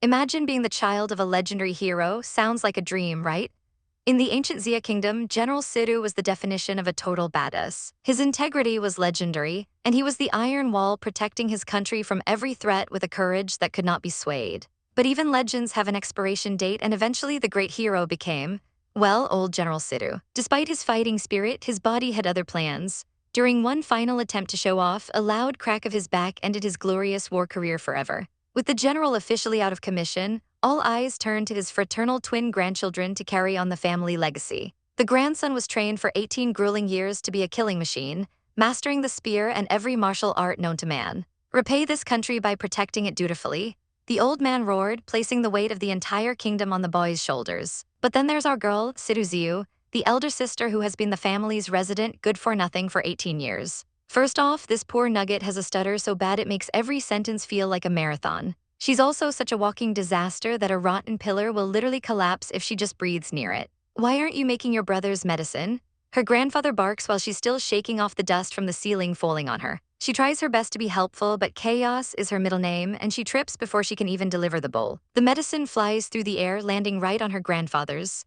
Imagine being the child of a legendary hero. Sounds like a dream, right? In the ancient Xia Kingdom, General Situ was the definition of a total badass. His integrity was legendary, and he was the iron wall protecting his country from every threat with a courage that could not be swayed. But even legends have an expiration date, and eventually the great hero became, well, old General Situ. Despite his fighting spirit, his body had other plans. During one final attempt to show off, a loud crack of his back ended his glorious war career forever. With the general officially out of commission, all eyes turned to his fraternal twin grandchildren to carry on the family legacy. The grandson was trained for 18 grueling years to be a killing machine, mastering the spear and every martial art known to man. Repay this country by protecting it dutifully, the old man roared, placing the weight of the entire kingdom on the boy's shoulders. But then there's our girl, Situ Xiu, the elder sister who has been the family's resident good-for-nothing for 18 years. First off, this poor nugget has a stutter so bad it makes every sentence feel like a marathon. She's also such a walking disaster that a rotten pillar will literally collapse if she just breathes near it. Why aren't you making your brother's medicine? Her grandfather barks while she's still shaking off the dust from the ceiling falling on her. She tries her best to be helpful, but chaos is her middle name, and she trips before she can even deliver the bowl. The medicine flies through the air, landing right on her grandfather's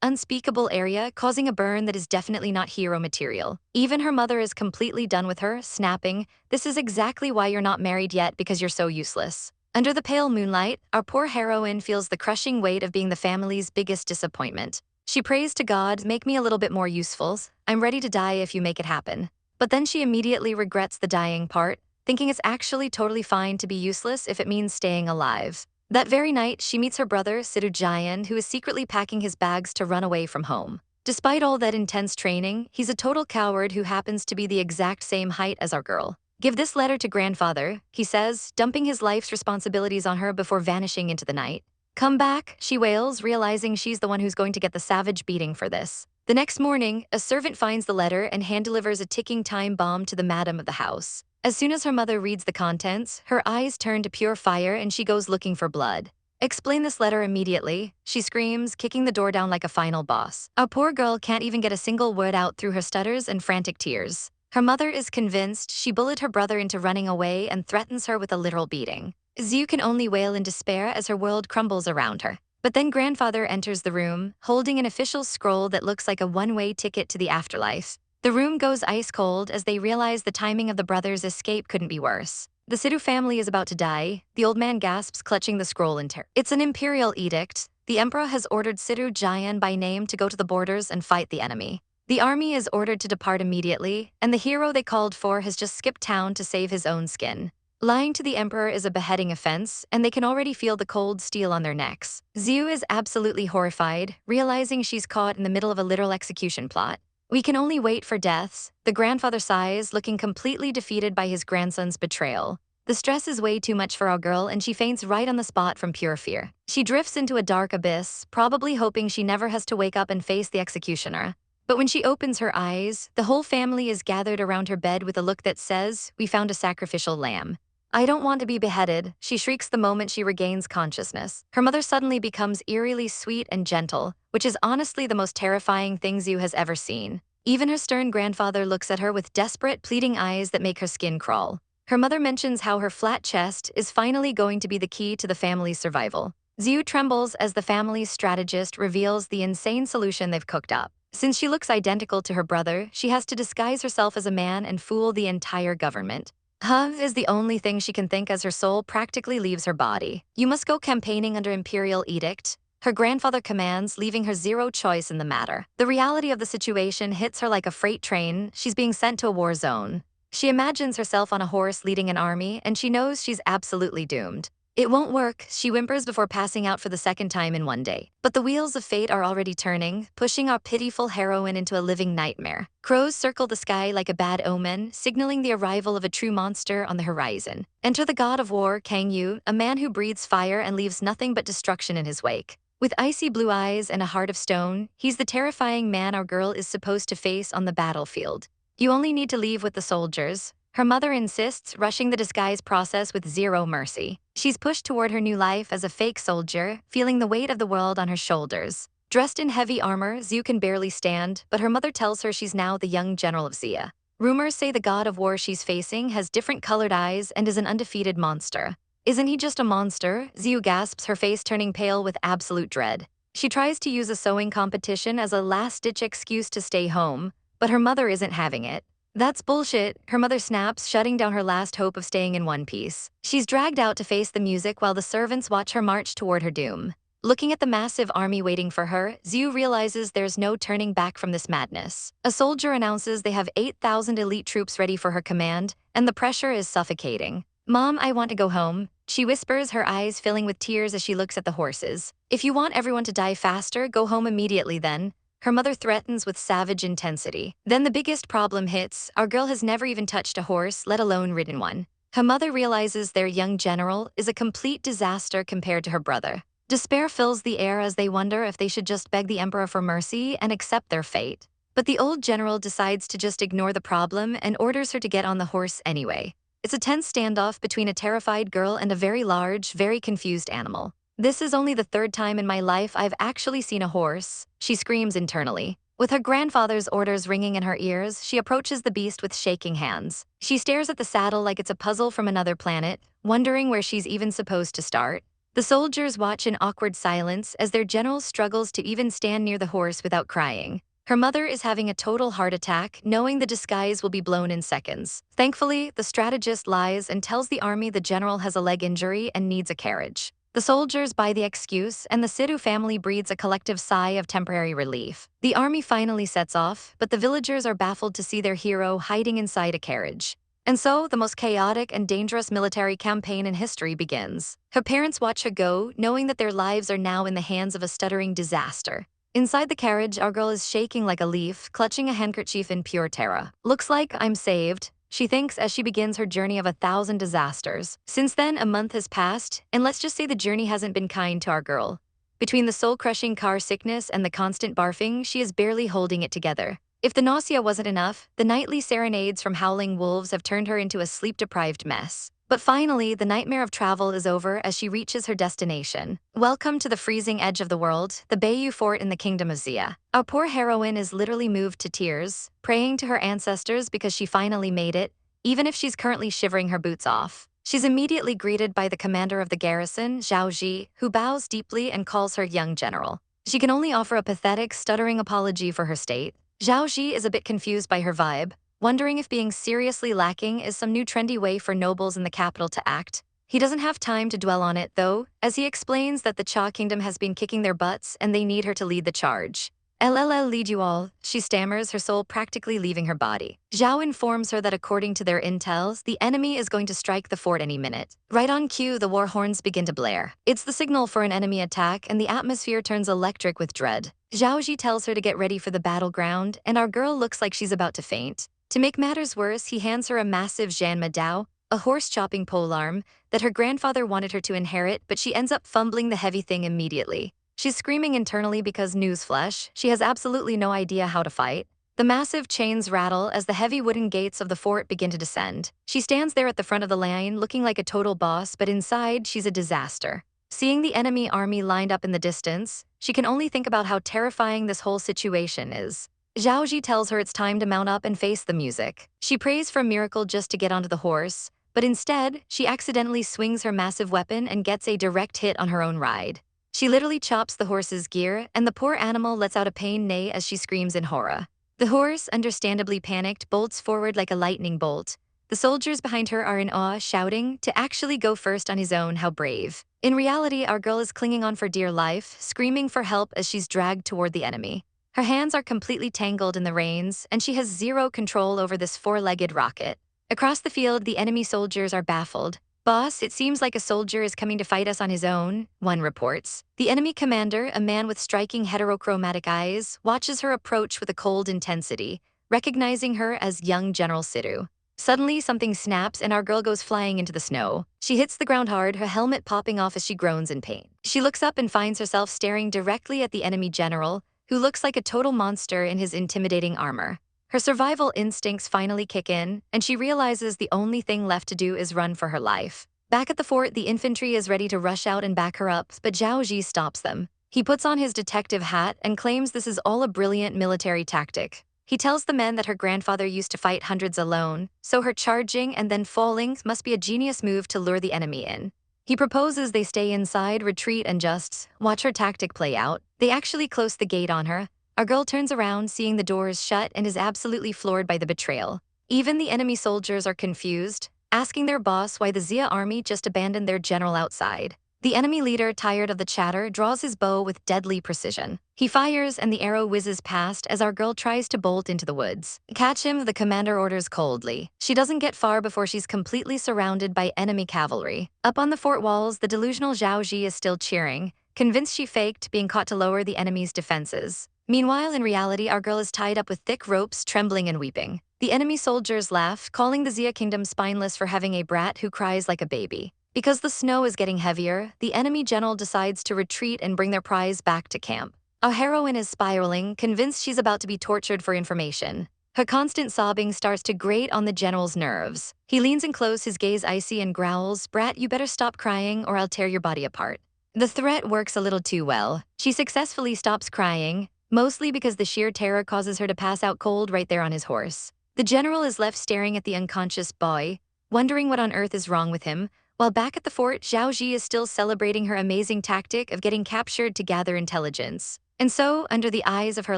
unspeakable area, causing a burn that is definitely not hero material. Even her mother is completely done with her, snapping, "This is exactly why you're not married yet, because you're so useless." Under the pale moonlight, our poor heroine feels the crushing weight of being the family's biggest disappointment. She prays to God, "Make me a little bit more useful. I'm ready to die if you make it happen." But then she immediately regrets the dying part, thinking it's actually totally fine to be useless if it means staying alive. That very night, she meets her brother, Situ Jian, who is secretly packing his bags to run away from home. Despite all that intense training, he's a total coward who happens to be the exact same height as our girl. "Give this letter to grandfather," he says, dumping his life's responsibilities on her before vanishing into the night. "Come back," she wails, realizing she's the one who's going to get the savage beating for this. The next morning, a servant finds the letter and hand-delivers a ticking time bomb to the madam of the house. As soon as her mother reads the contents, her eyes turn to pure fire and she goes looking for blood. "Explain this letter immediately," she screams, kicking the door down like a final boss. Our poor girl can't even get a single word out through her stutters and frantic tears. Her mother is convinced. She bullied her brother into running away and threatens her with a literal beating. Xiu can only wail in despair as her world crumbles around her. But then grandfather enters the room, holding an official scroll that looks like a one-way ticket to the afterlife. The room goes ice cold as they realize the timing of the brothers' escape couldn't be worse. The Situ family is about to die. The old man gasps, clutching the scroll in terror. It's an imperial edict. The emperor has ordered Situ Jian by name to go to the borders and fight the enemy. The army is ordered to depart immediately, and the hero they called for has just skipped town to save his own skin. Lying to the emperor is a beheading offense, and they can already feel the cold steel on their necks. Xiu is absolutely horrified, realizing she's caught in the middle of a literal execution plot. "We can only wait for deaths," the grandfather sighs, looking completely defeated by his grandson's betrayal. The stress is way too much for our girl, and she faints right on the spot from pure fear. She drifts into a dark abyss, probably hoping she never has to wake up and face the executioner. But when she opens her eyes, the whole family is gathered around her bed with a look that says, "We found a sacrificial lamb." "I don't want to be beheaded," she shrieks the moment she regains consciousness. Her mother suddenly becomes eerily sweet and gentle, which is honestly the most terrifying thing Xiu has ever seen. Even her stern grandfather looks at her with desperate, pleading eyes that make her skin crawl. Her mother mentions how her flat chest is finally going to be the key to the family's survival. Xiu trembles as the family's strategist reveals the insane solution they've cooked up. Since she looks identical to her brother, she has to disguise herself as a man and fool the entire government. Is the only thing she can think as her soul practically leaves her body. "You must go campaigning under imperial edict," her grandfather commands, leaving her zero choice in the matter. The reality of the situation hits her like a freight train. She's being sent to a war zone. She imagines herself on a horse leading an army, and she knows she's absolutely doomed. "It won't work," she whimpers before passing out for the second time in one day. But the wheels of fate are already turning, pushing our pitiful heroine into a living nightmare. Crows circle the sky like a bad omen, signaling the arrival of a true monster on the horizon. Enter the god of war, Kang Yu, a man who breathes fire and leaves nothing but destruction in his wake. With icy blue eyes and a heart of stone, he's the terrifying man our girl is supposed to face on the battlefield. "You only need to leave with the soldiers," her mother insists, rushing the disguise process with zero mercy. She's pushed toward her new life as a fake soldier, feeling the weight of the world on her shoulders. Dressed in heavy armor, Xiu can barely stand, but her mother tells her she's now the young general of Xia. Rumors say the god of war she's facing has different colored eyes and is an undefeated monster. Isn't he just a monster? Xiu gasps, her face turning pale with absolute dread. She tries to use a sewing competition as a last-ditch excuse to stay home, but her mother isn't having it. That's bullshit, her mother snaps, shutting down her last hope of staying in one piece. She's dragged out to face the music while the servants watch her march toward her doom. Looking at the massive army waiting for her, Xiu realizes there's no turning back from this madness. A soldier announces they have 8,000 elite troops ready for her command, and the pressure is suffocating. Mom, I want to go home, she whispers, her eyes filling with tears as she looks at the horses. If you want everyone to die faster, go home immediately then, her mother threatens with savage intensity. Then the biggest problem hits. Our girl has never even touched a horse, let alone ridden one. Her mother realizes their young general is a complete disaster compared to her brother. Despair fills the air as they wonder if they should just beg the emperor for mercy and accept their fate. But the old general decides to just ignore the problem and orders her to get on the horse anyway. It's a tense standoff between a terrified girl and a very large, very confused animal. This is only the third time in my life I've actually seen a horse, she screams internally. With her grandfather's orders ringing in her ears, she approaches the beast with shaking hands. She stares at the saddle like it's a puzzle from another planet, wondering where she's even supposed to start. The soldiers watch in awkward silence as their general struggles to even stand near the horse without crying. Her mother is having a total heart attack, knowing the disguise will be blown in seconds. Thankfully, the strategist lies and tells the army the general has a leg injury and needs a carriage. The soldiers buy the excuse, and the Situ family breathes a collective sigh of temporary relief. The army finally sets off, but the villagers are baffled to see their hero hiding inside a carriage. And so, the most chaotic and dangerous military campaign in history begins. Her parents watch her go, knowing that their lives are now in the hands of a stuttering disaster. Inside the carriage, our girl is shaking like a leaf, clutching a handkerchief in pure terror. Looks like I'm saved, she thinks as she begins her journey of 1,000 disasters. Since then, a month has passed, and let's just say the journey hasn't been kind to our girl. Between the soul-crushing car sickness and the constant barfing, she is barely holding it together. If the nausea wasn't enough, the nightly serenades from howling wolves have turned her into a sleep-deprived mess. But finally, the nightmare of travel is over as she reaches her destination. Welcome to the freezing edge of the world, the Bayou Fort in the Kingdom of Xia. Our poor heroine is literally moved to tears, praying to her ancestors because she finally made it, even if she's currently shivering her boots off. She's immediately greeted by the commander of the garrison, Zhao Ji, who bows deeply and calls her young general. She can only offer a pathetic, stuttering apology for her state. Zhao Ji is a bit confused by her vibe, wondering if being seriously lacking is some new trendy way for nobles in the capital to act. He doesn't have time to dwell on it, though, as he explains that the Xia Kingdom has been kicking their butts and they need her to lead the charge. LLL lead you all, she stammers, her soul practically leaving her body. Zhao informs her that according to their intels, the enemy is going to strike the fort any minute. Right on cue, the war horns begin to blare. It's the signal for an enemy attack, and the atmosphere turns electric with dread. Zhao Ji tells her to get ready for the battleground, and our girl looks like she's about to faint. To make matters worse, he hands her a massive Zhanma Dao, a horse-chopping polearm, that her grandfather wanted her to inherit, but she ends up fumbling the heavy thing immediately. She's screaming internally because, newsflash, she has absolutely no idea how to fight. The massive chains rattle as the heavy wooden gates of the fort begin to descend. She stands there at the front of the line, looking like a total boss, but inside, she's a disaster. Seeing the enemy army lined up in the distance, she can only think about how terrifying this whole situation is. Zhao Ji tells her it's time to mount up and face the music. She prays for a miracle just to get onto the horse, but instead, she accidentally swings her massive weapon and gets a direct hit on her own ride. She literally chops the horse's gear, and the poor animal lets out a pained neigh as she screams in horror. The horse, understandably panicked, bolts forward like a lightning bolt. The soldiers behind her are in awe, shouting, "To actually go first on his own, how brave." In reality, our girl is clinging on for dear life, screaming for help as she's dragged toward the enemy. Her hands are completely tangled in the reins, and she has zero control over this four-legged rocket. Across the field, the enemy soldiers are baffled. "Boss, it seems like a soldier is coming to fight us on his own," one reports. The enemy commander, a man with striking heterochromatic eyes, watches her approach with a cold intensity, recognizing her as young General Situ. Suddenly, something snaps and our girl goes flying into the snow. She hits the ground hard, her helmet popping off as she groans in pain. She looks up and finds herself staring directly at the enemy general, who looks like a total monster in his intimidating armor. Her survival instincts finally kick in, and she realizes the only thing left to do is run for her life. Back at the fort, the infantry is ready to rush out and back her up, but Zhao Ji stops them. He puts on his detective hat and claims this is all a brilliant military tactic. He tells the men that her grandfather used to fight hundreds alone, so her charging and then falling must be a genius move to lure the enemy in. He proposes they stay inside, retreat, and just watch her tactic play out. They actually close the gate on her. Our girl turns around, seeing the doors shut, and is absolutely floored by the betrayal. Even the enemy soldiers are confused, asking their boss why the Xia army just abandoned their general outside. The enemy leader, tired of the chatter, draws his bow with deadly precision. He fires and the arrow whizzes past as our girl tries to bolt into the woods. Catch him, the commander orders coldly. She doesn't get far before she's completely surrounded by enemy cavalry. Up on the fort walls, the delusional Zhao Ji is still cheering, convinced she faked being caught to lower the enemy's defenses. Meanwhile, in reality, our girl is tied up with thick ropes, trembling and weeping. The enemy soldiers laugh, calling the Xia Kingdom spineless for having a brat who cries like a baby. Because the snow is getting heavier, the enemy general decides to retreat and bring their prize back to camp. Our heroine is spiraling, convinced she's about to be tortured for information. Her constant sobbing starts to grate on the general's nerves. He leans in close, his gaze icy, and growls, "Brat, you better stop crying or I'll tear your body apart." The threat works a little too well. She successfully stops crying, mostly because the sheer terror causes her to pass out cold right there on his horse. The general is left staring at the unconscious boy, wondering what on earth is wrong with him. While back at the fort, Zhao Ji is still celebrating her amazing tactic of getting captured to gather intelligence. And so, under the eyes of her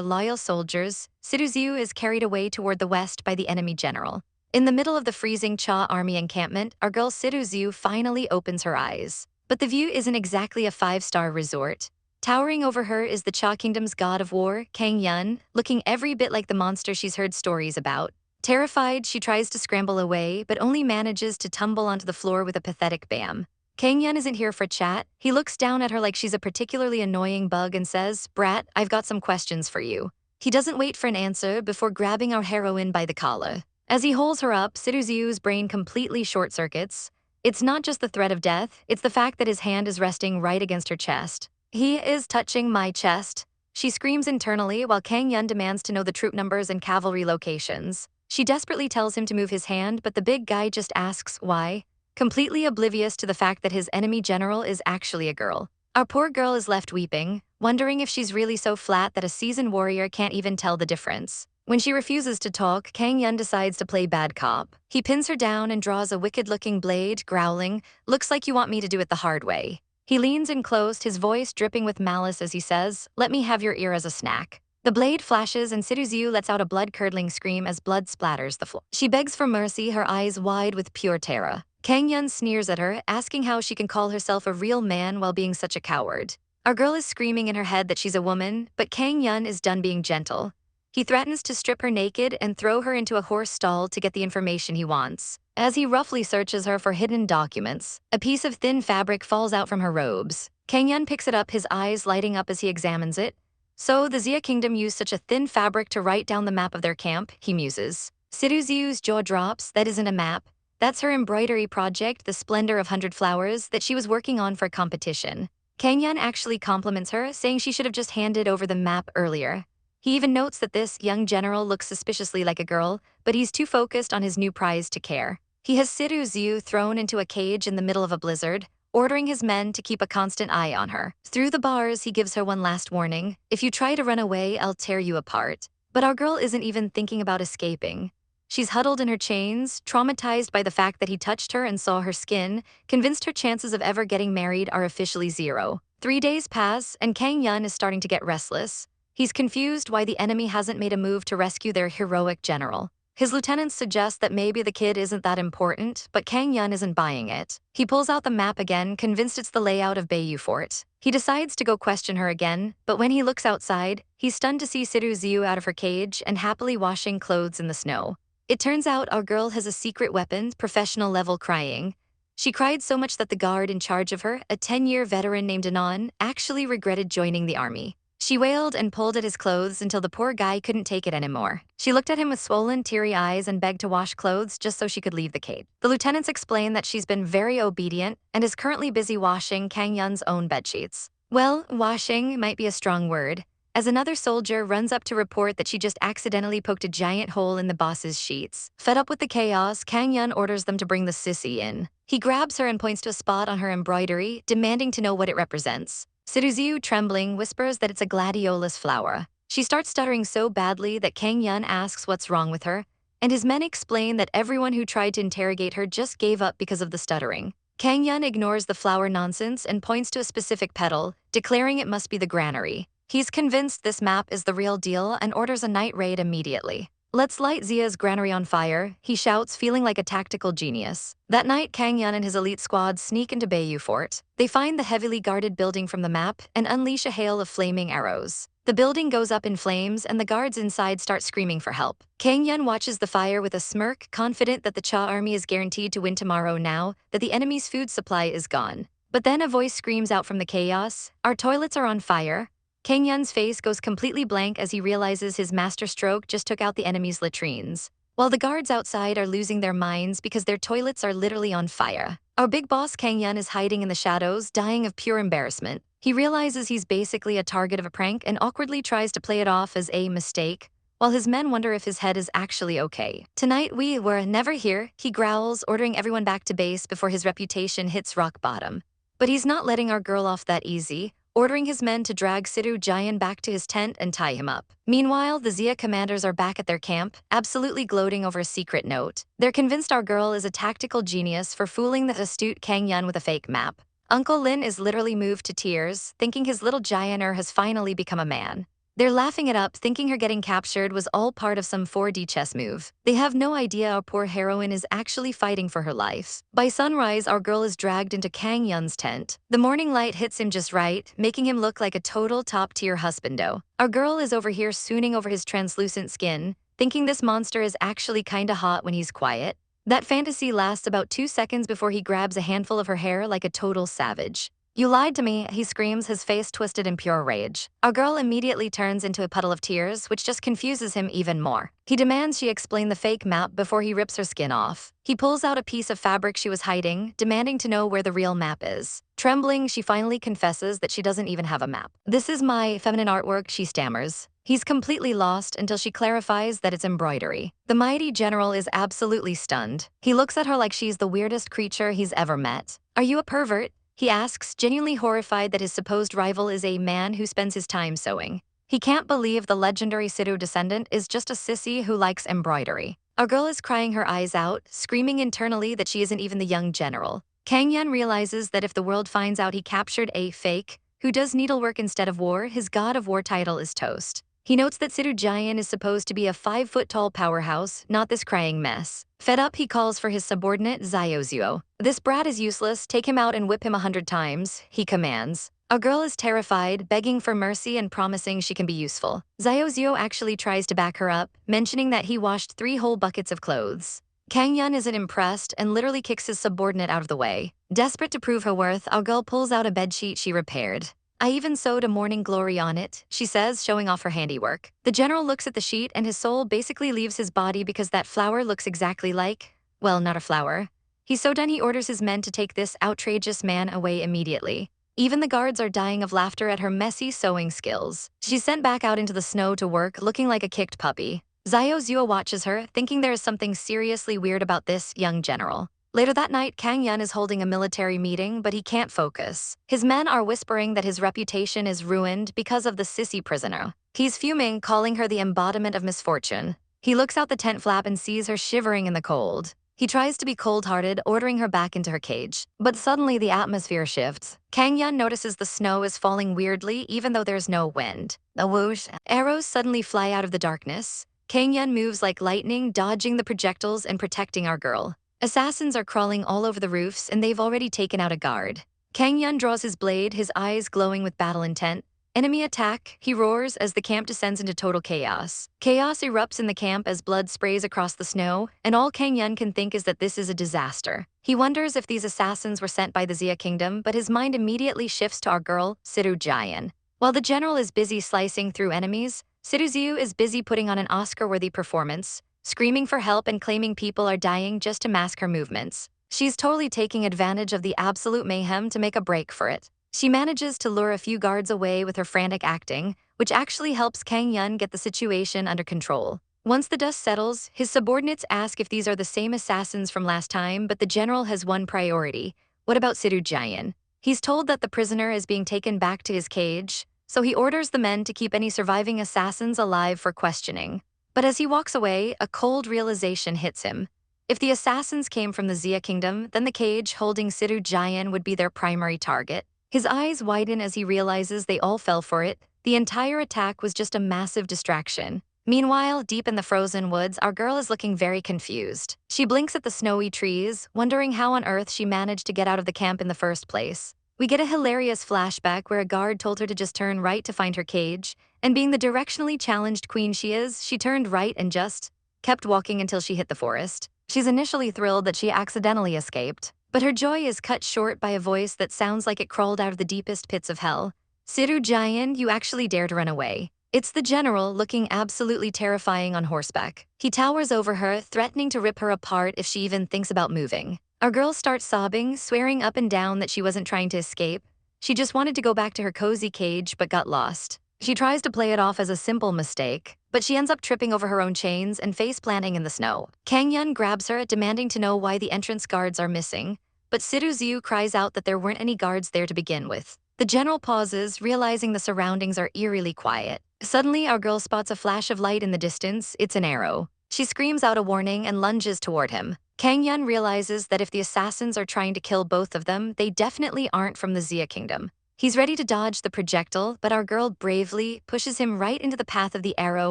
loyal soldiers, Situ Xiu is carried away toward the west by the enemy general. In the middle of the freezing Cha army encampment, our girl Situ Xiu finally opens her eyes. But the view isn't exactly a five-star resort. Towering over her is the Xia Kingdom's god of war, Kang Yun, looking every bit like the monster she's heard stories about. Terrified, she tries to scramble away, but only manages to tumble onto the floor with a pathetic bam. Kang Yun isn't here for chat. He looks down at her like she's a particularly annoying bug and says, "Brat, I've got some questions for you." He doesn't wait for an answer before grabbing our heroine by the collar. As he holds her up, Situ Xiu's brain completely short-circuits. It's not just the threat of death, it's the fact that his hand is resting right against her chest. "He is touching my chest," she screams internally while Kang Yun demands to know the troop numbers and cavalry locations. She desperately tells him to move his hand, but the big guy just asks why, completely oblivious to the fact that his enemy general is actually a girl. Our poor girl is left weeping, wondering if she's really so flat that a seasoned warrior can't even tell the difference. When she refuses to talk, Kang Yun decides to play bad cop. He pins her down and draws a wicked-looking blade, growling, "Looks like you want me to do it the hard way." He leans in close, his voice dripping with malice as he says, "Let me have your ear as a snack." The blade flashes and Situ Xiu lets out a blood-curdling scream as blood splatters the floor. She begs for mercy, her eyes wide with pure terror. Kang Yun sneers at her, asking how she can call herself a real man while being such a coward. Our girl is screaming in her head that she's a woman, but Kang Yun is done being gentle. He threatens to strip her naked and throw her into a horse stall to get the information he wants. As he roughly searches her for hidden documents, a piece of thin fabric falls out from her robes. Kang Yun picks it up, his eyes lighting up as he examines it. "So the Xia Kingdom used such a thin fabric to write down the map of their camp," he muses. Situ Xiu's jaw drops. That isn't a map. That's her embroidery project, the Splendor of 100 Flowers, that she was working on for a competition. Kang Yun actually compliments her, saying she should have just handed over the map earlier. He even notes that this young general looks suspiciously like a girl, but he's too focused on his new prize to care. He has Situ Xiu thrown into a cage in the middle of a blizzard, ordering his men to keep a constant eye on her. Through the bars, he gives her one last warning: "If you try to run away, I'll tear you apart." But our girl isn't even thinking about escaping. She's huddled in her chains, traumatized by the fact that he touched her and saw her skin, convinced her chances of ever getting married are officially zero. 3 days pass, and Kang Yun is starting to get restless. He's confused why the enemy hasn't made a move to rescue their heroic general. His lieutenants suggest that maybe the kid isn't that important, but Kang Yun isn't buying it. He pulls out the map again, convinced it's the layout of Beiyu Fort. He decides to go question her again, but when he looks outside, he's stunned to see Situ Xiu out of her cage and happily washing clothes in the snow. It turns out our girl has a secret weapon, professional-level crying. She cried so much that the guard in charge of her, a 10-year veteran named Anon, actually regretted joining the army. She wailed and pulled at his clothes until the poor guy couldn't take it anymore. She looked at him with swollen, teary eyes and begged to wash clothes just so she could leave the cave. The lieutenants explain that she's been very obedient and is currently busy washing Kang Yun's own bedsheets. Well, washing might be a strong word, as another soldier runs up to report that she just accidentally poked a giant hole in the boss's sheets. Fed up with the chaos, Kang Yun orders them to bring the sissy in. He grabs her and points to a spot on her embroidery, demanding to know what it represents. Situ Xiu, trembling, whispers that it's a gladiolus flower. She starts stuttering so badly that Kang Yun asks what's wrong with her, and his men explain that everyone who tried to interrogate her just gave up because of the stuttering. Kang Yun ignores the flower nonsense and points to a specific petal, declaring it must be the granary. He's convinced this map is the real deal and orders a night raid immediately. "Let's light Xia's granary on fire," he shouts, feeling like a tactical genius. That night, Kang Yun and his elite squad sneak into Bayou Fort. They find the heavily guarded building from the map and unleash a hail of flaming arrows. The building goes up in flames and the guards inside start screaming for help. Kang Yun watches the fire with a smirk, confident that the Cha army is guaranteed to win tomorrow now that the enemy's food supply is gone. But then a voice screams out from the chaos, "Our toilets are on fire." Kang Yun's face goes completely blank as he realizes his masterstroke just took out the enemy's latrines, while the guards outside are losing their minds because their toilets are literally on fire. Our big boss Kang Yun is hiding in the shadows, dying of pure embarrassment. He realizes he's basically a target of a prank and awkwardly tries to play it off as a mistake, while his men wonder if his head is actually okay. "Tonight we were never here," he growls, ordering everyone back to base before his reputation hits rock bottom. But he's not letting our girl off that easy, ordering his men to drag Situ Xiu back to his tent and tie him up. Meanwhile, the Xia commanders are back at their camp, absolutely gloating over a secret note. They're convinced our girl is a tactical genius for fooling the astute Kang Yun with a fake map. Uncle Lin is literally moved to tears, thinking his little Gianer has finally become a man. They're laughing it up, thinking her getting captured was all part of some 4D chess move. They have no idea our poor heroine is actually fighting for her life. By sunrise, our girl is dragged into Kang Yun's tent. The morning light hits him just right, making him look like a total top-tier husbando. Our girl is over here swooning over his translucent skin, thinking this monster is actually kinda hot when he's quiet. That fantasy lasts about 2 seconds before he grabs a handful of her hair like a total savage. "You lied to me," he screams, his face twisted in pure rage. Our girl immediately turns into a puddle of tears, which just confuses him even more. He demands she explain the fake map before he rips her skin off. He pulls out a piece of fabric she was hiding, demanding to know where the real map is. Trembling, she finally confesses that she doesn't even have a map. "This is my feminine artwork," she stammers. He's completely lost until she clarifies that it's embroidery. The mighty general is absolutely stunned. He looks at her like she's the weirdest creature he's ever met. "Are you a pervert?" he asks, genuinely horrified that his supposed rival is a man who spends his time sewing. He can't believe the legendary Situ descendant is just a sissy who likes embroidery. Our girl is crying her eyes out, screaming internally that she isn't even the young general. Kang Yun realizes that if the world finds out he captured a fake, who does needlework instead of war, his god of war title is toast. He notes that Situ Xiu is supposed to be a 5-foot-tall powerhouse, not this crying mess. Fed up, he calls for his subordinate, Xiao Xiu. "This brat is useless, take him out and whip him 100 times, he commands. A girl is terrified, begging for mercy and promising she can be useful. Xiao Xiu actually tries to back her up, mentioning that he washed 3 whole buckets of clothes. Kang Yun isn't impressed and literally kicks his subordinate out of the way. Desperate to prove her worth, our girl pulls out a bedsheet she repaired. "I even sewed a morning glory on it," she says, showing off her handiwork. The general looks at the sheet and his soul basically leaves his body because that flower looks exactly like, well, not a flower. He's so done he orders his men to take this outrageous man away immediately. Even the guards are dying of laughter at her messy sewing skills. She's sent back out into the snow to work, looking like a kicked puppy. Xiao Xiu watches her, thinking there is something seriously weird about this young general. Later that night, Kang Yun is holding a military meeting, but he can't focus. His men are whispering that his reputation is ruined because of the sissy prisoner. He's fuming, calling her the embodiment of misfortune. He looks out the tent flap and sees her shivering in the cold. He tries to be cold-hearted, ordering her back into her cage. But suddenly the atmosphere shifts. Kang Yun notices the snow is falling weirdly even though there's no wind. A whoosh. Arrows suddenly fly out of the darkness. Kang Yun moves like lightning, dodging the projectiles and protecting our girl. Assassins are crawling all over the roofs and they've already taken out a guard. Kang Yun draws his blade, his eyes glowing with battle intent. "Enemy attack," he roars as the camp descends into total chaos. Chaos erupts in the camp as blood sprays across the snow, and all Kang Yun can think is that this is a disaster. He wonders if these assassins were sent by the Xia Kingdom, but his mind immediately shifts to our girl, Situ Xiu. While the general is busy slicing through enemies, Situ Xiu is busy putting on an Oscar-worthy performance, screaming for help and claiming people are dying just to mask her movements. She's totally taking advantage of the absolute mayhem to make a break for it. She manages to lure a few guards away with her frantic acting, which actually helps Kang Yun get the situation under control. Once the dust settles, his subordinates ask if these are the same assassins from last time, but the general has one priority. What about Situ Xiu? He's told that the prisoner is being taken back to his cage, so he orders the men to keep any surviving assassins alive for questioning. But as he walks away, a cold realization hits him. If the assassins came from the Xia Kingdom, then the cage holding Situ Jian would be their primary target. His eyes widen as he realizes they all fell for it. The entire attack was just a massive distraction. Meanwhile, deep in the frozen woods, our girl is looking very confused. She blinks at the snowy trees, wondering how on earth she managed to get out of the camp in the first place. We get a hilarious flashback where a guard told her to just turn right to find her cage, and being the directionally challenged queen she is, she turned right and just kept walking until she hit the forest. She's initially thrilled that she accidentally escaped, but her joy is cut short by a voice that sounds like it crawled out of the deepest pits of hell. Situ Jian, you actually dare to run away. It's the general, looking absolutely terrifying on horseback. He towers over her, threatening to rip her apart if she even thinks about moving. Our girl starts sobbing, swearing up and down that she wasn't trying to escape. She just wanted to go back to her cozy cage but got lost. She tries to play it off as a simple mistake, but she ends up tripping over her own chains and face-planting in the snow. Kang Yun grabs her, demanding to know why the entrance guards are missing, but Situ Xiu cries out that there weren't any guards there to begin with. The general pauses, realizing the surroundings are eerily quiet. Suddenly, our girl spots a flash of light in the distance. It's an arrow. She screams out a warning and lunges toward him. Kang Yun realizes that if the assassins are trying to kill both of them, they definitely aren't from the Xia Kingdom. He's ready to dodge the projectile, but our girl bravely pushes him right into the path of the arrow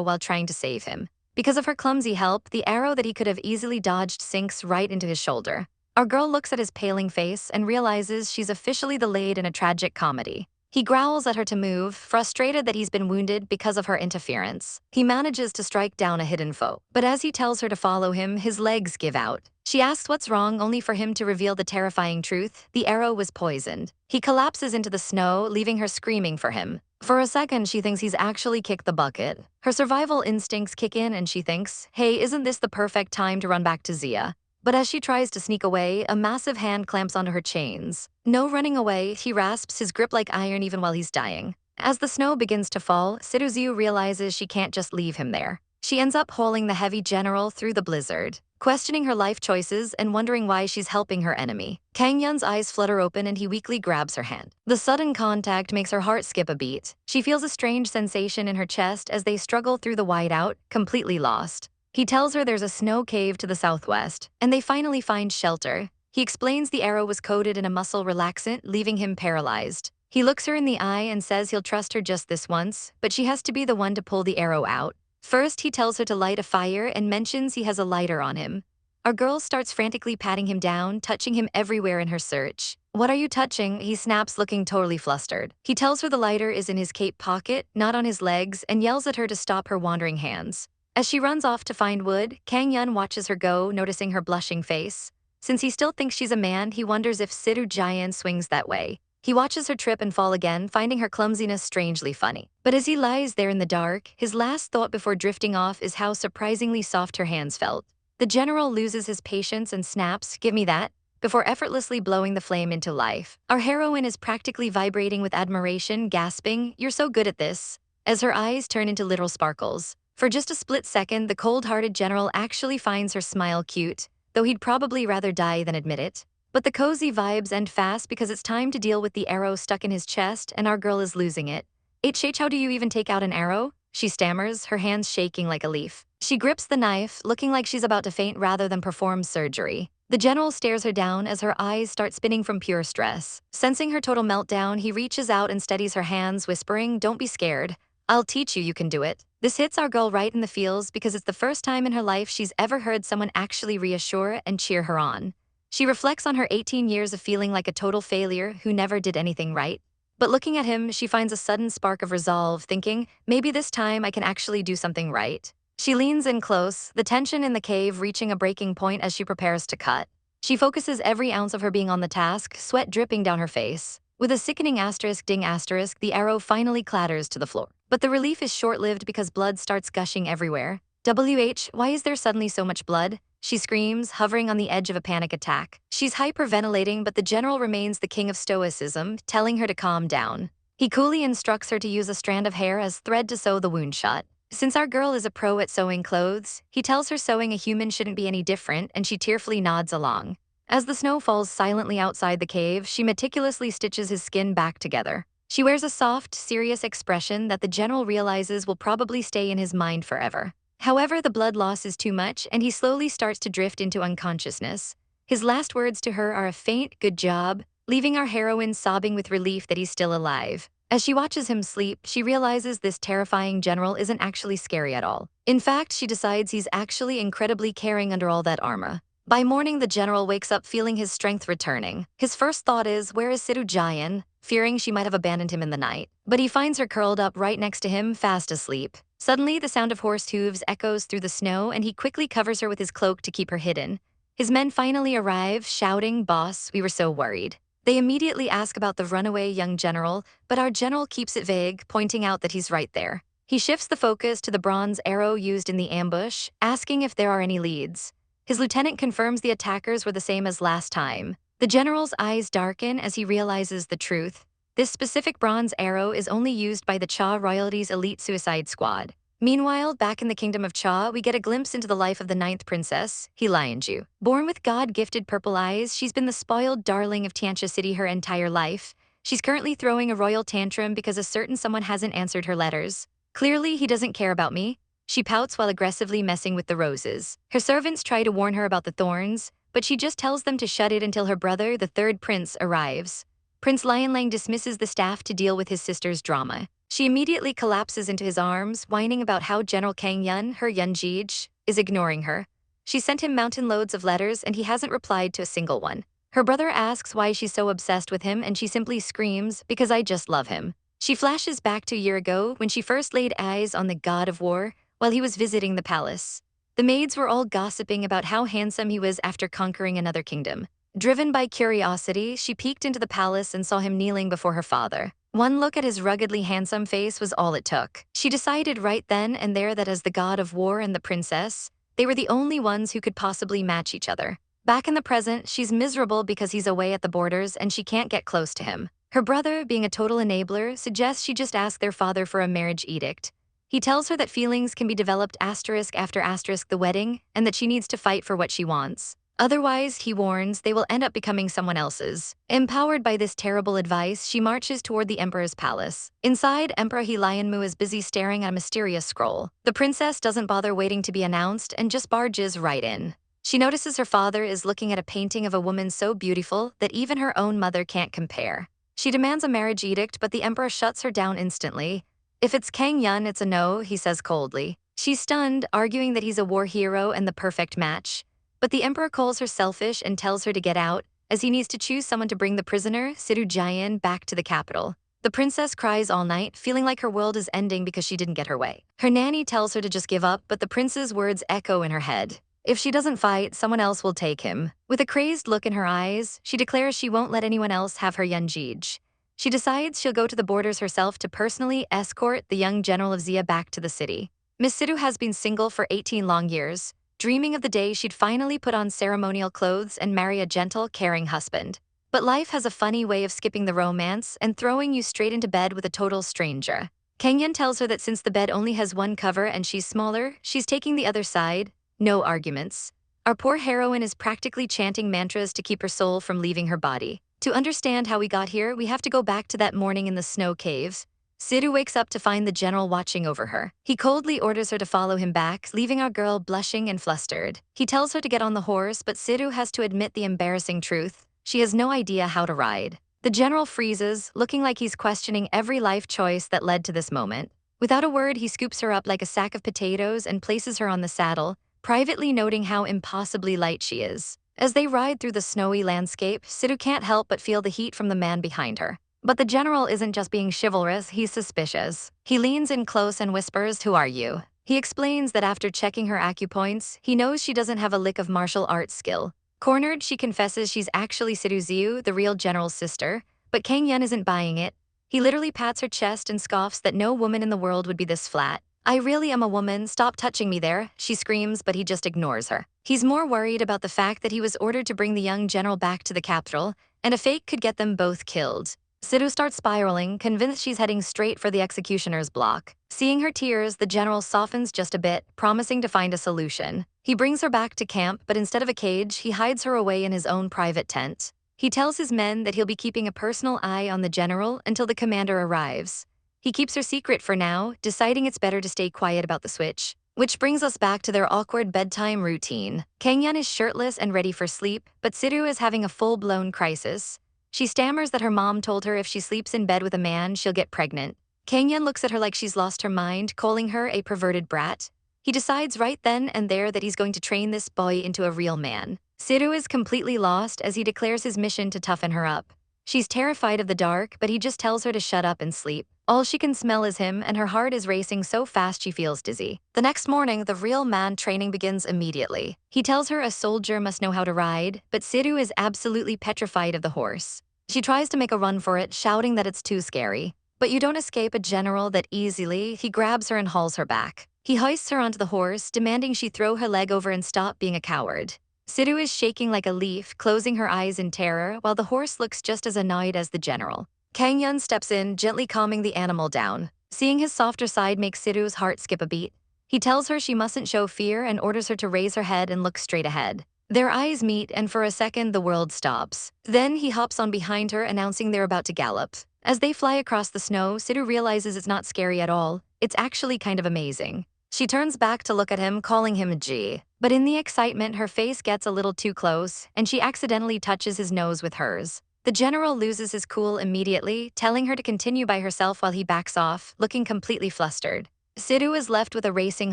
while trying to save him. Because of her clumsy help, the arrow that he could have easily dodged sinks right into his shoulder. Our girl looks at his paling face and realizes she's officially the lead in a tragic comedy. He growls at her to move, frustrated that he's been wounded because of her interference. He manages to strike down a hidden foe, but as he tells her to follow him, his legs give out. She asks what's wrong, only for him to reveal the terrifying truth: the arrow was poisoned. He collapses into the snow, leaving her screaming for him. For a second, she thinks he's actually kicked the bucket. Her survival instincts kick in and she thinks, hey, isn't this the perfect time to run back to Xia? But as she tries to sneak away, a massive hand clamps onto her chains. No running away, he rasps, his grip like iron even while he's dying. As the snow begins to fall, Situ Xiu realizes she can't just leave him there. She ends up hauling the heavy general through the blizzard, questioning her life choices and wondering why she's helping her enemy. Kang Yun's eyes flutter open and he weakly grabs her hand. The sudden contact makes her heart skip a beat. She feels a strange sensation in her chest as they struggle through the whiteout, completely lost. He tells her there's a snow cave to the southwest, and they finally find shelter. He explains the arrow was coated in a muscle relaxant, leaving him paralyzed. He looks her in the eye and says he'll trust her just this once, but she has to be the one to pull the arrow out. First, he tells her to light a fire and mentions he has a lighter on him. Our girl starts frantically patting him down, touching him everywhere in her search. What are you touching? He snaps, looking totally flustered. He tells her the lighter is in his cape pocket, not on his legs, and yells at her to stop her wandering hands. As she runs off to find wood, Kang Yun watches her go, noticing her blushing face. Since he still thinks she's a man, he wonders if Situ Jian swings that way. He watches her trip and fall again, finding her clumsiness strangely funny. But as he lies there in the dark, his last thought before drifting off is how surprisingly soft her hands felt. The general loses his patience and snaps, "Give me that," before effortlessly blowing the flame into life. Our heroine is practically vibrating with admiration, gasping, "You're so good at this," as her eyes turn into literal sparkles. For just a split second, the cold-hearted general actually finds her smile cute, though he'd probably rather die than admit it. But the cozy vibes end fast because it's time to deal with the arrow stuck in his chest, and our girl is losing it. "H, how do you even take out an arrow?" she stammers, her hands shaking like a leaf. She grips the knife, looking like she's about to faint rather than perform surgery. The general stares her down as her eyes start spinning from pure stress. Sensing her total meltdown, he reaches out and steadies her hands, whispering, "Don't be scared. I'll teach you, you can do it." This hits our girl right in the feels because it's the first time in her life she's ever heard someone actually reassure and cheer her on. She reflects on her 18 years of feeling like a total failure who never did anything right. But looking at him, she finds a sudden spark of resolve, thinking, maybe this time I can actually do something right. She leans in close, the tension in the cave reaching a breaking point as she prepares to cut. She focuses every ounce of her being on the task, sweat dripping down her face. With a sickening asterisk ding asterisk, the arrow finally clatters to the floor. But the relief is short-lived because blood starts gushing everywhere. Why is there suddenly so much blood? She screams, hovering on the edge of a panic attack. She's hyperventilating, but the general remains the king of stoicism, telling her to calm down. He coolly instructs her to use a strand of hair as thread to sew the wound shut. Since our girl is a pro at sewing clothes, he tells her sewing a human shouldn't be any different, and she tearfully nods along. As the snow falls silently outside the cave, she meticulously stitches his skin back together. She wears a soft, serious expression that the general realizes will probably stay in his mind forever. However, the blood loss is too much and he slowly starts to drift into unconsciousness. His last words to her are a faint, "good job," leaving our heroine sobbing with relief that he's still alive. As she watches him sleep, she realizes this terrifying general isn't actually scary at all. In fact, she decides he's actually incredibly caring under all that armor. By morning, the general wakes up feeling his strength returning. His first thought is, where is Situ Xiu, fearing she might have abandoned him in the night. But he finds her curled up right next to him, fast asleep. Suddenly, the sound of horse hooves echoes through the snow and he quickly covers her with his cloak to keep her hidden. His men finally arrive, shouting, "Boss, we were so worried." They immediately ask about the runaway young general, but our general keeps it vague, pointing out that he's right there. He shifts the focus to the bronze arrow used in the ambush, asking if there are any leads. His lieutenant confirms the attackers were the same as last time. The general's eyes darken as he realizes the truth. This specific bronze arrow is only used by the Cha royalty's elite suicide squad. Meanwhile, back in the kingdom of Cha, we get a glimpse into the life of the ninth princess, Ju. Born with God-gifted purple eyes, she's been the spoiled darling of Tianxia City her entire life. She's currently throwing a royal tantrum because a certain someone hasn't answered her letters. "Clearly, he doesn't care about me." She pouts while aggressively messing with the roses. Her servants try to warn her about the thorns, but she just tells them to shut it until her brother, the third prince, arrives. Prince Lionlang dismisses the staff to deal with his sister's drama. She immediately collapses into his arms, whining about how General Kang Yun, her Yunjij, is ignoring her. She sent him mountain loads of letters and he hasn't replied to a single one. Her brother asks why she's so obsessed with him and she simply screams, "Because I just love him." She flashes back to a year ago when she first laid eyes on the god of war while he was visiting the palace. The maids were all gossiping about how handsome he was after conquering another kingdom. Driven by curiosity, she peeked into the palace and saw him kneeling before her father. One look at his ruggedly handsome face was all it took. She decided right then and there that as the god of war and the princess, they were the only ones who could possibly match each other. Back in the present, she's miserable because he's away at the borders and she can't get close to him. Her brother, being a total enabler, suggests she just ask their father for a marriage edict. He tells her that feelings can be developed asterisk after asterisk the wedding and that she needs to fight for what she wants. Otherwise, he warns, they will end up becoming someone else's. Empowered by this terrible advice, she marches toward the emperor's palace. Inside, Emperor He Lionmu is busy staring at a mysterious scroll. The princess doesn't bother waiting to be announced and just barges right in. She notices her father is looking at a painting of a woman so beautiful that even her own mother can't compare. She demands a marriage edict, but the emperor shuts her down instantly. "If it's Kang Yun, it's a no," he says coldly. She's stunned, arguing that he's a war hero and the perfect match. But the emperor calls her selfish and tells her to get out, as he needs to choose someone to bring the prisoner, Situ Xiu, back to the capital. The princess cries all night, feeling like her world is ending because she didn't get her way. Her nanny tells her to just give up, but the prince's words echo in her head. If she doesn't fight, someone else will take him. With a crazed look in her eyes, she declares she won't let anyone else have her Yunjij. She decides she'll go to the borders herself to personally escort the young general of Xia back to the city. Miss Situ has been single for 18 long years, dreaming of the day she'd finally put on ceremonial clothes and marry a gentle, caring husband. But life has a funny way of skipping the romance and throwing you straight into bed with a total stranger. Kang Yun tells her that since the bed only has one cover and she's smaller, she's taking the other side. No arguments. Our poor heroine is practically chanting mantras to keep her soul from leaving her body. To understand how we got here, we have to go back to that morning in the snow caves. Situ wakes up to find the general watching over her. He coldly orders her to follow him back, leaving our girl blushing and flustered. He tells her to get on the horse, but Situ has to admit the embarrassing truth. She has no idea how to ride. The general freezes, looking like he's questioning every life choice that led to this moment. Without a word, he scoops her up like a sack of potatoes and places her on the saddle, privately noting how impossibly light she is. As they ride through the snowy landscape, Situ can't help but feel the heat from the man behind her. But the general isn't just being chivalrous, he's suspicious. He leans in close and whispers, "Who are you?" He explains that after checking her acupoints, he knows she doesn't have a lick of martial arts skill. Cornered, she confesses she's actually Situ Xiu, the real general's sister, but Kang Yun isn't buying it. He literally pats her chest and scoffs that no woman in the world would be this flat. "I really am a woman, stop touching me there," she screams, but he just ignores her. He's more worried about the fact that he was ordered to bring the young general back to the capital, and a fake could get them both killed. Situ starts spiraling, convinced she's heading straight for the executioner's block. Seeing her tears, the general softens just a bit, promising to find a solution. He brings her back to camp, but instead of a cage, he hides her away in his own private tent. He tells his men that he'll be keeping a personal eye on the general until the commander arrives. He keeps her secret for now, deciding it's better to stay quiet about the switch. Which brings us back to their awkward bedtime routine. Kangyun is shirtless and ready for sleep, but Situ is having a full-blown crisis. She stammers that her mom told her if she sleeps in bed with a man, she'll get pregnant. Kangyun looks at her like she's lost her mind, calling her a perverted brat. He decides right then and there that he's going to train this boy into a real man. Situ is completely lost as he declares his mission to toughen her up. She's terrified of the dark, but he just tells her to shut up and sleep. All she can smell is him, and her heart is racing so fast she feels dizzy. The next morning, the real man training begins immediately. He tells her a soldier must know how to ride, but Situ is absolutely petrified of the horse. She tries to make a run for it, shouting that it's too scary. But you don't escape a general that easily. He grabs her and hauls her back. He hoists her onto the horse, demanding she throw her leg over and stop being a coward. Situ is shaking like a leaf, closing her eyes in terror, while the horse looks just as annoyed as the general. Kangyun steps in, gently calming the animal down. Seeing his softer side makes Situ's heart skip a beat. He tells her she mustn't show fear and orders her to raise her head and look straight ahead. Their eyes meet, and for a second the world stops. Then he hops on behind her, announcing they're about to gallop. As they fly across the snow, Situ realizes it's not scary at all. It's actually kind of amazing. She turns back to look at him, calling him G. But in the excitement, her face gets a little too close, and she accidentally touches his nose with hers. The general loses his cool immediately, telling her to continue by herself while he backs off, looking completely flustered. Situ is left with a racing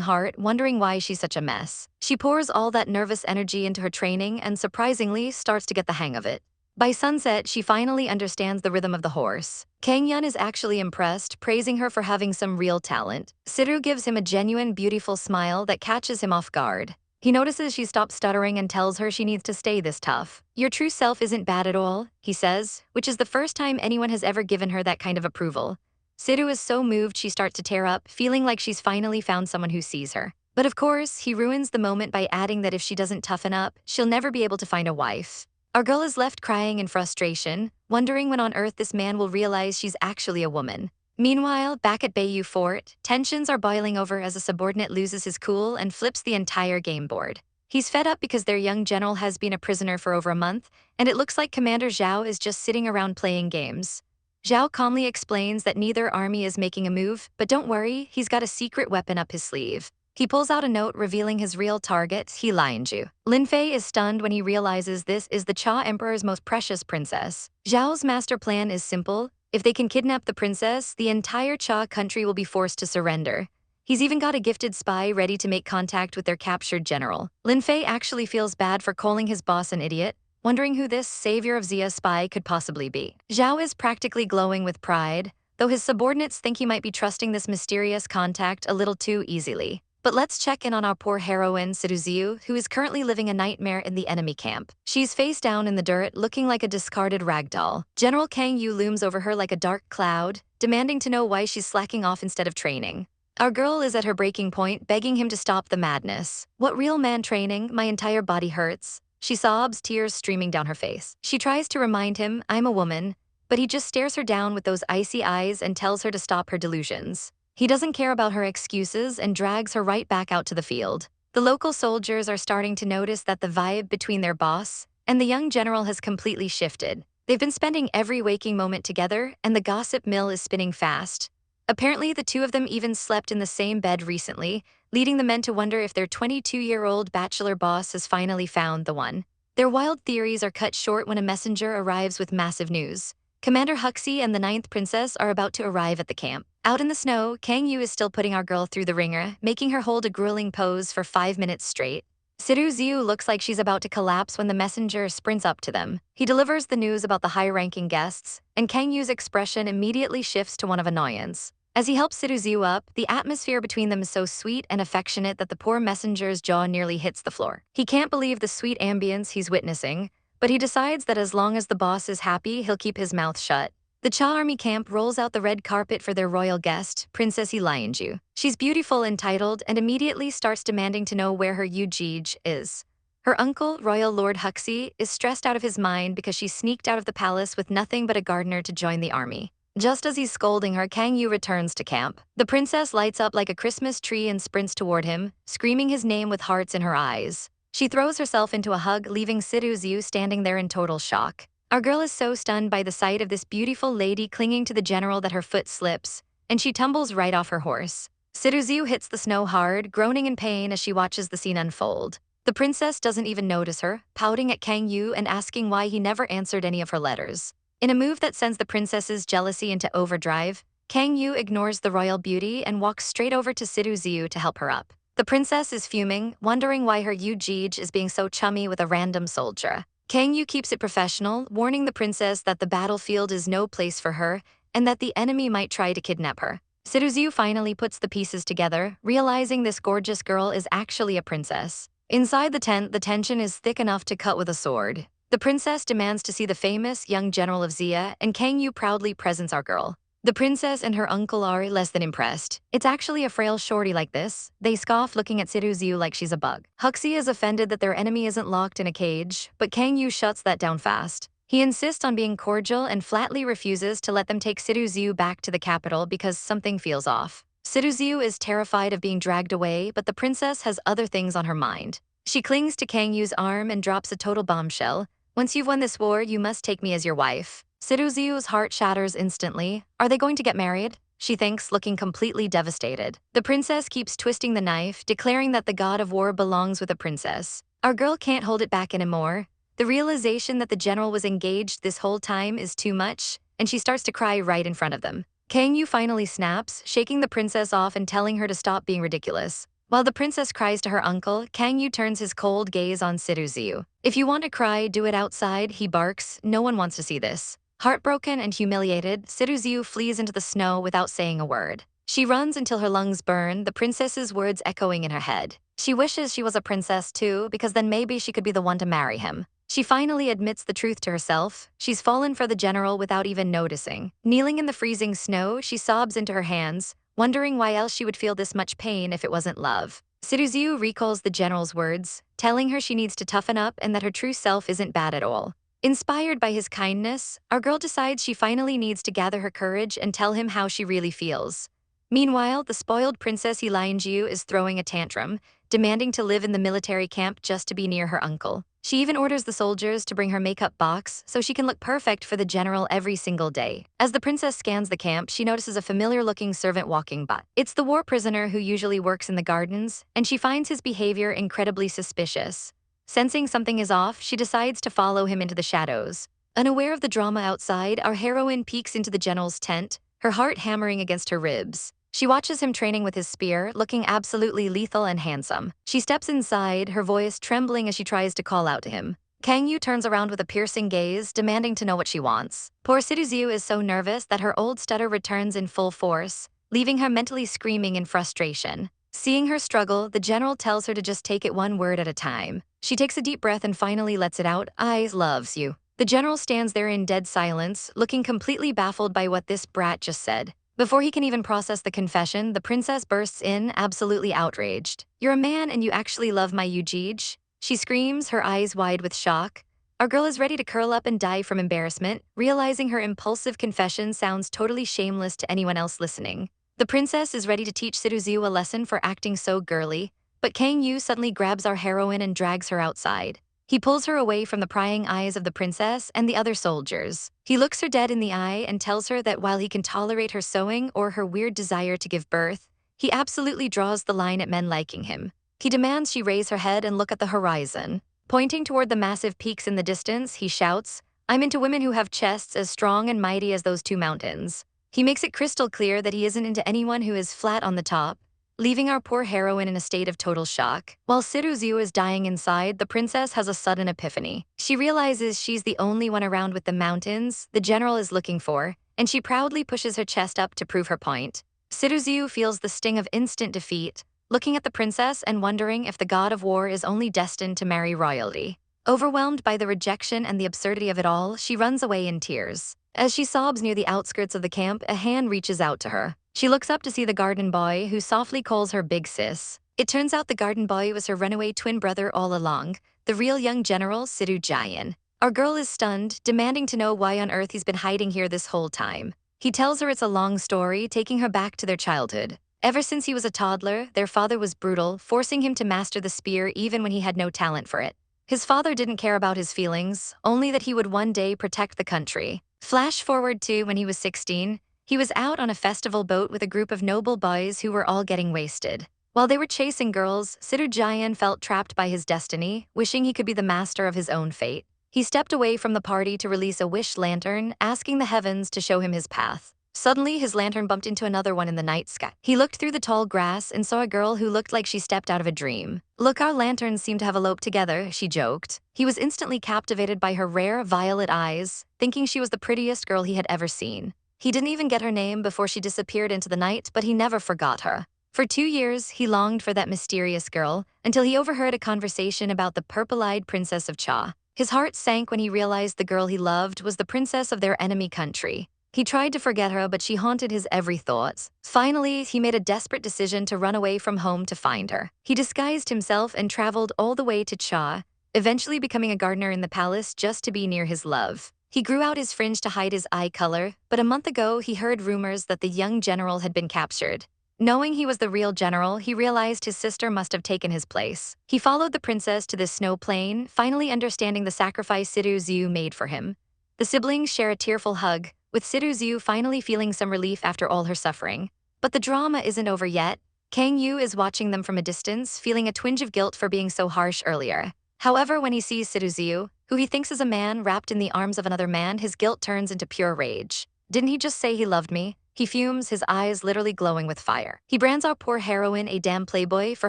heart, wondering why she's such a mess. She pours all that nervous energy into her training and surprisingly starts to get the hang of it. By sunset, she finally understands the rhythm of the horse. Kangyun is actually impressed, praising her for having some real talent. Situ gives him a genuine, beautiful smile that catches him off guard. He notices she stops stuttering and tells her she needs to stay this tough. Your true self isn't bad at all, he says, which is the first time anyone has ever given her that kind of approval. Situ is so moved she starts to tear up, feeling like she's finally found someone who sees her. But of course, he ruins the moment by adding that if she doesn't toughen up, she'll never be able to find a wife. Our girl is left crying in frustration, wondering when on earth this man will realize she's actually a woman. Meanwhile, back at Bayou Fort, tensions are boiling over as a subordinate loses his cool and flips the entire game board. He's fed up because their young general has been a prisoner for over a month, and it looks like Commander Zhao is just sitting around playing games. Zhao calmly explains that neither army is making a move, but don't worry, he's got a secret weapon up his sleeve. He pulls out a note revealing his real target, Linju. Lin Fei is stunned when he realizes this is the Cha Emperor's most precious princess. Zhao's master plan is simple. If they can kidnap the princess, the entire Cha country will be forced to surrender. He's even got a gifted spy ready to make contact with their captured general. Lin Fei actually feels bad for calling his boss an idiot, wondering who this savior of Xia spy could possibly be. Zhao is practically glowing with pride, though his subordinates think he might be trusting this mysterious contact a little too easily. But let's check in on our poor heroine, Situ Xiu, who is currently living a nightmare in the enemy camp. She's face down in the dirt, looking like a discarded ragdoll. General Kang Yu looms over her like a dark cloud, demanding to know why she's slacking off instead of training. Our girl is at her breaking point, begging him to stop the madness. What real man training? My entire body hurts. She sobs, tears streaming down her face. She tries to remind him, I'm a woman, but he just stares her down with those icy eyes and tells her to stop her delusions. He doesn't care about her excuses and drags her right back out to the field. The local soldiers are starting to notice that the vibe between their boss and the young general has completely shifted. They've been spending every waking moment together, and the gossip mill is spinning fast. Apparently, the two of them even slept in the same bed recently, leading the men to wonder if their 22-year-old bachelor boss has finally found the one. Their wild theories are cut short when a messenger arrives with massive news. Commander Huxi and the 9th princess are about to arrive at the camp. Out in the snow, Kang Yu is still putting our girl through the ringer, making her hold a grueling pose for 5 minutes straight. Situ Xiu looks like she's about to collapse when the messenger sprints up to them. He delivers the news about the high-ranking guests, and Kang Yu's expression immediately shifts to one of annoyance. As he helps Situ Xiu up, the atmosphere between them is so sweet and affectionate that the poor messenger's jaw nearly hits the floor. He can't believe the sweet ambience he's witnessing, but he decides that as long as the boss is happy, he'll keep his mouth shut. The Cha army camp rolls out the red carpet for their royal guest, Princess Lianju. She's beautiful and titled and immediately starts demanding to know where her Yujij is. Her uncle, Royal Lord Huxi, is stressed out of his mind because she sneaked out of the palace with nothing but a gardener to join the army. Just as he's scolding her, Kang Yu returns to camp. The princess lights up like a Christmas tree and sprints toward him, screaming his name with hearts in her eyes. She throws herself into a hug, leaving Situ Xiu standing there in total shock. Our girl is so stunned by the sight of this beautiful lady clinging to the general that her foot slips, and she tumbles right off her horse. Situ Xiu hits the snow hard, groaning in pain as she watches the scene unfold. The princess doesn't even notice her, pouting at Kang Yu and asking why he never answered any of her letters. In a move that sends the princess's jealousy into overdrive, Kang Yu ignores the royal beauty and walks straight over to Situ Xiu to help her up. The princess is fuming, wondering why her Yu Jij is being so chummy with a random soldier. Kang Yu keeps it professional, warning the princess that the battlefield is no place for her and that the enemy might try to kidnap her. Situ Xiu finally puts the pieces together, realizing this gorgeous girl is actually a princess. Inside the tent, the tension is thick enough to cut with a sword. The princess demands to see the famous young general of Xia, and Kang Yu proudly presents our girl. The princess and her uncle are less than impressed. It's actually a frail shorty like this. They scoff, looking at Situ Xiu like she's a bug. Huxi is offended that their enemy isn't locked in a cage, but Kang Yu shuts that down fast. He insists on being cordial and flatly refuses to let them take Situ Xiu back to the capital because something feels off. Situ Xiu is terrified of being dragged away, but the princess has other things on her mind. She clings to Kang Yu's arm and drops a total bombshell. Once you've won this war, you must take me as your wife. Situ Xiu's heart shatters instantly. Are they going to get married? She thinks, looking completely devastated. The princess keeps twisting the knife, declaring that the god of war belongs with a princess. Our girl can't hold it back anymore. The realization that the general was engaged this whole time is too much, and she starts to cry right in front of them. Kang Yu finally snaps, shaking the princess off and telling her to stop being ridiculous. While the princess cries to her uncle, Kang Yu turns his cold gaze on Situ Xiu. If you want to cry, do it outside, he barks. No one wants to see this. Heartbroken and humiliated, Situ Xiu flees into the snow without saying a word. She runs until her lungs burn, the princess's words echoing in her head. She wishes she was a princess too, because then maybe she could be the one to marry him. She finally admits the truth to herself. She's fallen for the general without even noticing. Kneeling in the freezing snow, she sobs into her hands, wondering why else she would feel this much pain if it wasn't love. Situ Xiu recalls the general's words, telling her she needs to toughen up and that her true self isn't bad at all. Inspired by his kindness, our girl decides she finally needs to gather her courage and tell him how she really feels. Meanwhile, the spoiled princess Jiu is throwing a tantrum, demanding to live in the military camp just to be near her uncle. She even orders the soldiers to bring her makeup box so she can look perfect for the general every single day. As the princess scans the camp, she notices a familiar-looking servant walking by. It's the war prisoner who usually works in the gardens, and she finds his behavior incredibly suspicious. Sensing something is off, she decides to follow him into the shadows. Unaware of the drama outside, our heroine peeks into the general's tent, her heart hammering against her ribs. She watches him training with his spear, looking absolutely lethal and handsome. She steps inside, her voice trembling as she tries to call out to him. Kang Yu turns around with a piercing gaze, demanding to know what she wants. Poor Situ Xiu is so nervous that her old stutter returns in full force, leaving her mentally screaming in frustration. Seeing her struggle, the general tells her to just take it one word at a time. She takes a deep breath and finally lets it out. I loves you. The general stands there in dead silence, looking completely baffled by what this brat just said. Before he can even process the confession, the princess bursts in, absolutely outraged. You're a man and you actually love my Yu Jij? She screams, her eyes wide with shock. Our girl is ready to curl up and die from embarrassment, realizing her impulsive confession sounds totally shameless to anyone else listening. The princess is ready to teach Situ Xiu a lesson for acting so girly, but Kang Yu suddenly grabs our heroine and drags her outside. He pulls her away from the prying eyes of the princess and the other soldiers. He looks her dead in the eye and tells her that while he can tolerate her sewing or her weird desire to give birth, he absolutely draws the line at men liking him. He demands she raise her head and look at the horizon. Pointing toward the massive peaks in the distance, he shouts, I'm into women who have chests as strong and mighty as those two mountains. He makes it crystal clear that he isn't into anyone who is flat on the top, leaving our poor heroine in a state of total shock. While Situ Xiu is dying inside, the princess has a sudden epiphany. She realizes she's the only one around with the mountains the general is looking for, and she proudly pushes her chest up to prove her point. Situ Xiu feels the sting of instant defeat, looking at the princess and wondering if the god of war is only destined to marry royalty. Overwhelmed by the rejection and the absurdity of it all, she runs away in tears. As she sobs near the outskirts of the camp, a hand reaches out to her. She looks up to see the garden boy, who softly calls her Big Sis. It turns out the garden boy was her runaway twin brother all along, the real young general, Situ Jian. Our girl is stunned, demanding to know why on earth he's been hiding here this whole time. He tells her it's a long story, taking her back to their childhood. Ever since he was a toddler, their father was brutal, forcing him to master the spear even when he had no talent for it. His father didn't care about his feelings, only that he would one day protect the country. Flash forward to when he was 16, He was out on a festival boat with a group of noble boys who were all getting wasted. While they were chasing girls, Situ Xiu felt trapped by his destiny, wishing he could be the master of his own fate. He stepped away from the party to release a wish lantern, asking the heavens to show him his path. Suddenly, his lantern bumped into another one in the night sky. He looked through the tall grass and saw a girl who looked like she stepped out of a dream. "Look, our lanterns seem to have eloped together," she joked. He was instantly captivated by her rare violet eyes, thinking she was the prettiest girl he had ever seen. He didn't even get her name before she disappeared into the night, but he never forgot her. For 2 years, he longed for that mysterious girl, until he overheard a conversation about the purple-eyed princess of Cha. His heart sank when he realized the girl he loved was the princess of their enemy country. He tried to forget her, but she haunted his every thought. Finally, he made a desperate decision to run away from home to find her. He disguised himself and traveled all the way to Cha, eventually becoming a gardener in the palace just to be near his love. He grew out his fringe to hide his eye color, but a month ago he heard rumors that the young general had been captured. Knowing he was the real general, he realized his sister must have taken his place. He followed the princess to the snow plain, finally understanding the sacrifice Situ Xiu made for him. The siblings share a tearful hug, with Situ Xiu finally feeling some relief after all her suffering. But the drama isn't over yet. Kang Yu is watching them from a distance, feeling a twinge of guilt for being so harsh earlier. However, when he sees Situ Xiu, who he thinks is a man wrapped in the arms of another man, his guilt turns into pure rage. "Didn't he just say he loved me?" He fumes, his eyes literally glowing with fire. He brands our poor heroine a damn playboy for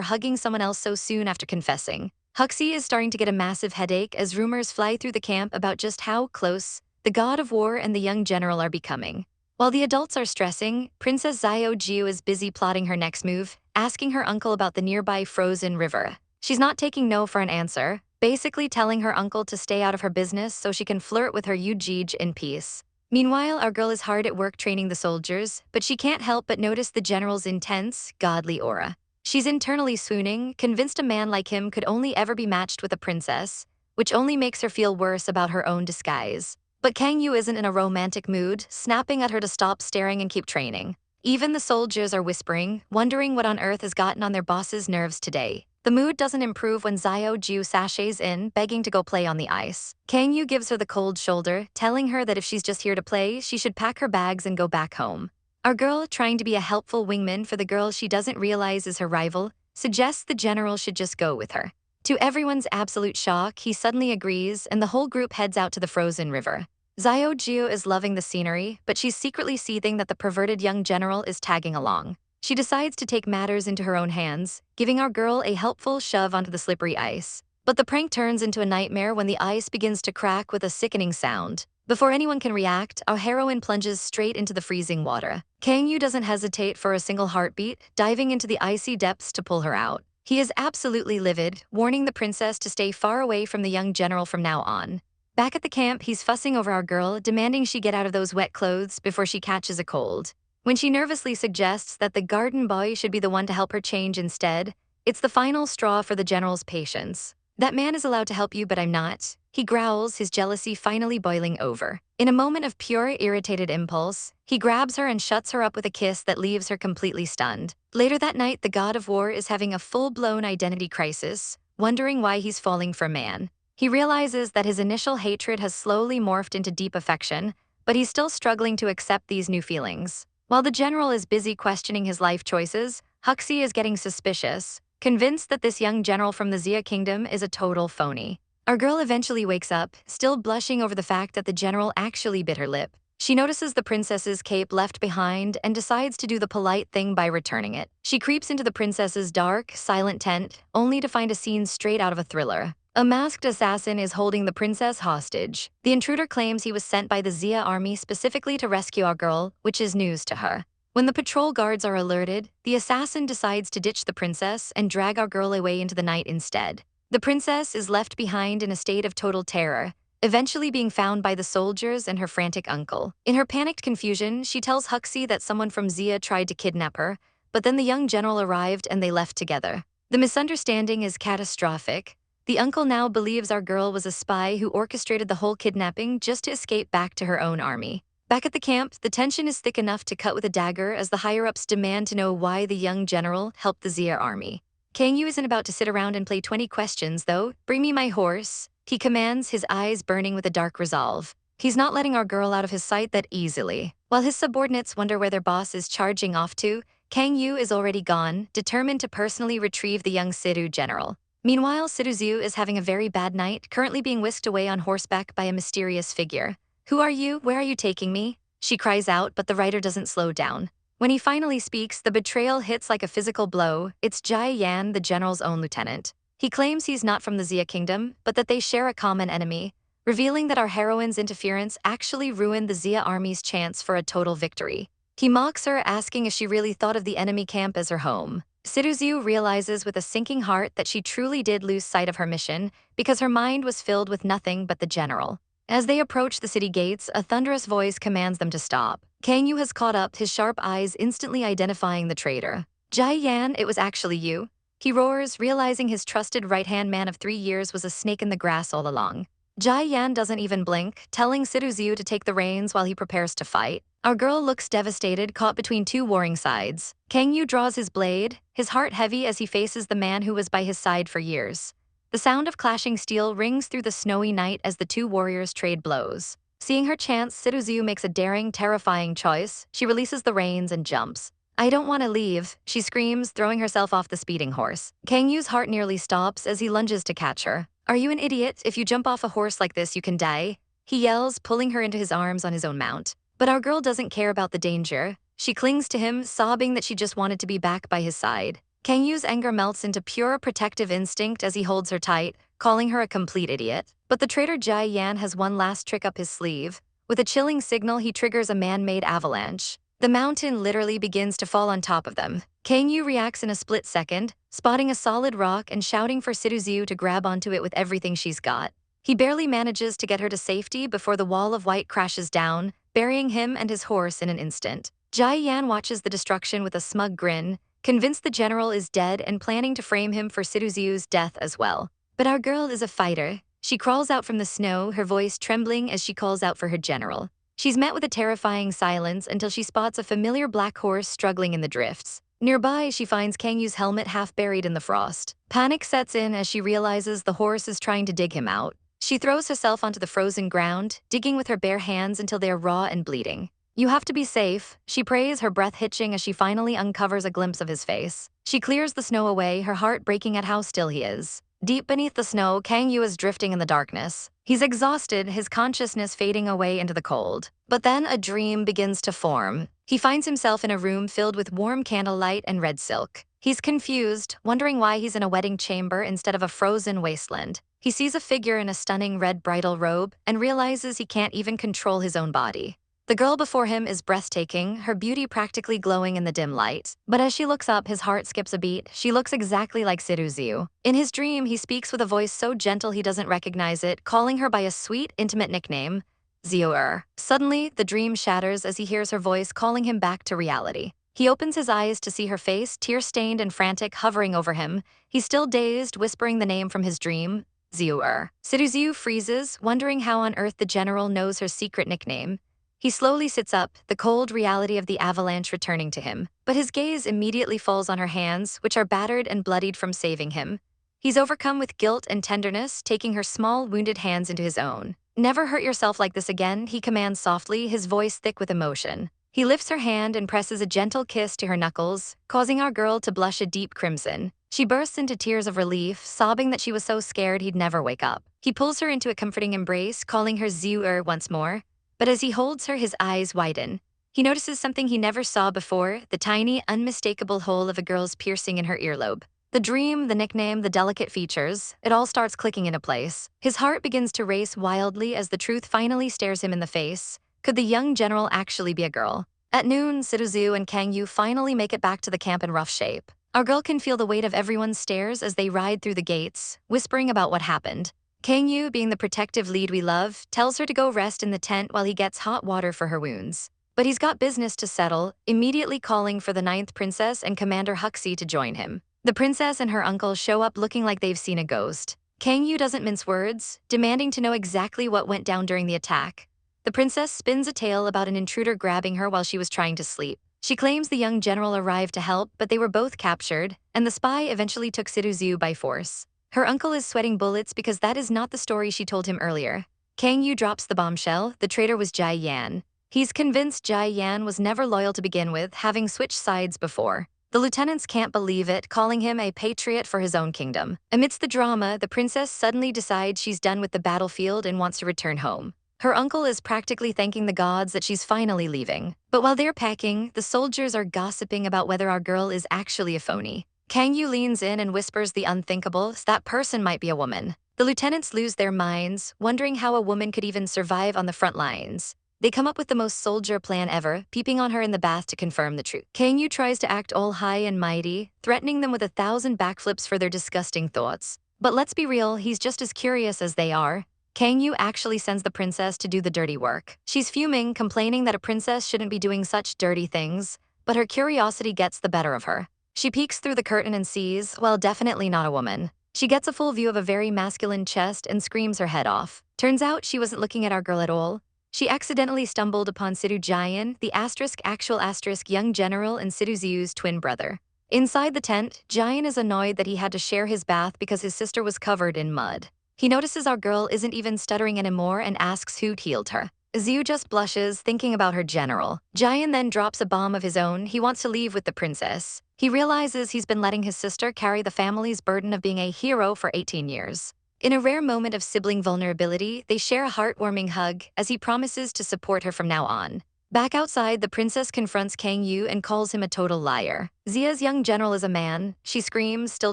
hugging someone else so soon after confessing. Huxi is starting to get a massive headache as rumors fly through the camp about just how close the god of war and the young general are becoming. While the adults are stressing, Princess Xiao Jiu is busy plotting her next move, asking her uncle about the nearby frozen river. She's not taking no for an answer, basically telling her uncle to stay out of her business so she can flirt with her Yujij in peace. Meanwhile, our girl is hard at work training the soldiers, but she can't help but notice the general's intense, godly aura. She's internally swooning, convinced a man like him could only ever be matched with a princess, which only makes her feel worse about her own disguise. But Kang Yu isn't in a romantic mood, snapping at her to stop staring and keep training. Even the soldiers are whispering, wondering what on earth has gotten on their boss's nerves today. The mood doesn't improve when Xiao Jiu sashays in, begging to go play on the ice. Kang Yu gives her the cold shoulder, telling her that if she's just here to play, she should pack her bags and go back home. Our girl, trying to be a helpful wingman for the girl she doesn't realize is her rival, suggests the general should just go with her. To everyone's absolute shock, he suddenly agrees, and the whole group heads out to the frozen river. Xiao Jiu is loving the scenery, but she's secretly seething that the perverted young general is tagging along. She decides to take matters into her own hands, giving our girl a helpful shove onto the slippery ice. But the prank turns into a nightmare when the ice begins to crack with a sickening sound. Before anyone can react, our heroine plunges straight into the freezing water. Kang Yu doesn't hesitate for a single heartbeat, diving into the icy depths to pull her out. He is absolutely livid, warning the princess to stay far away from the young general from now on. Back at the camp, he's fussing over our girl, demanding she get out of those wet clothes before she catches a cold. When she nervously suggests that the garden boy should be the one to help her change instead, it's the final straw for the general's patience. "That man is allowed to help you, but I'm not," he growls, his jealousy finally boiling over. In a moment of pure irritated impulse, he grabs her and shuts her up with a kiss that leaves her completely stunned. Later that night, the god of war is having a full-blown identity crisis, wondering why he's falling for man. He realizes that his initial hatred has slowly morphed into deep affection, but he's still struggling to accept these new feelings. While the general is busy questioning his life choices, Huxi is getting suspicious, convinced that this young general from the Xia Kingdom is a total phony. Our girl eventually wakes up, still blushing over the fact that the general actually bit her lip. She notices the princess's cape left behind and decides to do the polite thing by returning it. She creeps into the princess's dark, silent tent, only to find a scene straight out of a thriller. A masked assassin is holding the princess hostage. The intruder claims he was sent by the Xia army specifically to rescue our girl, which is news to her. When the patrol guards are alerted, the assassin decides to ditch the princess and drag our girl away into the night instead. The princess is left behind in a state of total terror, eventually being found by the soldiers and her frantic uncle. In her panicked confusion, she tells Huxi that someone from Xia tried to kidnap her, but then the young general arrived and they left together. The misunderstanding is catastrophic. The uncle now believes our girl was a spy who orchestrated the whole kidnapping just to escape back to her own army. Back at the camp, the tension is thick enough to cut with a dagger as the higher-ups demand to know why the young general helped the Xia army. Kang Yu isn't about to sit around and play 20 questions, though. "Bring me my horse," he commands, his eyes burning with a dark resolve. He's not letting our girl out of his sight that easily. While his subordinates wonder where their boss is charging off to, Kang Yu is already gone, determined to personally retrieve the young Situ general. Meanwhile, Situ Xiu is having a very bad night, currently being whisked away on horseback by a mysterious figure. "Who are you? Where are you taking me?" she cries out, but the rider doesn't slow down. When he finally speaks, the betrayal hits like a physical blow. It's Jia Yan, the general's own lieutenant. He claims he's not from the Xia Kingdom, but that they share a common enemy, revealing that our heroine's interference actually ruined the Xia army's chance for a total victory. He mocks her, asking if she really thought of the enemy camp as her home. Situ Xiu realizes with a sinking heart that she truly did lose sight of her mission because her mind was filled with nothing but the general. As they approach the city gates, a thunderous voice commands them to stop. Kang Yu has caught up, his sharp eyes instantly identifying the traitor. "Jia Yan, it was actually you?" He roars, realizing his trusted right-hand man of 3 years was a snake in the grass all along. Jia Yan doesn't even blink, telling Situ Xiu to take the reins while he prepares to fight. Our girl looks devastated, caught between two warring sides. Kang Yu draws his blade, his heart heavy as he faces the man who was by his side for years. The sound of clashing steel rings through the snowy night as the two warriors trade blows. Seeing her chance, Situ Xiu makes a daring, terrifying choice. She releases the reins and jumps. "I don't want to leave," she screams, throwing herself off the speeding horse. Kang Yu's heart nearly stops as he lunges to catch her. "Are you an idiot? If you jump off a horse like this, you can die," he yells, pulling her into his arms on his own mount. But our girl doesn't care about the danger. She clings to him, sobbing that she just wanted to be back by his side. Kang Yu's anger melts into pure protective instinct as he holds her tight, calling her a complete idiot. But the traitor Jia Yan has one last trick up his sleeve. With a chilling signal, he triggers a man-made avalanche. The mountain literally begins to fall on top of them. Kang Yu reacts in a split second, spotting a solid rock and shouting for Situ Xiu to grab onto it with everything she's got. He barely manages to get her to safety before the wall of white crashes down, burying him and his horse in an instant. Jia Yan watches the destruction with a smug grin, convinced the general is dead and planning to frame him for Situ Xiu's death as well. But our girl is a fighter. She crawls out from the snow, her voice trembling as she calls out for her general. She's met with a terrifying silence until she spots a familiar black horse struggling in the drifts. Nearby, she finds Kang Yu's helmet half buried in the frost. Panic sets in as she realizes the horse is trying to dig him out. She throws herself onto the frozen ground, digging with her bare hands until they are raw and bleeding. "You have to be safe," she prays, her breath hitching as she finally uncovers a glimpse of his face. She clears the snow away, her heart breaking at how still he is. Deep beneath the snow, Kang Yu is drifting in the darkness. He's exhausted, his consciousness fading away into the cold. But then a dream begins to form. He finds himself in a room filled with warm candlelight and red silk. He's confused, wondering why he's in a wedding chamber instead of a frozen wasteland. He sees a figure in a stunning red bridal robe and realizes he can't even control his own body. The girl before him is breathtaking, her beauty practically glowing in the dim light. But as she looks up, his heart skips a beat. She looks exactly like Situ Xiu. In his dream, he speaks with a voice so gentle he doesn't recognize it, calling her by a sweet, intimate nickname, Xiu. Suddenly, the dream shatters as he hears her voice calling him back to reality. He opens his eyes to see her face, tear-stained and frantic, hovering over him. He's still dazed, whispering the name from his dream, Xiu. Situ Xiu freezes, wondering how on earth the general knows her secret nickname. He slowly sits up, the cold reality of the avalanche returning to him. But his gaze immediately falls on her hands, which are battered and bloodied from saving him. He's overcome with guilt and tenderness, taking her small, wounded hands into his own. "Never hurt yourself like this again," he commands softly, his voice thick with emotion. He lifts her hand and presses a gentle kiss to her knuckles, causing our girl to blush a deep crimson. She bursts into tears of relief, sobbing that she was so scared he'd never wake up. He pulls her into a comforting embrace, calling her Xiu once more. But as he holds her, his eyes widen. He notices something he never saw before, the tiny, unmistakable hole of a girl's piercing in her earlobe. The dream, the nickname, the delicate features, it all starts clicking into place. His heart begins to race wildly as the truth finally stares him in the face. Could the young general actually be a girl? At noon, Situ Xiu and Kang Yu finally make it back to the camp in rough shape. Our girl can feel the weight of everyone's stares as they ride through the gates, whispering about what happened. Kang Yu, being the protective lead we love, tells her to go rest in the tent while he gets hot water for her wounds. But he's got business to settle, immediately calling for the 9th princess and Commander Huxi to join him. The princess and her uncle show up looking like they've seen a ghost. Kang Yu doesn't mince words, demanding to know exactly what went down during the attack. The princess spins a tale about an intruder grabbing her while she was trying to sleep. She claims the young general arrived to help, but they were both captured, and the spy eventually took Situ Xiu by force. Her uncle is sweating bullets because that is not the story she told him earlier. Kang Yu drops the bombshell. The traitor was Jia Yan. He's convinced Jai Yan was never loyal to begin with, having switched sides before. The lieutenants can't believe it, calling him a patriot for his own kingdom. Amidst the drama, the princess suddenly decides she's done with the battlefield and wants to return home. Her uncle is practically thanking the gods that she's finally leaving. But while they're packing, the soldiers are gossiping about whether our girl is actually a phony. Kang Yu leans in and whispers the unthinkable, that person might be a woman. The lieutenants lose their minds, wondering how a woman could even survive on the front lines. They come up with the most soldier plan ever, peeping on her in the bath to confirm the truth. Kang Yu tries to act all high and mighty, threatening them with 1,000 backflips for their disgusting thoughts. But let's be real, he's just as curious as they are. Kang Yu actually sends the princess to do the dirty work. She's fuming, complaining that a princess shouldn't be doing such dirty things, but her curiosity gets the better of her. She peeks through the curtain and sees, well, definitely not a woman. She gets a full view of a very masculine chest and screams her head off. Turns out she wasn't looking at our girl at all. She accidentally stumbled upon Situ Jian, the actual young general and Situ Xiu's twin brother. Inside the tent, Jian is annoyed that he had to share his bath because his sister was covered in mud. He notices our girl isn't even stuttering anymore and asks who healed her. Xiu just blushes, thinking about her general. Jian then drops a bomb of his own. He wants to leave with the princess. He realizes he's been letting his sister carry the family's burden of being a hero for 18 years. In a rare moment of sibling vulnerability, they share a heartwarming hug as he promises to support her from now on. Back outside, the princess confronts Kang Yu and calls him a total liar. Xia's young general is a man, she screams, still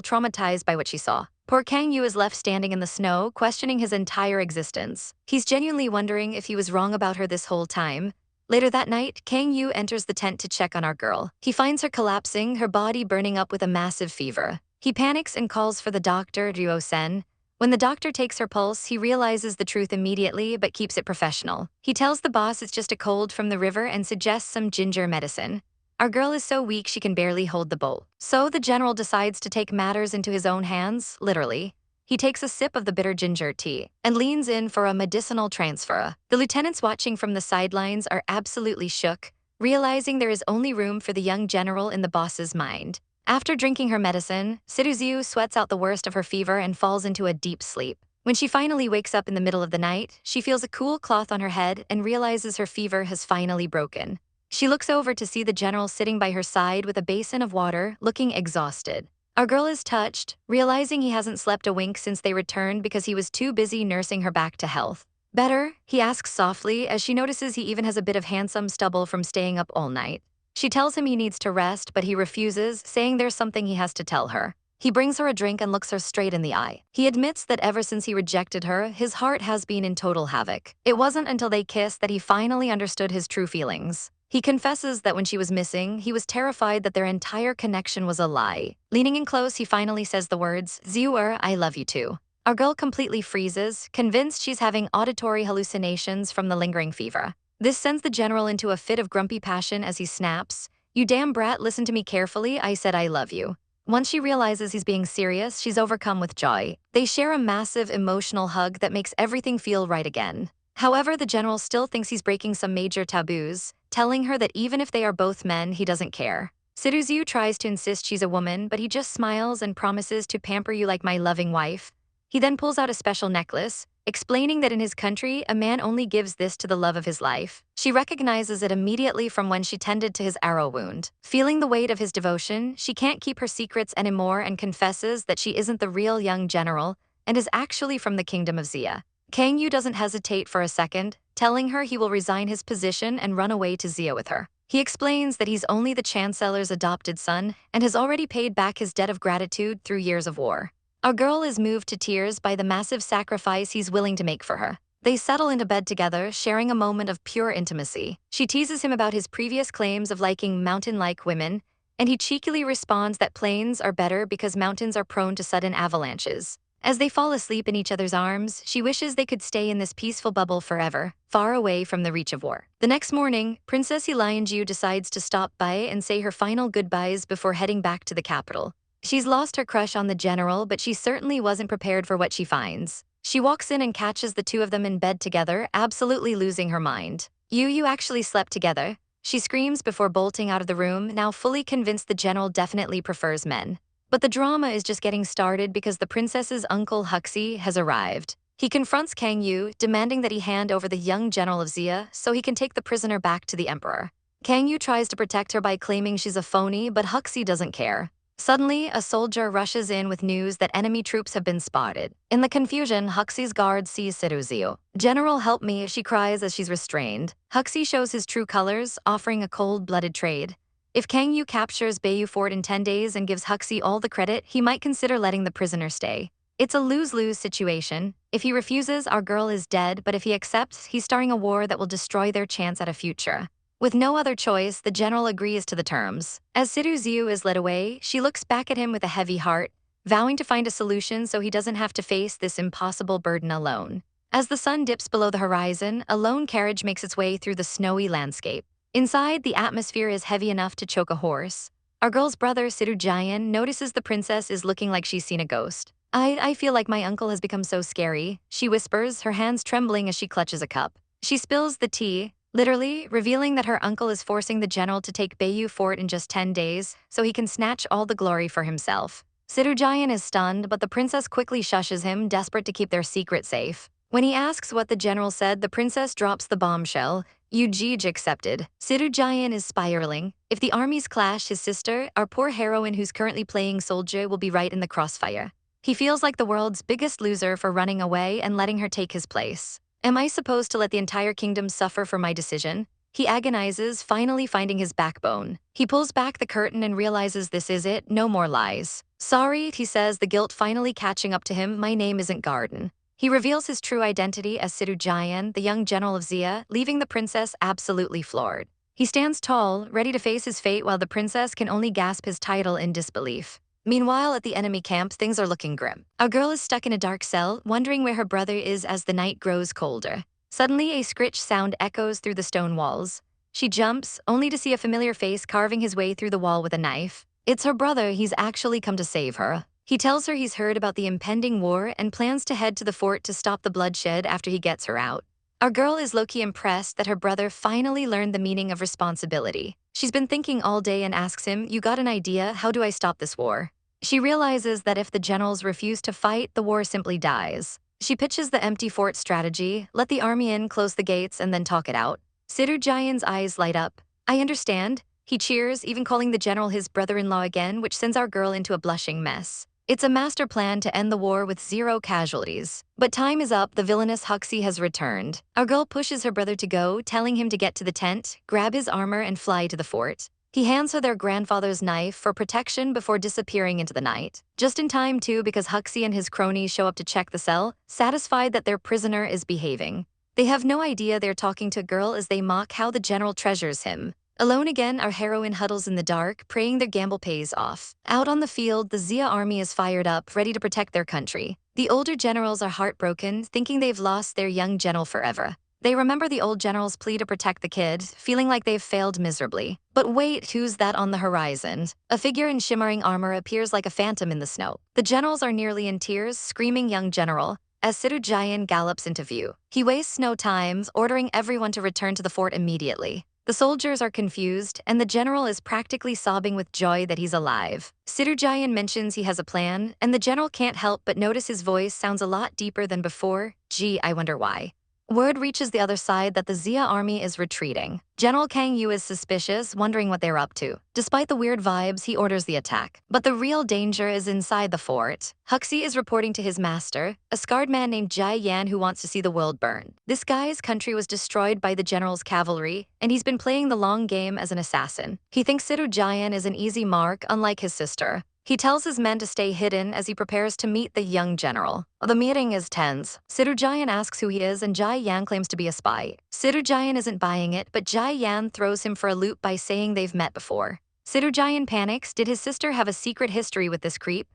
traumatized by what she saw. Poor Kang Yu is left standing in the snow, questioning his entire existence. He's genuinely wondering if he was wrong about her this whole time. Later that night, Kang Yu enters the tent to check on our girl. He finds her collapsing, her body burning up with a massive fever. He panics and calls for the doctor, Ryo Sen. When the doctor takes her pulse, he realizes the truth immediately but keeps it professional. He tells the boss it's just a cold from the river and suggests some ginger medicine. Our girl is so weak she can barely hold the bowl. So the general decides to take matters into his own hands, literally. He takes a sip of the bitter ginger tea and leans in for a medicinal transfer. The lieutenants watching from the sidelines are absolutely shook, realizing there is only room for the young general in the boss's mind. After drinking her medicine, Situ Xiu sweats out the worst of her fever and falls into a deep sleep. When she finally wakes up in the middle of the night, she feels a cool cloth on her head and realizes her fever has finally broken. She looks over to see the general sitting by her side with a basin of water, looking exhausted. Our girl is touched, realizing he hasn't slept a wink since they returned because he was too busy nursing her back to health. Better? He asks softly as she notices he even has a bit of handsome stubble from staying up all night. She tells him he needs to rest, but he refuses, saying there's something he has to tell her. He brings her a drink and looks her straight in the eye. He admits that ever since he rejected her, his heart has been in total havoc. It wasn't until they kissed that he finally understood his true feelings. He confesses that when she was missing, he was terrified that their entire connection was a lie. Leaning in close, he finally says the words, "Xiu, I love you too." Our girl completely freezes, convinced she's having auditory hallucinations from the lingering fever. This sends the general into a fit of grumpy passion as he snaps, "You damn brat, listen to me carefully, I said I love you." Once she realizes he's being serious, she's overcome with joy. They share a massive emotional hug that makes everything feel right again. However, the general still thinks he's breaking some major taboos, telling her that even if they are both men, he doesn't care. Situ Xiu tries to insist she's a woman, but he just smiles and promises to pamper you like my loving wife. He then pulls out a special necklace, explaining that in his country, a man only gives this to the love of his life. She recognizes it immediately from when she tended to his arrow wound. Feeling the weight of his devotion, she can't keep her secrets anymore and confesses that she isn't the real young general and is actually from the kingdom of Xia. Kang Yu doesn't hesitate for a second, telling her he will resign his position and run away to Xia with her. He explains that he's only the chancellor's adopted son and has already paid back his debt of gratitude through years of war. Our girl is moved to tears by the massive sacrifice he's willing to make for her. They settle into bed together, sharing a moment of pure intimacy. She teases him about his previous claims of liking mountain-like women, and he cheekily responds that plains are better because mountains are prone to sudden avalanches. As they fall asleep in each other's arms, she wishes they could stay in this peaceful bubble forever, far away from the reach of war. The next morning, Princess Elianju decides to stop by and say her final goodbyes before heading back to the capital. She's lost her crush on the general, but she certainly wasn't prepared for what she finds. She walks in and catches the two of them in bed together, absolutely losing her mind. You actually slept together," she screams before bolting out of the room, now fully convinced the general definitely prefers men. But the drama is just getting started because the princess's uncle Huxi has arrived. He confronts Kang Yu, demanding that he hand over the young general of Xia so he can take the prisoner back to the emperor. Kang Yu tries to protect her by claiming she's a phony, but Huxi doesn't care. Suddenly, a soldier rushes in with news that enemy troops have been spotted. In the confusion, Huxi's guard sees Situ Xiu. "General, help me," she cries as she's restrained. Huxi shows his true colors, offering a cold-blooded trade. If Kang Yu captures Beiyu Fort in 10 days and gives Huxi all the credit, he might consider letting the prisoner stay. It's a lose-lose situation. If he refuses, our girl is dead, but if he accepts, he's starting a war that will destroy their chance at a future. With no other choice, the general agrees to the terms. As Situ Xiu is led away, she looks back at him with a heavy heart, vowing to find a solution so he doesn't have to face this impossible burden alone. As the sun dips below the horizon, a lone carriage makes its way through the snowy landscape. Inside, the atmosphere is heavy enough to choke a horse. Our girl's brother, Situ Jian, notices the princess is looking like she's seen a ghost. I feel like my uncle has become so scary," she whispers, her hands trembling as she clutches a cup. She spills the tea, literally, revealing that her uncle is forcing the general to take Beiyu Fort in just 10 days so he can snatch all the glory for himself. Situ Jian is stunned, but the princess quickly shushes him, desperate to keep their secret safe. When he asks what the general said, the princess drops the bombshell. Yujij accepted. Situ Jian is spiraling. If the armies clash, his sister, our poor heroine who's currently playing soldier, will be right in the crossfire. He feels like the world's biggest loser for running away and letting her take his place. Am I supposed to let the entire kingdom suffer for my decision? He agonizes, finally finding his backbone. He pulls back the curtain and realizes this is it, no more lies. "Sorry," he says, the guilt finally catching up to him, "my name isn't Garden." He reveals his true identity as Situ Jian, the young general of Xia, leaving the princess absolutely floored. He stands tall, ready to face his fate while the princess can only gasp his title in disbelief. Meanwhile, at the enemy camp, things are looking grim. Our girl is stuck in a dark cell, wondering where her brother is as the night grows colder. Suddenly, a scritch sound echoes through the stone walls. She jumps, only to see a familiar face carving his way through the wall with a knife. It's her brother. He's actually come to save her. He tells her he's heard about the impending war and plans to head to the fort to stop the bloodshed after he gets her out. Our girl is low-key impressed that her brother finally learned the meaning of responsibility. She's been thinking all day and asks him, "You got an idea? How do I stop this war?" She realizes that if the generals refuse to fight, the war simply dies. She pitches the empty fort strategy, let the army in, close the gates, and then talk it out. Situ Jian's eyes light up. "I understand." He cheers, even calling the general his brother-in-law again, which sends our girl into a blushing mess. It's a master plan to end the war with 0 casualties. But time is up, the villainous Huxi has returned. Our girl pushes her brother to go, telling him to get to the tent, grab his armor, and fly to the fort. He hands her their grandfather's knife for protection before disappearing into the night. Just in time, too, because Huxi and his cronies show up to check the cell, satisfied that their prisoner is behaving. They have no idea they're talking to a girl as they mock how the general treasures him. Alone again, our heroine huddles in the dark, praying their gamble pays off. Out on the field, the Xia army is fired up, ready to protect their country. The older generals are heartbroken, thinking they've lost their young general forever. They remember the old general's plea to protect the kid, feeling like they've failed miserably. But wait, who's that on the horizon? A figure in shimmering armor appears like a phantom in the snow. The generals are nearly in tears, screaming "Young General," as Situ Jian gallops into view. He wastes no time, ordering everyone to return to the fort immediately. The soldiers are confused, and the general is practically sobbing with joy that he's alive. Situ Jian mentions he has a plan, and the general can't help but notice his voice sounds a lot deeper than before. "Gee, I wonder why." Word reaches the other side that the Xia army is retreating. General Kang Yu is suspicious, wondering what they're up to. Despite the weird vibes, he orders the attack. But the real danger is inside the fort. Huxi is reporting to his master, a scarred man named Jai Yan who wants to see the world burn. This guy's country was destroyed by the general's cavalry, and he's been playing the long game as an assassin. He thinks Situ Jian is an easy mark, unlike his sister. He tells his men to stay hidden as he prepares to meet the young general. The meeting is tense. Situ Jian asks who he is, and Jai Yan claims to be a spy. Situ Jian isn't buying it, but Jai Yan throws him for a loop by saying they've met before. Situ Jian panics. Did his sister have a secret history with this creep?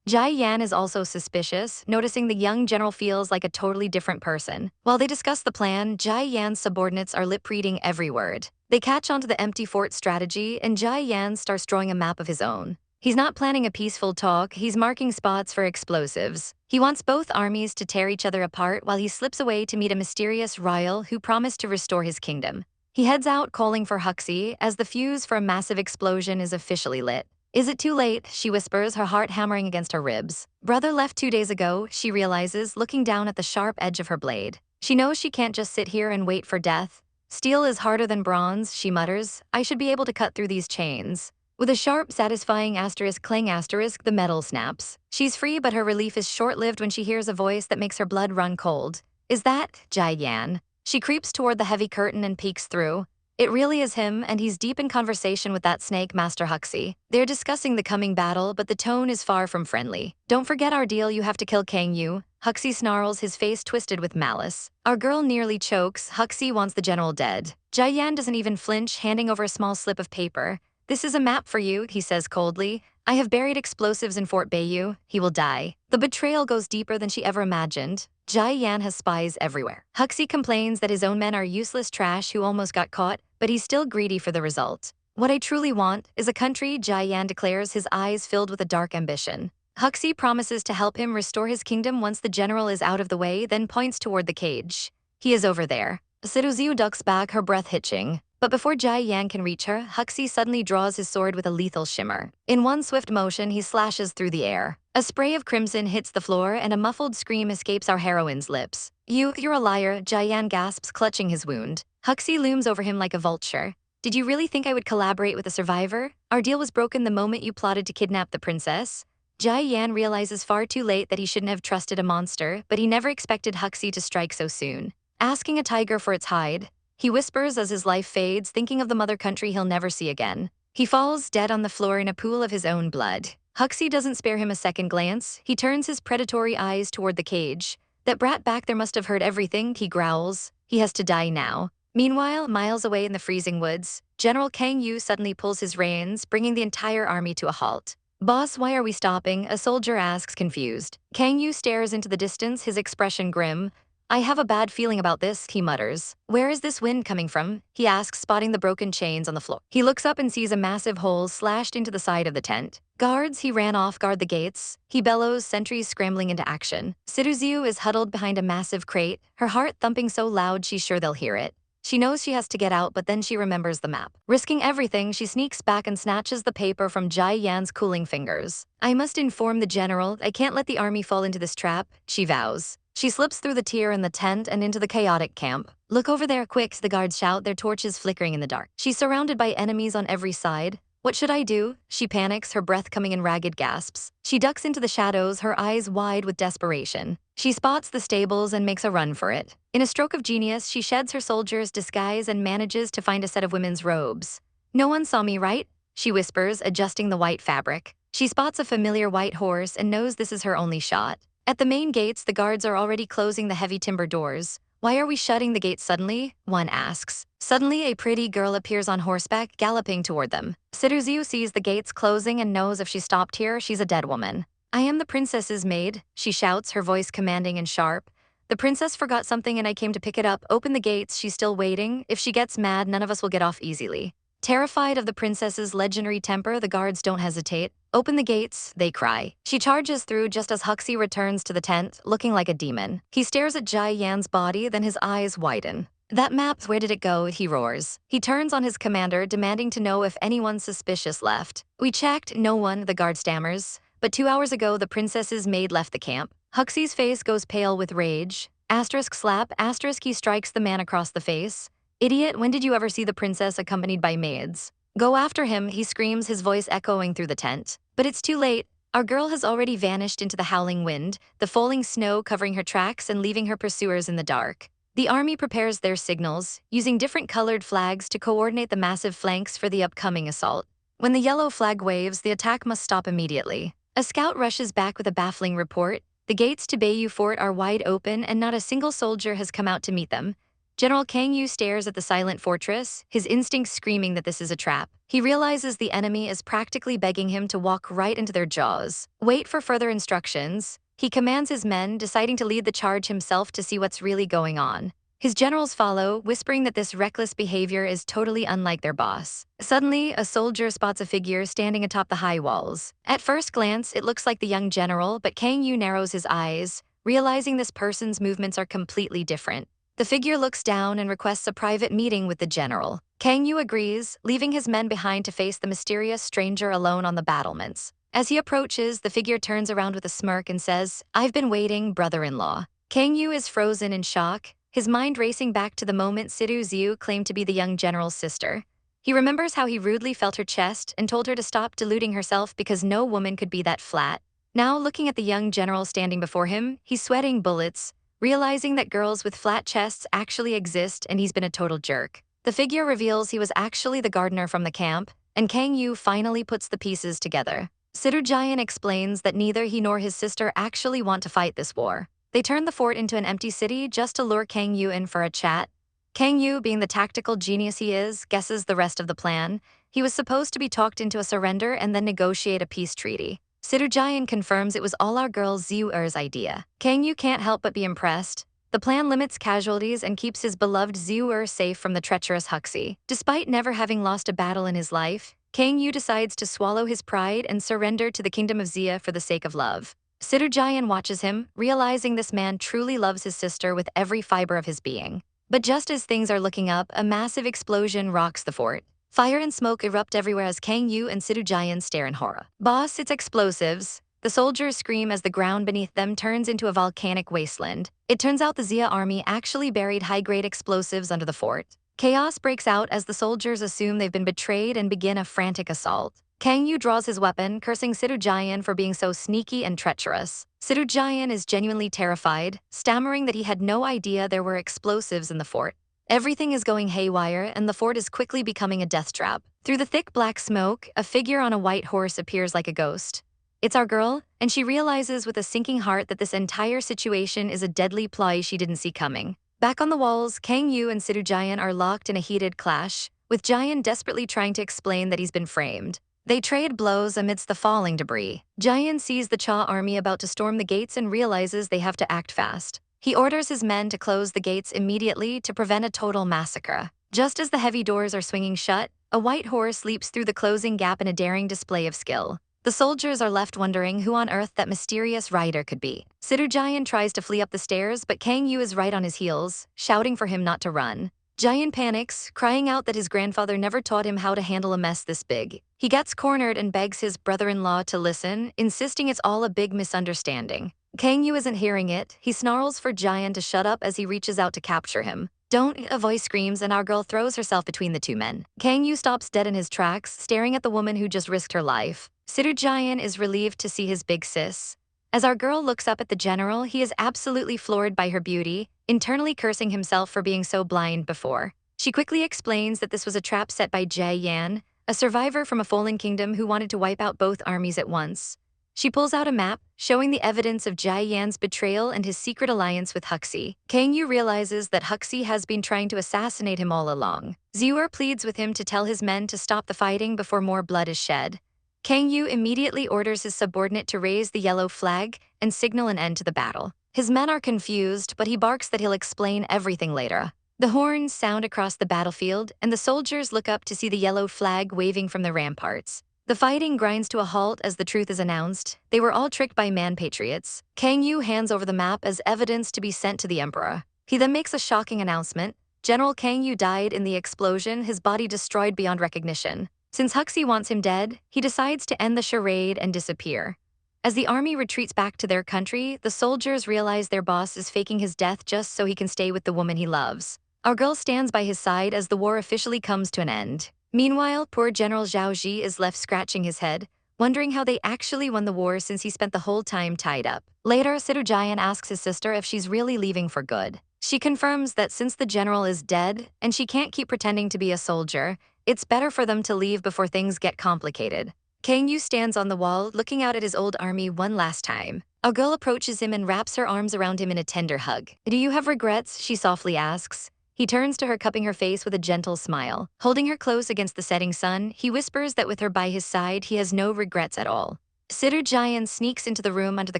Jai Yan is also suspicious, noticing the young general feels like a totally different person. While they discuss the plan, Jai Yan's subordinates are lip-reading every word. They catch on to the empty fort strategy, and Jai Yan starts drawing a map of his own. He's not planning a peaceful talk, he's marking spots for explosives. He wants both armies to tear each other apart while he slips away to meet a mysterious royal who promised to restore his kingdom. He heads out calling for Huxi as the fuse for a massive explosion is officially lit. Is it too late? She whispers, her heart hammering against her ribs. Brother left 2 days ago, she realizes, looking down at the sharp edge of her blade. She knows she can't just sit here and wait for death. Steel is harder than bronze, she mutters. I should be able to cut through these chains. With a sharp, satisfying asterisk clang asterisk, the metal snaps. She's free, but her relief is short-lived when she hears a voice that makes her blood run cold. Is that Jai Yan? She creeps toward the heavy curtain and peeks through. It really is him, and he's deep in conversation with that snake, Master Huxi. They're discussing the coming battle, but the tone is far from friendly. Don't forget our deal, you have to kill Kang Yu. Huxi snarls, his face twisted with malice. Our girl nearly chokes. Huxi wants the general dead. Jai Yan doesn't even flinch, handing over a small slip of paper. This is a map for you, he says coldly. I have buried explosives in Fort Bayou. He will die. The betrayal goes deeper than she ever imagined. Jai Yan has spies everywhere. Huxi complains that his own men are useless trash who almost got caught, but he's still greedy for the result. What I truly want is a country, Jai Yan declares, his eyes filled with a dark ambition. Huxi promises to help him restore his kingdom once the general is out of the way, then points toward the cage. He is over there. Situ Xiu ducks back, her breath hitching. But before Jai Yan can reach her, Huxi suddenly draws his sword with a lethal shimmer. In one swift motion, he slashes through the air. A spray of crimson hits the floor, and a muffled scream escapes our heroine's lips. You're a liar, Jai Yan gasps, clutching his wound. Huxi looms over him like a vulture. Did you really think I would collaborate with a survivor? Our deal was broken the moment you plotted to kidnap the princess. Jai Yan realizes far too late that he shouldn't have trusted a monster, but he never expected Huxi to strike so soon. Asking a tiger for its hide, he whispers as his life fades, thinking of the mother country he'll never see again. He falls dead on the floor in a pool of his own blood. Huxi doesn't spare him a second glance. He turns his predatory eyes toward the cage. That brat back there must have heard everything, he growls. He has to die now. Meanwhile, miles away in the freezing woods, General Kang Yu suddenly pulls his reins, bringing the entire army to a halt. Boss, why are we stopping? A soldier asks, confused. Kang Yu stares into the distance, his expression grim. I have a bad feeling about this, he mutters. Where is this wind coming from? He asks, spotting the broken chains on the floor. He looks up and sees a massive hole slashed into the side of the tent. Guards, he ran off, guard the gates. He bellows, sentries scrambling into action. Situ Xiu is huddled behind a massive crate, her heart thumping so loud she's sure they'll hear it. She knows she has to get out, but then she remembers the map. Risking everything, she sneaks back and snatches the paper from Jai Yan's cooling fingers. I must inform the general. I can't let the army fall into this trap, she vows. She slips through the tier in the tent and into the chaotic camp. Look over there, quick, the guards shout, their torches flickering in the dark. She's surrounded by enemies on every side. What should I do? She panics, her breath coming in ragged gasps. She ducks into the shadows, her eyes wide with desperation. She spots the stables and makes a run for it. In a stroke of genius, she sheds her soldier's disguise and manages to find a set of women's robes. No one saw me, right? She whispers, adjusting the white fabric. She spots a familiar white horse and knows this is her only shot. At the main gates, the guards are already closing the heavy timber doors. Why are we shutting the gates suddenly? One asks. Suddenly, a pretty girl appears on horseback, galloping toward them. Situ Xiu sees the gates closing and knows if she stopped here, she's a dead woman. I am the princess's maid, she shouts, her voice commanding and sharp. The princess forgot something and I came to pick it up. Open the gates, she's still waiting. If she gets mad, none of us will get off easily. Terrified of the princess's legendary temper, the guards don't hesitate. Open the gates, they cry. She charges through just as Huxi returns to the tent, looking like a demon. He stares at Jai Yan's body, then his eyes widen. That map, where did it go? He roars. He turns on his commander, demanding to know if anyone suspicious left. We checked, no one, the guard stammers. But 2 hours ago, the princess's maid left the camp. Huxi's face goes pale with rage. Asterisk slap, asterisk, he strikes the man across the face. Idiot, when did you ever see the princess accompanied by maids? Go after him, he screams, his voice echoing through the tent. But it's too late. Our girl has already vanished into the howling wind, the falling snow covering her tracks and leaving her pursuers in the dark. The army prepares their signals, using different colored flags to coordinate the massive flanks for the upcoming assault. When the yellow flag waves, the attack must stop immediately. A scout rushes back with a baffling report. The gates to Bayou Fort are wide open and not a single soldier has come out to meet them. General Kang Yu stares at the silent fortress, his instincts screaming that this is a trap. He realizes the enemy is practically begging him to walk right into their jaws. Wait for further instructions. He commands his men, deciding to lead the charge himself to see what's really going on. His generals follow, whispering that this reckless behavior is totally unlike their boss. Suddenly, a soldier spots a figure standing atop the high walls. At first glance, it looks like the young general, but Kang Yu narrows his eyes, realizing this person's movements are completely different. The figure looks down and requests a private meeting with the general. Kang Yu agrees, leaving his men behind to face the mysterious stranger alone on the battlements. As he approaches, the figure turns around with a smirk and says, "I've been waiting, brother-in-law." Kang Yu is frozen in shock, his mind racing back to the moment Situ Xiu claimed to be the young general's sister. He remembers how he rudely felt her chest and told her to stop deluding herself because no woman could be that flat. Now, looking at the young general standing before him, he's sweating bullets, realizing that girls with flat chests actually exist and he's been a total jerk. The figure reveals he was actually the gardener from the camp, and Kang Yu finally puts the pieces together. Situ Jian explains that neither he nor his sister actually want to fight this war. They turn the fort into an empty city just to lure Kang Yu in for a chat. Kang Yu, being the tactical genius he is, guesses the rest of the plan. He was supposed to be talked into a surrender and then negotiate a peace treaty. Situ Jian confirms it was all our girl Xiu Er's idea. Kang Yu can't help but be impressed. The plan limits casualties and keeps his beloved Xiu Er safe from the treacherous Huxi. Despite never having lost a battle in his life, Kang Yu decides to swallow his pride and surrender to the kingdom of Xia for the sake of love. Situ Jian watches him, realizing this man truly loves his sister with every fiber of his being. But just as things are looking up, a massive explosion rocks the fort. Fire and smoke erupt everywhere as Kang Yu and Situ Jian stare in horror. "Boss, it's explosives." The soldiers scream as the ground beneath them turns into a volcanic wasteland. It turns out the Xia army actually buried high-grade explosives under the fort. Chaos breaks out as the soldiers assume they've been betrayed and begin a frantic assault. Kang Yu draws his weapon, cursing Situ Jian for being so sneaky and treacherous. Situ Jian is genuinely terrified, stammering that he had no idea there were explosives in the fort. Everything is going haywire, and the fort is quickly becoming a death trap. Through the thick black smoke, a figure on a white horse appears like a ghost. It's our girl, and she realizes with a sinking heart that this entire situation is a deadly ploy she didn't see coming. Back on the walls, Kang Yu and Situ Jian are locked in a heated clash, with Jian desperately trying to explain that he's been framed. They trade blows amidst the falling debris. Jian sees the Cha army about to storm the gates and realizes they have to act fast. He orders his men to close the gates immediately to prevent a total massacre. Just as the heavy doors are swinging shut, a white horse leaps through the closing gap in a daring display of skill. The soldiers are left wondering who on earth that mysterious rider could be. Situ Jian tries to flee up the stairs, but Kang Yu is right on his heels, shouting for him not to run. Jian panics, crying out that his grandfather never taught him how to handle a mess this big. He gets cornered and begs his brother-in-law to listen, insisting it's all a big misunderstanding. Kang Yu isn't hearing it. He snarls for Jian to shut up as he reaches out to capture him. "Don't," a voice screams, and our girl throws herself between the two men. Kang Yu stops dead in his tracks, staring at the woman who just risked her life. Situ Jian is relieved to see his big sis. As our girl looks up at the general, he is absolutely floored by her beauty, internally cursing himself for being so blind before. She quickly explains that this was a trap set by Jie Yan, a survivor from a fallen kingdom who wanted to wipe out both armies at once. She pulls out a map, showing the evidence of Jie Yan's betrayal and his secret alliance with Huxi. Kang Yu realizes that Huxi has been trying to assassinate him all along. Xiu pleads with him to tell his men to stop the fighting before more blood is shed. Kang Yu immediately orders his subordinate to raise the yellow flag and signal an end to the battle. His men are confused, but he barks that he'll explain everything later. The horns sound across the battlefield, and the soldiers look up to see the yellow flag waving from the ramparts. The fighting grinds to a halt as the truth is announced. They were all tricked by man-patriots. Kang Yu hands over the map as evidence to be sent to the emperor. He then makes a shocking announcement. General Kang Yu died in the explosion, his body destroyed beyond recognition. Since Huxi wants him dead, he decides to end the charade and disappear. As the army retreats back to their country, the soldiers realize their boss is faking his death just so he can stay with the woman he loves. Our girl stands by his side as the war officially comes to an end. Meanwhile, poor General Zhao Ji is left scratching his head, wondering how they actually won the war since he spent the whole time tied up. Later, Situ Jian asks his sister if she's really leaving for good. She confirms that since the general is dead and she can't keep pretending to be a soldier, it's better for them to leave before things get complicated. Kang Yu stands on the wall, looking out at his old army one last time. A girl approaches him and wraps her arms around him in a tender hug. "Do you have regrets?" she softly asks. He turns to her, cupping her face with a gentle smile. Holding her close against the setting sun, he whispers that with her by his side, he has no regrets at all. Situ Jian sneaks into the room under the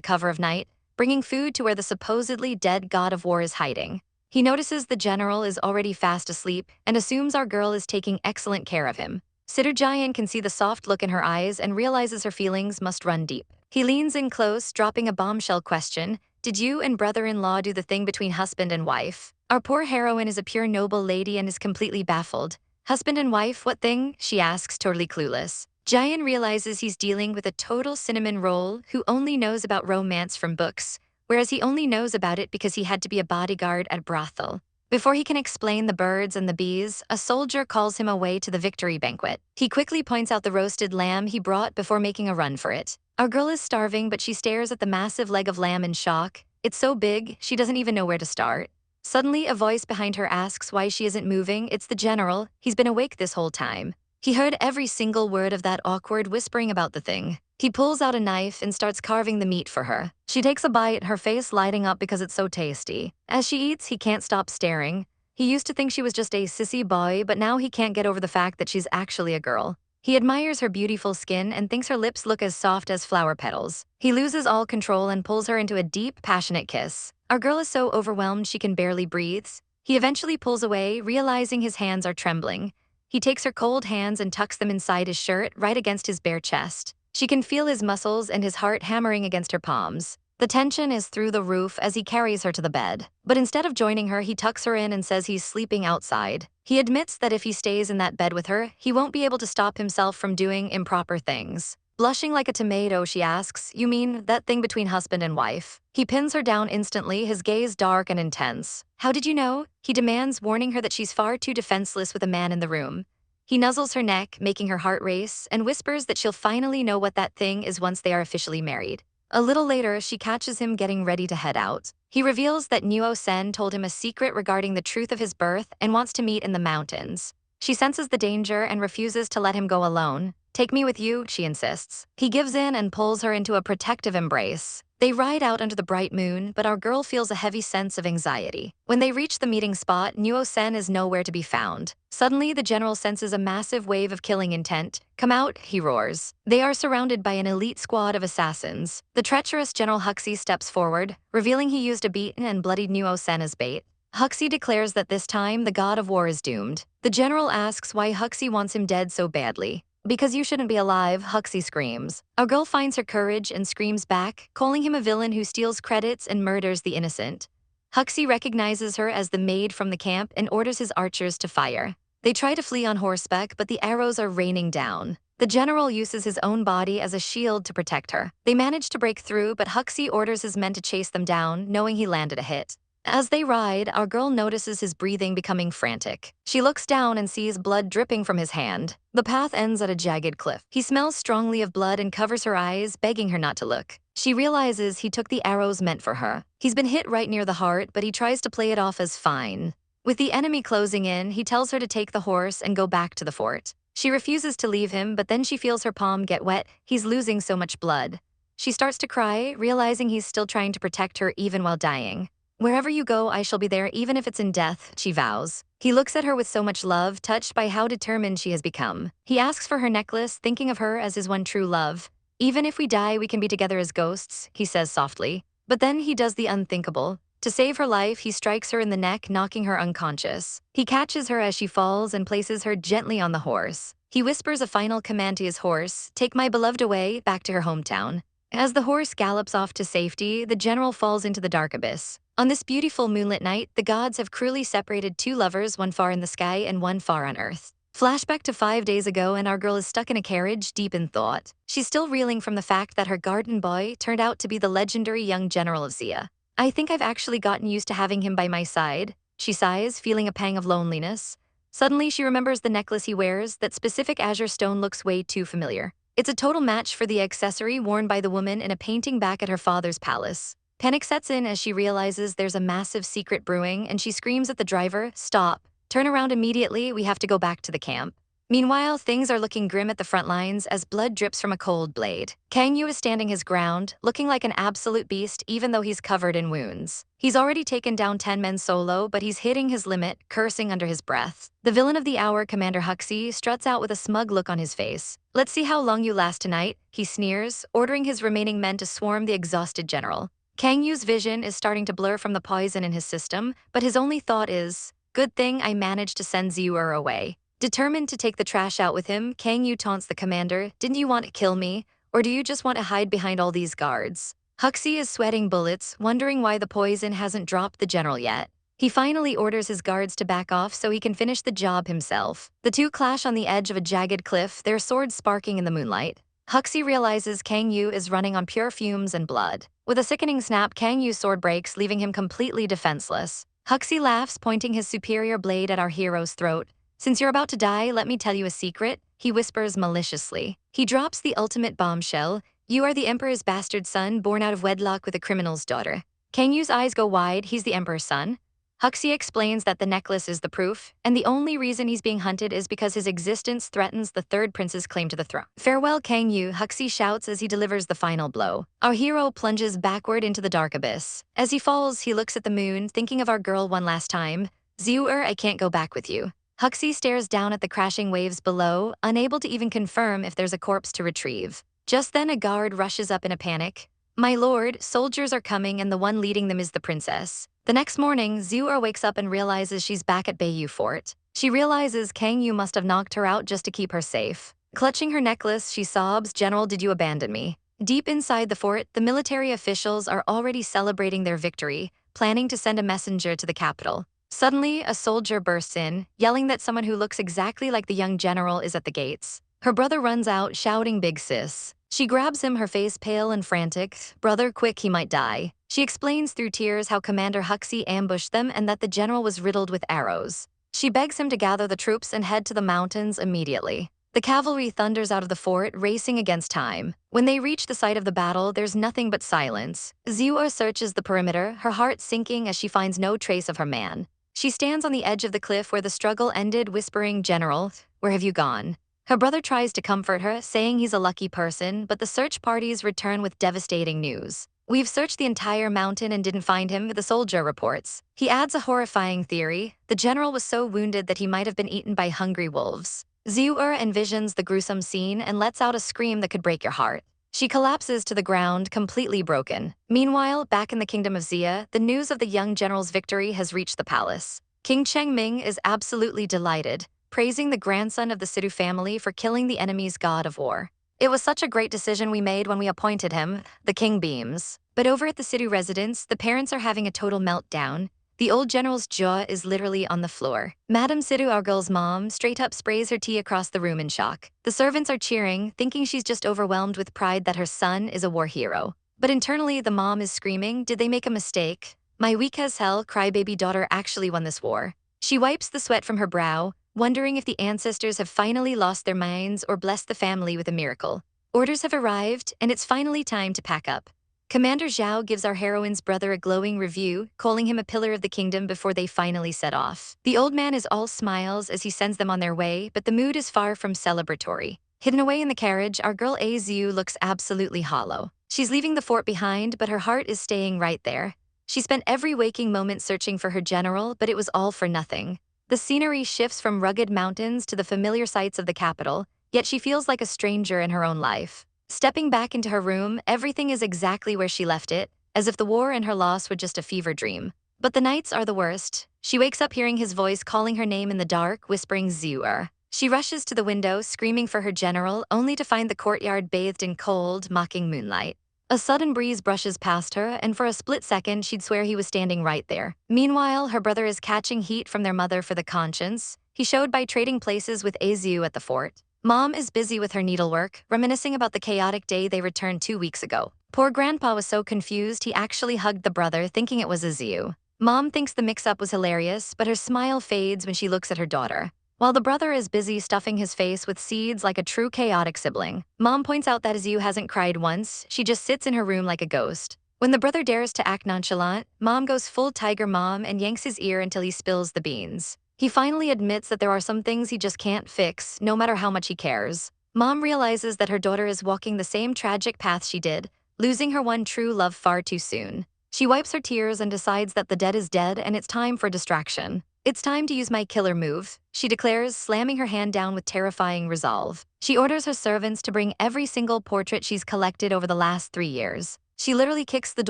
cover of night, bringing food to where the supposedly dead god of war is hiding. He notices the general is already fast asleep and assumes our girl is taking excellent care of him. Situ Jian can see the soft look in her eyes and realizes her feelings must run deep. He leans in close, dropping a bombshell question. "Did you and brother-in-law do the thing between husband and wife?" Our poor heroine is a pure noble lady and is completely baffled. Husband and wife, what thing? She asks, totally clueless. Jian realizes he's dealing with a total cinnamon roll who only knows about romance from books, whereas he only knows about it because he had to be a bodyguard at a brothel. Before he can explain the birds and the bees, a soldier calls him away to the victory banquet. He quickly points out the roasted lamb he brought before making a run for it. Our girl is starving, but she stares at the massive leg of lamb in shock. It's so big, she doesn't even know where to start. Suddenly, a voice behind her asks why she isn't moving. It's the general. He's been awake this whole time. He heard every single word of that awkward whispering about the thing. He pulls out a knife and starts carving the meat for her. She takes a bite, her face lighting up because it's so tasty. As she eats, he can't stop staring. He used to think she was just a sissy boy, but now he can't get over the fact that she's actually a girl. He admires her beautiful skin and thinks her lips look as soft as flower petals. He loses all control and pulls her into a deep, passionate kiss. Our girl is so overwhelmed she can barely breathe. He eventually pulls away, realizing his hands are trembling. He takes her cold hands and tucks them inside his shirt, right against his bare chest. She can feel his muscles and his heart hammering against her palms. The tension is through the roof as he carries her to the bed. But instead of joining her, he tucks her in and says he's sleeping outside. He admits that if he stays in that bed with her, he won't be able to stop himself from doing improper things. Blushing like a tomato, she asks, "You mean that thing between husband and wife?" He pins her down instantly, his gaze dark and intense. "How did you know?" He demands, warning her that she's far too defenseless with a man in the room. He nuzzles her neck, making her heart race, and whispers that she'll finally know what that thing is once they are officially married. A little later, she catches him getting ready to head out. He reveals that Nuo Sen told him a secret regarding the truth of his birth and wants to meet in the mountains. She senses the danger and refuses to let him go alone. "Take me with you," she insists. He gives in and pulls her into a protective embrace. They ride out under the bright moon, but our girl feels a heavy sense of anxiety. When they reach the meeting spot, Nuo Sen is nowhere to be found. Suddenly, the general senses a massive wave of killing intent. "Come out," he roars. They are surrounded by an elite squad of assassins. The treacherous General Huxi steps forward, revealing he used a beaten and bloodied Nuo Sen as bait. Huxi declares that this time, the god of war is doomed. The general asks why Huxi wants him dead so badly. "Because you shouldn't be alive," Huxi screams. Our girl finds her courage and screams back, calling him a villain who steals credits and murders the innocent. Huxi recognizes her as the maid from the camp and orders his archers to fire. They try to flee on horseback, but the arrows are raining down. The general uses his own body as a shield to protect her. They manage to break through, but Huxi orders his men to chase them down, knowing he landed a hit. As they ride, our girl notices his breathing becoming frantic. She looks down and sees blood dripping from his hand. The path ends at a jagged cliff. He smells strongly of blood and covers her eyes, begging her not to look. She realizes he took the arrows meant for her. He's been hit right near the heart, but he tries to play it off as fine. With the enemy closing in, he tells her to take the horse and go back to the fort. She refuses to leave him, but then she feels her palm get wet. He's losing so much blood. She starts to cry, realizing he's still trying to protect her even while dying. "Wherever you go, I shall be there, even if it's in death," she vows. He looks at her with so much love, touched by how determined she has become. He asks for her necklace, thinking of her as his one true love. "Even if we die, we can be together as ghosts," he says softly. But then he does the unthinkable. To save her life, he strikes her in the neck, knocking her unconscious. He catches her as she falls and places her gently on the horse. He whispers a final command to his horse, "Take my beloved away, back to her hometown." As the horse gallops off to safety, the general falls into the dark abyss. On this beautiful moonlit night, the gods have cruelly separated two lovers, one far in the sky and one far on earth. Flashback to 5 days ago, and our girl is stuck in a carriage, deep in thought. She's still reeling from the fact that her garden boy turned out to be the legendary young general of Xia. "I think I've actually gotten used to having him by my side," she sighs, feeling a pang of loneliness. Suddenly, she remembers the necklace he wears. That specific azure stone looks way too familiar. It's a total match for the accessory worn by the woman in a painting back at her father's palace. Panic sets in as she realizes there's a massive secret brewing, and she screams at the driver, "Stop. Turn around immediately, we have to go back to the camp." Meanwhile, things are looking grim at the front lines as blood drips from a cold blade. Kang Yu is standing his ground, looking like an absolute beast even though he's covered in wounds. He's already taken down 10 men solo, but he's hitting his limit, cursing under his breath. The villain of the hour, Commander Huxi, struts out with a smug look on his face. "Let's see how long you last tonight," he sneers, ordering his remaining men to swarm the exhausted general. Kang Yu's vision is starting to blur from the poison in his system, but his only thought is, "Good thing I managed to send Ziuer away." Determined to take the trash out with him, Kang Yu taunts the commander, "Didn't you want to kill me? Or do you just want to hide behind all these guards?" Huxi is sweating bullets, wondering why the poison hasn't dropped the general yet. He finally orders his guards to back off so he can finish the job himself. The two clash on the edge of a jagged cliff, their swords sparking in the moonlight. Huxi realizes Kang Yu is running on pure fumes and blood. With a sickening snap, Kang Yu's sword breaks, leaving him completely defenseless. Huxi laughs, pointing his superior blade at our hero's throat. "Since you're about to die, let me tell you a secret," he whispers maliciously. He drops the ultimate bombshell. "You are the Emperor's bastard son, born out of wedlock with a criminal's daughter." Kang Yu's eyes go wide. He's the Emperor's son? Huxi explains that the necklace is the proof, and the only reason he's being hunted is because his existence threatens the third prince's claim to the throne. "Farewell, Kang Yu," Huxi shouts as he delivers the final blow. Our hero plunges backward into the dark abyss. As he falls, he looks at the moon, thinking of our girl one last time. "Xiu, I can't go back with you." Huxi stares down at the crashing waves below, unable to even confirm if there's a corpse to retrieve. Just then a guard rushes up in a panic. "My lord, soldiers are coming and the one leading them is the princess." The next morning, Xiu wakes up and realizes she's back at Beiyu Fort. She realizes Kang Yu must have knocked her out just to keep her safe. Clutching her necklace, she sobs, "General, did you abandon me?" Deep inside the fort, the military officials are already celebrating their victory, planning to send a messenger to the capital. Suddenly, a soldier bursts in, yelling that someone who looks exactly like the young general is at the gates. Her brother runs out, shouting, "Big sis." She grabs him, her face pale and frantic. "Brother, quick, he might die." She explains through tears how Commander Huxi ambushed them and that the general was riddled with arrows. She begs him to gather the troops and head to the mountains immediately. The cavalry thunders out of the fort, racing against time. When they reach the site of the battle, there's nothing but silence. Xiu searches the perimeter, her heart sinking as she finds no trace of her man. She stands on the edge of the cliff where the struggle ended, whispering, "General, where have you gone?" Her brother tries to comfort her, saying he's a lucky person, but the search parties return with devastating news. "We've searched the entire mountain and didn't find him," the soldier reports. He adds a horrifying theory. The general was so wounded that he might have been eaten by hungry wolves. Xiu envisions the gruesome scene and lets out a scream that could break your heart. She collapses to the ground, completely broken. Meanwhile, back in the kingdom of Xia, the news of the young general's victory has reached the palace. King Chengming is absolutely delighted, praising the grandson of the Situ family for killing the enemy's god of war. "It was such a great decision we made when we appointed him," the king beams. But over at the Situ residence, the parents are having a total meltdown. The old general's jaw is literally on the floor. Madame Situ, our girl's mom, straight up sprays her tea across the room in shock. The servants are cheering, thinking she's just overwhelmed with pride that her son is a war hero. But internally, the mom is screaming, "Did they make a mistake? My weak as hell crybaby daughter actually won this war." She wipes the sweat from her brow, wondering if the ancestors have finally lost their minds or blessed the family with a miracle. Orders have arrived, and it's finally time to pack up. Commander Zhao gives our heroine's brother a glowing review, calling him a pillar of the kingdom before they finally set off. The old man is all smiles as he sends them on their way, but the mood is far from celebratory. Hidden away in the carriage, our girl Xiu looks absolutely hollow. She's leaving the fort behind, but her heart is staying right there. She spent every waking moment searching for her general, but it was all for nothing. The scenery shifts from rugged mountains to the familiar sights of the capital, yet she feels like a stranger in her own life. Stepping back into her room, everything is exactly where she left it, as if the war and her loss were just a fever dream. But the nights are the worst. She wakes up hearing his voice calling her name in the dark, whispering Xiu. She rushes to the window, screaming for her general, only to find the courtyard bathed in cold, mocking moonlight. A sudden breeze brushes past her, and for a split second, she'd swear he was standing right there. Meanwhile, her brother is catching heat from their mother for the conscience he showed by trading places with Xiu at the fort. Mom is busy with her needlework, reminiscing about the chaotic day they returned 2 weeks ago. Poor grandpa was so confused he actually hugged the brother, thinking it was Xiu. Mom thinks the mix-up was hilarious, but her smile fades when she looks at her daughter. While the brother is busy stuffing his face with seeds like a true chaotic sibling, Mom points out that Xiu hasn't cried once, she just sits in her room like a ghost. When the brother dares to act nonchalant, Mom goes full tiger mom and yanks his ear until he spills the beans. He finally admits that there are some things he just can't fix, no matter how much he cares. Mom realizes that her daughter is walking the same tragic path she did, losing her one true love far too soon. She wipes her tears and decides that the dead is dead and it's time for distraction. "It's time to use my killer move," she declares, slamming her hand down with terrifying resolve. She orders her servants to bring every single portrait she's collected over the last 3 years. She literally kicks the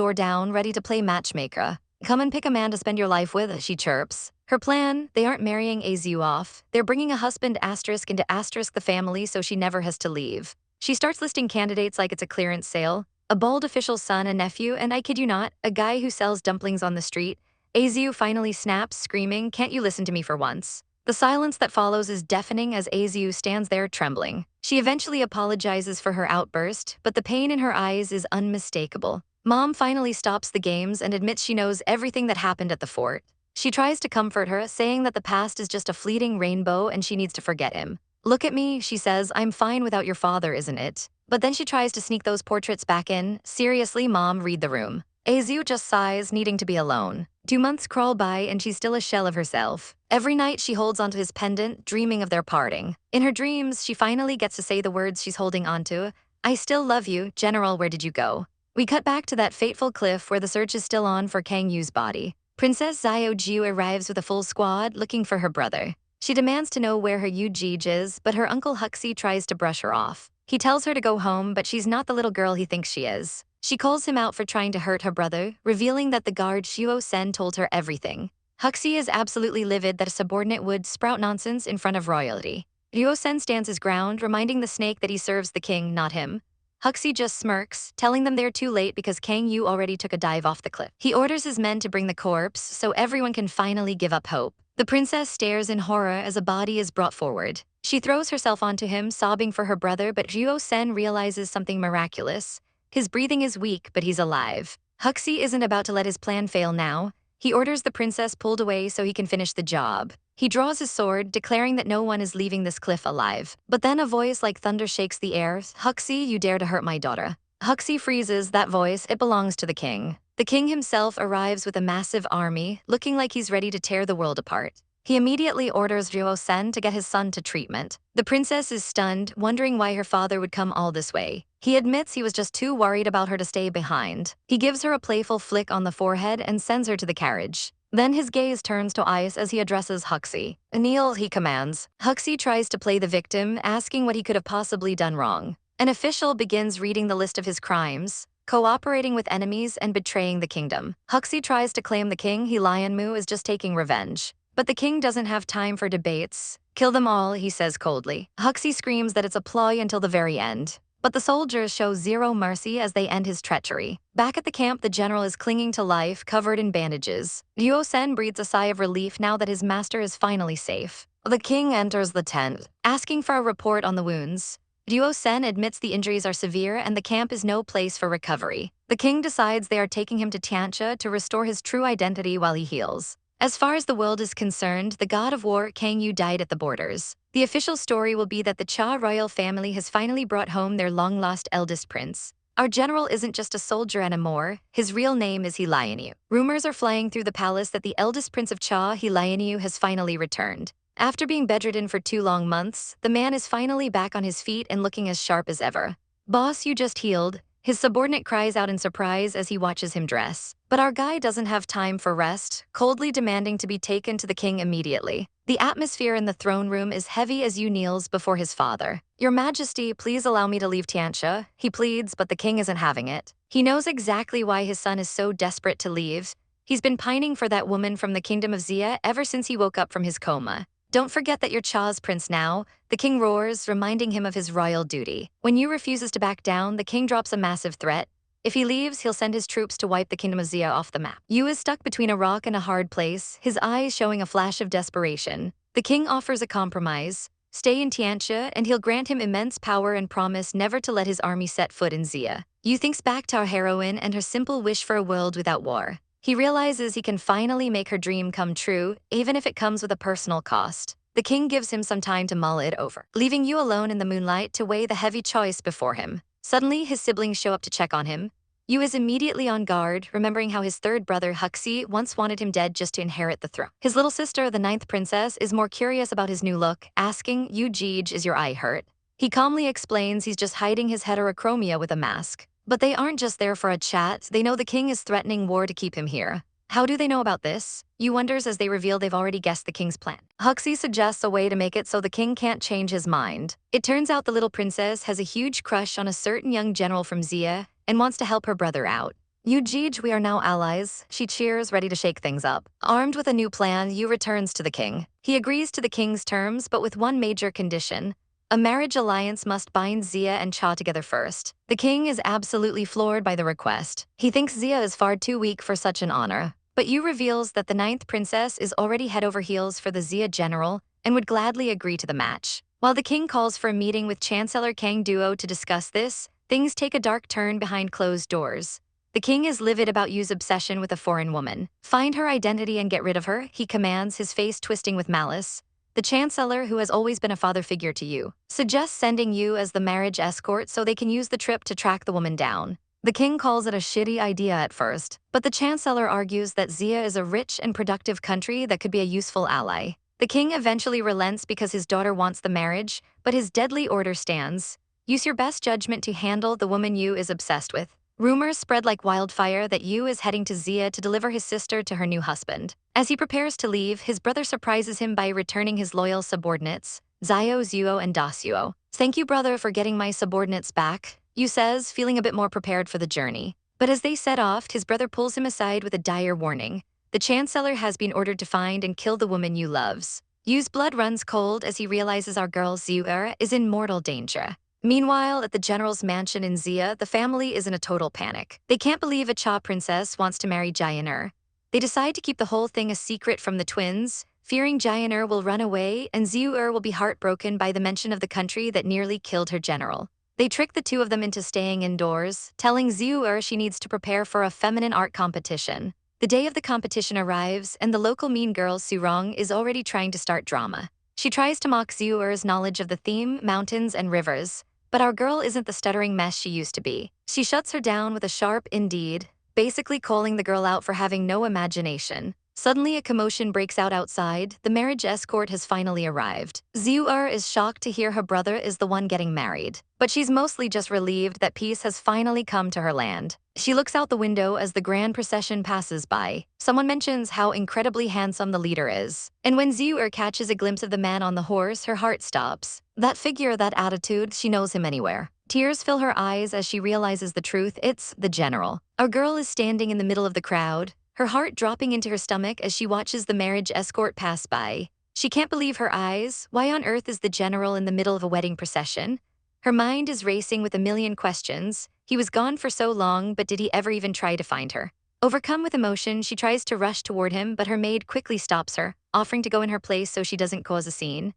door down, ready to play matchmaker. "Come and pick a man to spend your life with," she chirps. Her plan: they aren't marrying Xiu off. They're bringing a husband asterisk into asterisk the family so she never has to leave. She starts listing candidates like it's a clearance sale. A bald official son, a nephew, and I kid you not, a guy who sells dumplings on the street. Azu finally snaps, screaming, "Can't you listen to me for once?" The silence that follows is deafening as Azu stands there trembling. She eventually apologizes for her outburst, but the pain in her eyes is unmistakable. Mom finally stops the games and admits she knows everything that happened at the fort. She tries to comfort her, saying that the past is just a fleeting rainbow and she needs to forget him. "Look at me," she says, "I'm fine without your father, isn't it?" But then she tries to sneak those portraits back in. "Seriously, Mom, read the room." Azu just sighs, needing to be alone. 2 months crawl by and she's still a shell of herself. Every night she holds onto his pendant, dreaming of their parting. In her dreams, she finally gets to say the words she's holding onto. "I still love you, General, where did you go?" We cut back to that fateful cliff where the search is still on for Kang Yu's body. Princess Xiao Jiu arrives with a full squad looking for her brother. She demands to know where her Yujij is, but her uncle Huxi tries to brush her off. He tells her to go home, but she's not the little girl he thinks she is. She calls him out for trying to hurt her brother, revealing that the guard Shuo Sen told her everything. Huxi is absolutely livid that a subordinate would sprout nonsense in front of royalty. Ryo Sen stands his ground, reminding the snake that he serves the king, not him. Huxi just smirks, telling them they're too late because Kang Yu already took a dive off the cliff. He orders his men to bring the corpse so everyone can finally give up hope. The princess stares in horror as a body is brought forward. She throws herself onto him, sobbing for her brother, but Ryo Sen realizes something miraculous. His breathing is weak, but he's alive. Huxi isn't about to let his plan fail now. He orders the princess pulled away so he can finish the job. He draws his sword, declaring that no one is leaving this cliff alive. But then a voice like thunder shakes the air. "Huxi, you dare to hurt my daughter." Huxi freezes. That voice, it belongs to the king. The king himself arrives with a massive army, looking like he's ready to tear the world apart. He immediately orders Ryo Sen to get his son to treatment. The princess is stunned, wondering why her father would come all this way. He admits he was just too worried about her to stay behind. He gives her a playful flick on the forehead and sends her to the carriage. Then his gaze turns to ice as he addresses Huxi. "Kneel," he commands. Huxi tries to play the victim, asking what he could have possibly done wrong. An official begins reading the list of his crimes: cooperating with enemies and betraying the kingdom. Huxi tries to claim the king, Lianmu, is just taking revenge. But the king doesn't have time for debates. "Kill them all," he says coldly. Huxi screams that it's a ploy until the very end. But the soldiers show zero mercy as they end his treachery. Back at the camp, the general is clinging to life, covered in bandages. Ryo Sen breathes a sigh of relief now that his master is finally safe. The king enters the tent, asking for a report on the wounds. Ryo Sen admits the injuries are severe and the camp is no place for recovery. The king decides they are taking him to Tianxia to restore his true identity while he heals. As far as the world is concerned, the god of war, Kang Yu, died at the borders. The official story will be that the Xia royal family has finally brought home their long-lost eldest prince. Our general isn't just a soldier anymore. His real name is Lianyu. Rumors are flying through the palace that the eldest prince of Xia, Lianyu, has finally returned. After being bedridden for 2 long months, the man is finally back on his feet and looking as sharp as ever. "Boss, you just healed." His subordinate cries out in surprise as he watches him dress. But our guy doesn't have time for rest, coldly demanding to be taken to the king immediately. The atmosphere in the throne room is heavy as Yu kneels before his father. "Your Majesty, please allow me to leave Tianxia," he pleads, but the king isn't having it. He knows exactly why his son is so desperate to leave. He's been pining for that woman from the kingdom of Xia ever since he woke up from his coma. "Don't forget that you're Cha's prince now," the king roars, reminding him of his royal duty. When Yu refuses to back down, the king drops a massive threat. If he leaves, he'll send his troops to wipe the kingdom of Xia off the map. Yu is stuck between a rock and a hard place, his eyes showing a flash of desperation. The king offers a compromise: stay in Tianxia, and he'll grant him immense power and promise never to let his army set foot in Xia. Yu thinks back to our heroine and her simple wish for a world without war. He realizes he can finally make her dream come true, even if it comes with a personal cost. The king gives him some time to mull it over, leaving Yu alone in the moonlight to weigh the heavy choice before him. Suddenly, his siblings show up to check on him. Yu is immediately on guard, remembering how his third brother, Huxi, once wanted him dead just to inherit the throne. His little sister, the 9th princess, is more curious about his new look, asking, "Yu Jej, is your eye hurt?" He calmly explains he's just hiding his heterochromia with a mask. But they aren't just there for a chat, they know the king is threatening war to keep him here. How do they know about this? Yu wonders as they reveal they've already guessed the king's plan. Huxi suggests a way to make it so the king can't change his mind. It turns out the little princess has a huge crush on a certain young general from Xia and wants to help her brother out. "Yu Jej, we are now allies," she cheers, ready to shake things up. Armed with a new plan, Yu returns to the king. He agrees to the king's terms, but with one major condition: a marriage alliance must bind Xia and Cha together first. The king is absolutely floored by the request. He thinks Xia is far too weak for such an honor. But Yu reveals that the ninth princess is already head over heels for the Xia general and would gladly agree to the match. While the king calls for a meeting with Chancellor Kang Duo to discuss this, things take a dark turn behind closed doors. The king is livid about Yu's obsession with a foreign woman. Find her identity and get rid of her, he commands, his face twisting with malice. The chancellor, who has always been a father figure to Yu, suggests sending Yu as the marriage escort so they can use the trip to track the woman down. The king calls it a shitty idea at first, but the chancellor argues that Xia is a rich and productive country that could be a useful ally. The king eventually relents because his daughter wants the marriage, but his deadly order stands. Use your best judgment to handle the woman Yu is obsessed with. Rumors spread like wildfire that Yu is heading to Xia to deliver his sister to her new husband. As he prepares to leave, his brother surprises him by returning his loyal subordinates, Xiao, Zuo, and Dasuo. Thank you, brother, for getting my subordinates back, Yu says, feeling a bit more prepared for the journey. But as they set off, his brother pulls him aside with a dire warning. The chancellor has been ordered to find and kill the woman Yu loves. Yu's blood runs cold as he realizes our girl Xiu is in mortal danger. Meanwhile, at the general's mansion in Xia, the family is in a total panic. They can't believe a Cha princess wants to marry Jianer. They decide to keep the whole thing a secret from the twins, fearing Jianer will run away and Xiu will be heartbroken by the mention of the country that nearly killed her general. They trick the two of them into staying indoors, telling Xiu she needs to prepare for a feminine art competition. The day of the competition arrives, and the local mean girl Surong is already trying to start drama. She tries to mock Xiu's knowledge of the theme, mountains, and rivers. But our girl isn't the stuttering mess she used to be. She shuts her down with a sharp indeed, basically calling the girl out for having no imagination. Suddenly, a commotion breaks out outside. The marriage escort has finally arrived. Xiu is shocked to hear her brother is the one getting married, but she's mostly just relieved that peace has finally come to her land. She looks out the window as the grand procession passes by. Someone mentions how incredibly handsome the leader is. And when Xiu catches a glimpse of the man on the horse, her heart stops. That figure, that attitude, she knows him anywhere. Tears fill her eyes as she realizes the truth. It's the general. Our girl is standing in the middle of the crowd, her heart dropping into her stomach as she watches the marriage escort pass by. She can't believe her eyes. Why on earth is the general in the middle of a wedding procession? Her mind is racing with a million questions. He was gone for so long, but did he ever even try to find her? Overcome with emotion, she tries to rush toward him, but her maid quickly stops her, offering to go in her place so she doesn't cause a scene.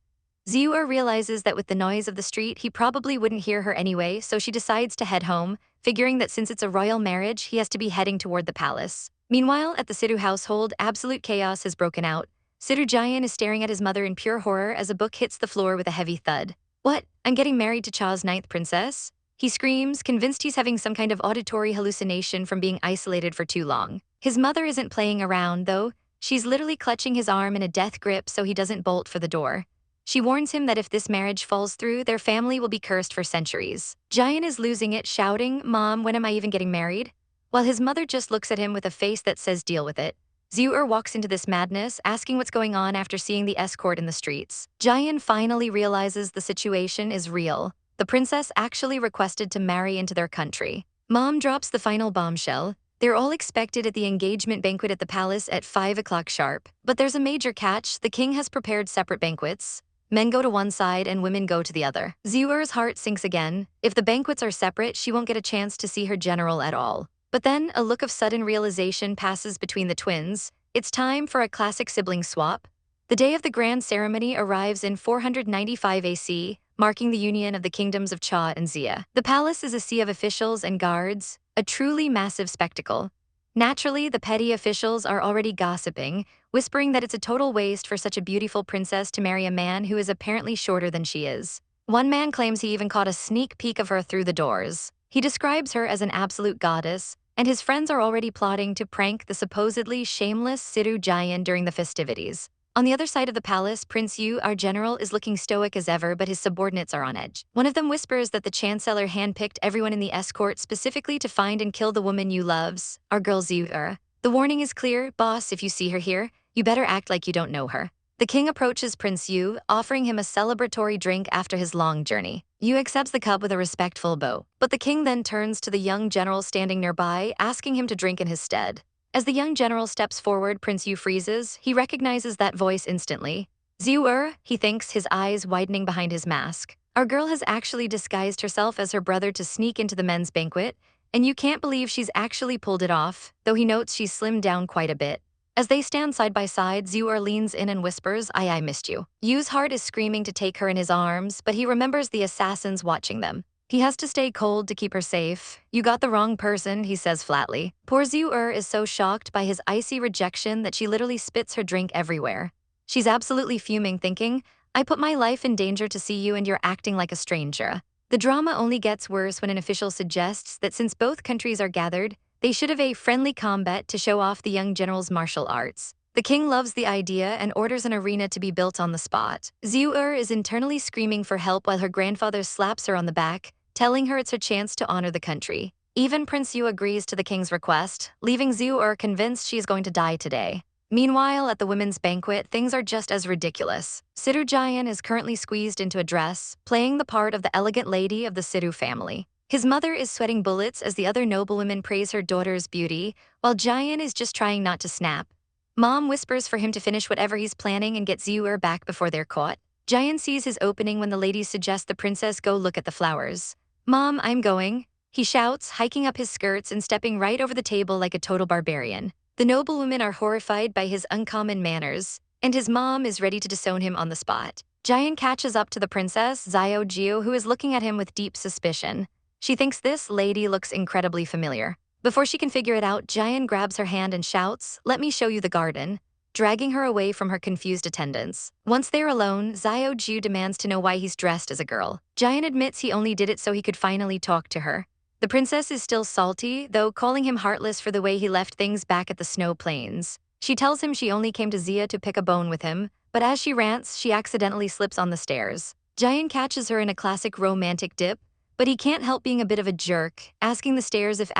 Xiu realizes that with the noise of the street, he probably wouldn't hear her anyway, so she decides to head home, figuring that since it's a royal marriage, he has to be heading toward the palace. Meanwhile, at the Situ household, absolute chaos has broken out. Situ Jian is staring at his mother in pure horror as a book hits the floor with a heavy thud. What? I'm getting married to Cha's ninth princess? He screams, convinced he's having some kind of auditory hallucination from being isolated for too long. His mother isn't playing around, though. She's literally clutching his arm in a death grip so he doesn't bolt for the door. She warns him that if this marriage falls through, their family will be cursed for centuries. Jian is losing it, shouting, "Mom, when am I even getting married?" While his mother just looks at him with a face that says deal with it. Xiu walks into this madness, asking what's going on after seeing the escort in the streets. Jian finally realizes the situation is real. The princess actually requested to marry into their country. Mom drops the final bombshell. They're all expected at the engagement banquet at the palace at 5 o'clock sharp. But there's a major catch. The king has prepared separate banquets. Men go to one side and women go to the other. Xiu's heart sinks again. If the banquets are separate, she won't get a chance to see her general at all. But then, a look of sudden realization passes between the twins. It's time for a classic sibling swap. The day of the grand ceremony arrives in 495 AC, marking the union of the kingdoms of Cha and Xia. The palace is a sea of officials and guards, a truly massive spectacle. Naturally, the petty officials are already gossiping, whispering that it's a total waste for such a beautiful princess to marry a man who is apparently shorter than she is. One man claims he even caught a sneak peek of her through the doors. He describes her as an absolute goddess, and his friends are already plotting to prank the supposedly shameless Situ Jian during the festivities. On the other side of the palace, Prince Yu, our general, is looking stoic as ever, but his subordinates are on edge. One of them whispers that the chancellor handpicked everyone in the escort specifically to find and kill the woman Yu loves, our girl Xiu. The warning is clear, boss, if you see her here, you better act like you don't know her. The king approaches Prince Yu, offering him a celebratory drink after his long journey. Yu accepts the cup with a respectful bow, but the king then turns to the young general standing nearby, asking him to drink in his stead. As the young general steps forward, Prince Yu freezes. He recognizes that voice instantly. Xiu, he thinks, his eyes widening behind his mask. Our girl has actually disguised herself as her brother to sneak into the men's banquet, and you can't believe she's actually pulled it off, though he notes she's slimmed down quite a bit. As they stand side by side, Xiu leans in and whispers, I missed you. Yu's heart is screaming to take her in his arms, but he remembers the assassins watching them. He has to stay cold to keep her safe. You got the wrong person, he says flatly. Poor Xiu is so shocked by his icy rejection that she literally spits her drink everywhere. She's absolutely fuming, thinking, I put my life in danger to see you and you're acting like a stranger. The drama only gets worse when an official suggests that since both countries are gathered, they should have a friendly combat to show off the young general's martial arts. The king loves the idea and orders an arena to be built on the spot. Xiu is internally screaming for help while her grandfather slaps her on the back, telling her it's her chance to honor the country. Even Prince Yu agrees to the king's request, leaving Xiu convinced she is going to die today. Meanwhile, at the women's banquet, things are just as ridiculous. Situ Jian is currently squeezed into a dress, playing the part of the elegant lady of the Situ family. His mother is sweating bullets as the other noblewomen praise her daughter's beauty, while Jian is just trying not to snap. Mom whispers for him to finish whatever he's planning and get Xiu back before they're caught. Jian sees his opening when the ladies suggest the princess go look at the flowers. Mom, I'm going, he shouts, hiking up his skirts and stepping right over the table like a total barbarian. The noblewomen are horrified by his uncommon manners, and his mom is ready to disown him on the spot. Jian catches up to the princess, Xiao Jiu, who is looking at him with deep suspicion. She thinks this lady looks incredibly familiar. Before she can figure it out, Jian grabs her hand and shouts, let me show you the garden, dragging her away from her confused attendants. Once they're alone, Xiao Jiu demands to know why he's dressed as a girl. Jian admits he only did it so he could finally talk to her. The princess is still salty, though, calling him heartless for the way he left things back at the snow plains. She tells him she only came to Xia to pick a bone with him, but as she rants, she accidentally slips on the stairs. Jian catches her in a classic romantic dip, but he can't help being a bit of a jerk, asking the stairs if